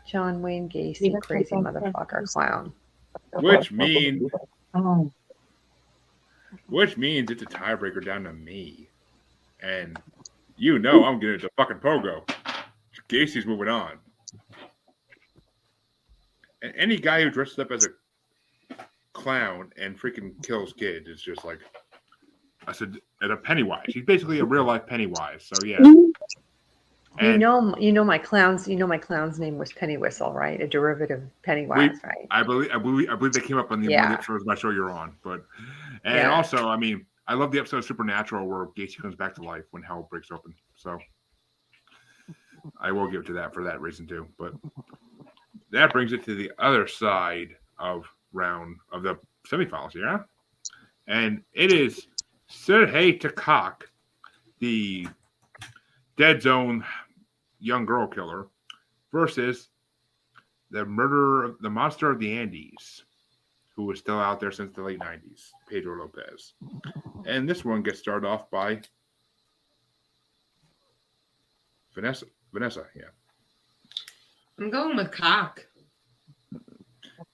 John Wayne Gacy, crazy motherfucker clown. Which means it's a tiebreaker down to me. And you know I'm getting it to fucking Pogo. Gacy's moving on. And any guy who dresses up as a clown and freaking kills kids is just like, I said, at a Pennywise. He's basically a real life Pennywise. So yeah. And you know my clown's name was Pennywhistle, right? A derivative of Pennywise, right? I believe they came up on the one of the shows my show you're on. Also, I mean, I love the episode of Supernatural where Gacy comes back to life when hell breaks open. So I will give it to that for that reason too. But that brings it to the other side of the semifinals, yeah? And it is Sergei Takak, the Dead Zone young girl killer, versus the monster of the Andes, who was still out there since the late 90s, Pedro Lopez. And this one gets started off by Vanessa, yeah. I'm going with cock.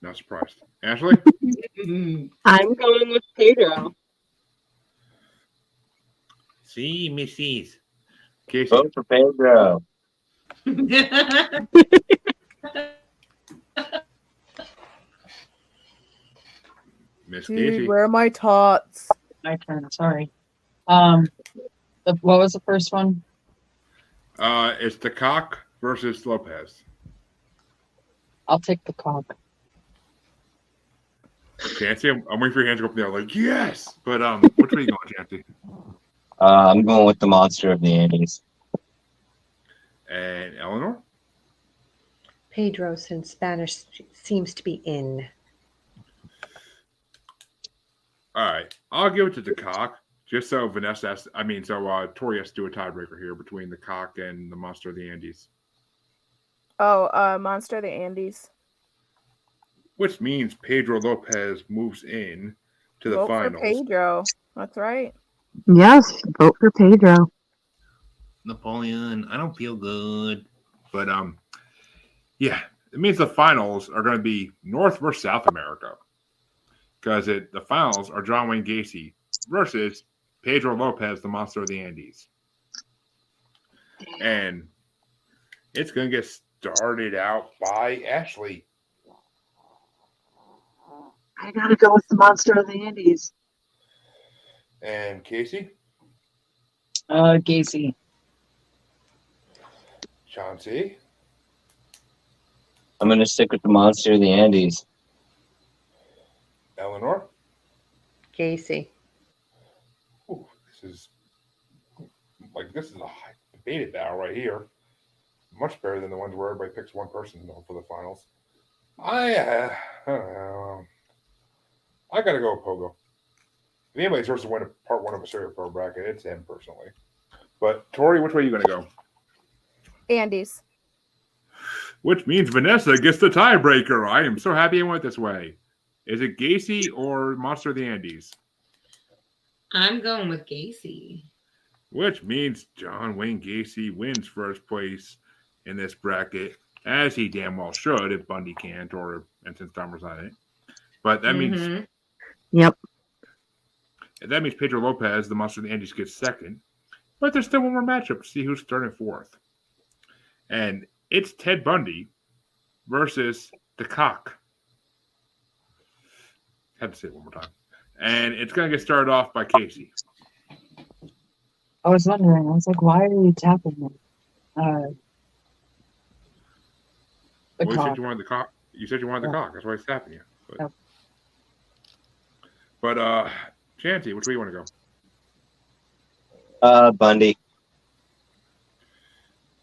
Not surprised. Ashley? I'm going with Pedro. See, Mrs. Casey. Vote for Pedro. Miss Dude, Casey. where are my tots? My turn. Sorry. What was the first one? It's the cock versus Lopez. I'll take the cock. Chancy, I'm waiting for your hands to go up there. Like, yes! But which way are you going, Chancy? I'm going with the monster of the Andes. And Eleanor? Pedro, since Spanish seems to be in. All right. I'll give it to the cock, just so Tori has to do a tiebreaker here between the cock and the monster of the Andes. Oh, Monster of the Andes. Which means Pedro Lopez moves in to the Vote finals. for Pedro. That's right. Yes, vote for Pedro. Napoleon, I don't feel good. But yeah, it means the finals are going to be North versus South America. Because the finals are John Wayne Gacy versus Pedro Lopez, the monster of the Andes. And it's going to get started out by Ashley. I gotta go with the monster of the Andes. And Casey? Gacy. Chauncey? I'm going to stick with the monster of the Andes. Eleanor? Gacy. Ooh, this is a high debated battle right here. Much better than the ones where everybody picks one person for the finals. I gotta go with Pogo. If anybody's supposed to win a part one of a Serial Pro bracket, it's him personally. But Tori, which way are you gonna go? Andes. Which means Vanessa gets the tiebreaker. I am so happy I went this way. Is it Gacy or Monster of the Andes? I'm going with Gacy. Which means John Wayne Gacy wins first place in this bracket, as he damn well should if Bundy can't, and since Dahmer's on it. But that means... Yep. That means Pedro Lopez, the Monster of the Andes, gets second. But there's still one more matchup to see who's starting fourth. And it's Ted Bundy versus the cock. Had to say it one more time. And it's going to get started off by Casey. I was wondering. I was like, why are you tapping me? The You cock. said you wanted the cock. You said you wanted the cock. That's why he's tapping you. Yep. But Chancy, which way you want to go? Bundy.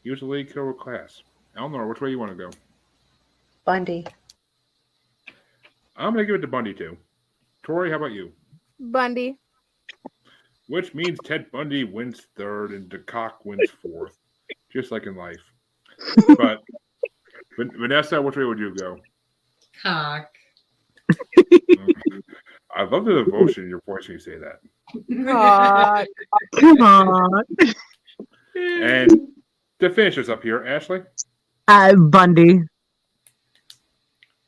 He was the lead killer of class. Eleanor, which way you want to go? Bundy. I'm going to give it to Bundy, too. Tori, how about you? Bundy. Which means Ted Bundy wins third and DeCock wins fourth, just like in life. But Vanessa, which way would you go? Cock. I love the devotion in your voice when you say that. God. Come on. And to finish us up here, Ashley? Bundy.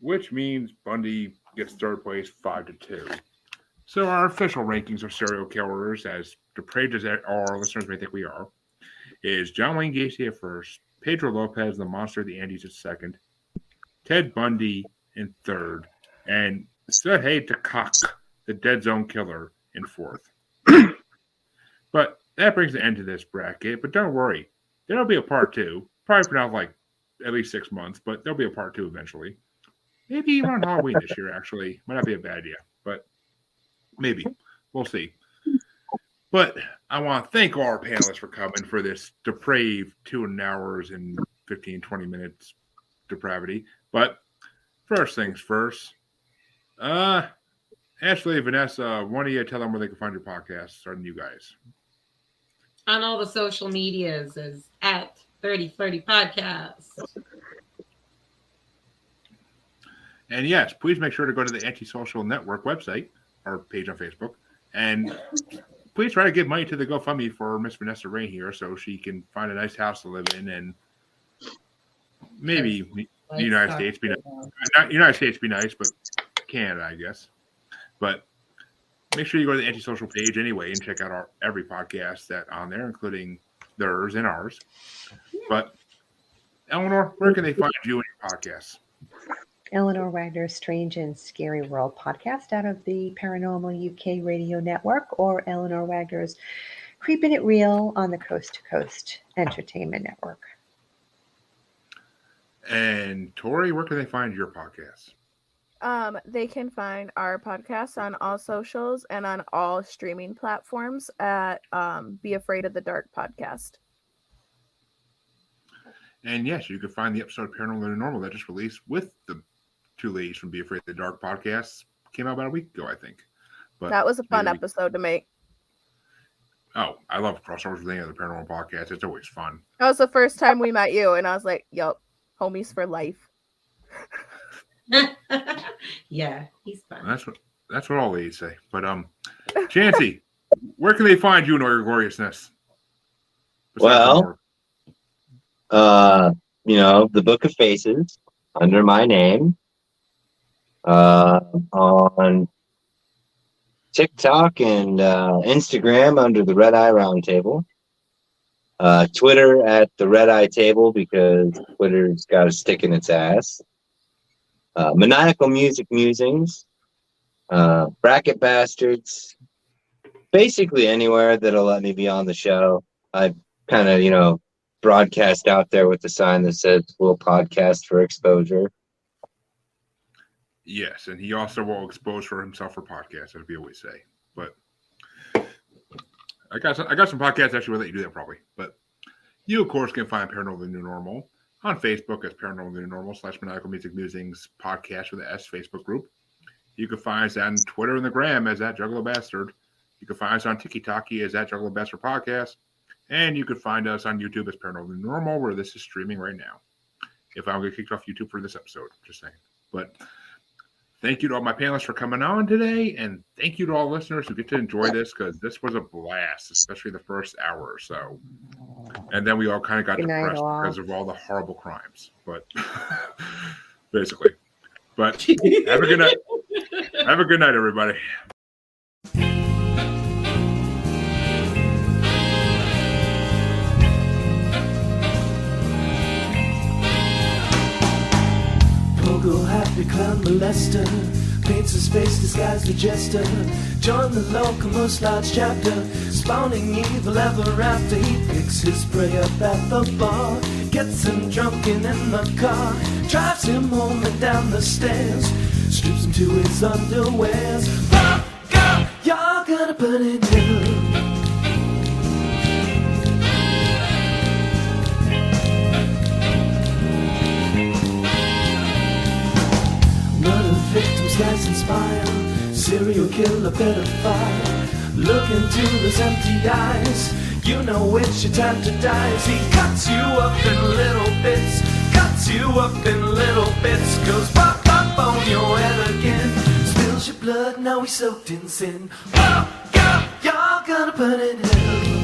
Which means Bundy gets third place 5-2. So our official rankings of serial killers, as depraved as our listeners may think we are, is John Wayne Gacy at first, Pedro Lopez, the Monster of the Andes at second, Ted Bundy in third, and Sergei DeCock, the Dead Zone Killer, in fourth. But that brings the end to this bracket. But don't worry, there'll be a part two. Probably for now, like at least 6 months, but there'll be a part two eventually. Maybe even on Halloween this year, actually. Might not be a bad idea, but maybe. We'll see. But I want to thank all our panelists for coming for this depraved 2 hours and 15, 20 minutes depravity. But first things first. Ashley, Vanessa, why don't you tell them where they can find your podcast, starting you guys? On all the social medias is at Flirty Podcast. And yes, please make sure to go to the Antisocial Network website, our page on Facebook, and please try to give money to the GoFundMe for Miss Vanessa Rayne here so she can find a nice house to live in and maybe the United States be nice. Not United States be nice, but Canada, I guess. But make sure you go to the Antisocial page anyway and check out every podcast that's on there, including theirs and ours. But Eleanor, where can they find you and your podcasts? Eleanor Wagner's Strange and Scary World podcast out of the Paranormal UK Radio Network, or Eleanor Wagner's Creepin' It Real on the Coast to Coast Entertainment Network. And Tori, where can they find your podcasts? They can find our podcast on all socials and on all streaming platforms at Be Afraid of the Dark podcast. And yes, you can find the episode of Paranormal Normal that just released with the two ladies from Be Afraid of the Dark podcast. Came out about a week ago, I think. But that was a fun episode to make. Oh, I love crossovers with any other paranormal podcast. It's always fun. That was the first time we met you, and I was like, yup, homies for life. Yeah, he's fun. That's what all ladies say. But Chancy, where can they find you in all your gloriousness? Well, the Book of Faces under my name. On TikTok and Instagram under the Red Eye Roundtable. Twitter at the Red Eye Table because Twitter's got a stick in its ass. Maniacal Music Musings. Bracket Bastards. Basically anywhere that'll let me be on the show. I kind of, broadcast out there with the sign that says we'll podcast for exposure. Yes, and he also will expose for himself for podcasts, as we always say. But I got some podcasts actually will let you do that probably. But you, of course, can find Paranormal The New Normal on Facebook as Paranormal The New Normal / Maniacal Music Musings Podcast with the S Facebook group. You can find us on Twitter and the Gram as that Juggalo Bastard. You can find us on TikTok as that Juggalo Bastard Podcast. And you can find us on YouTube as Paranormal The New Normal, where this is streaming right now. If I don't get kicked off YouTube for this episode, just saying. But thank you to all my panelists for coming on today, and thank you to all listeners who get to enjoy this, because this was a blast, especially the first hour or so. And then we all kind of got depressed because of all the horrible crimes. But basically. But have a good night. Have a good night, everybody. Pogo, happy clown molester, paints his face disguised as jester. Join the local most large chapter, spawning evil ever after. He picks his prey up at the bar, gets him drunk and in the car, drives him home and down the stairs, strips him to his underwears. Pogo, you're gonna burn in hell. Murder victims, guys inspire. Serial killer, pedophile. Look into those empty eyes. You know it's your time to die. As he cuts you up in little bits. Cuts you up in little bits. Goes pop, pop on your head again. Spills your blood, now he's soaked in sin. Oh, God, you're gonna burn in hell.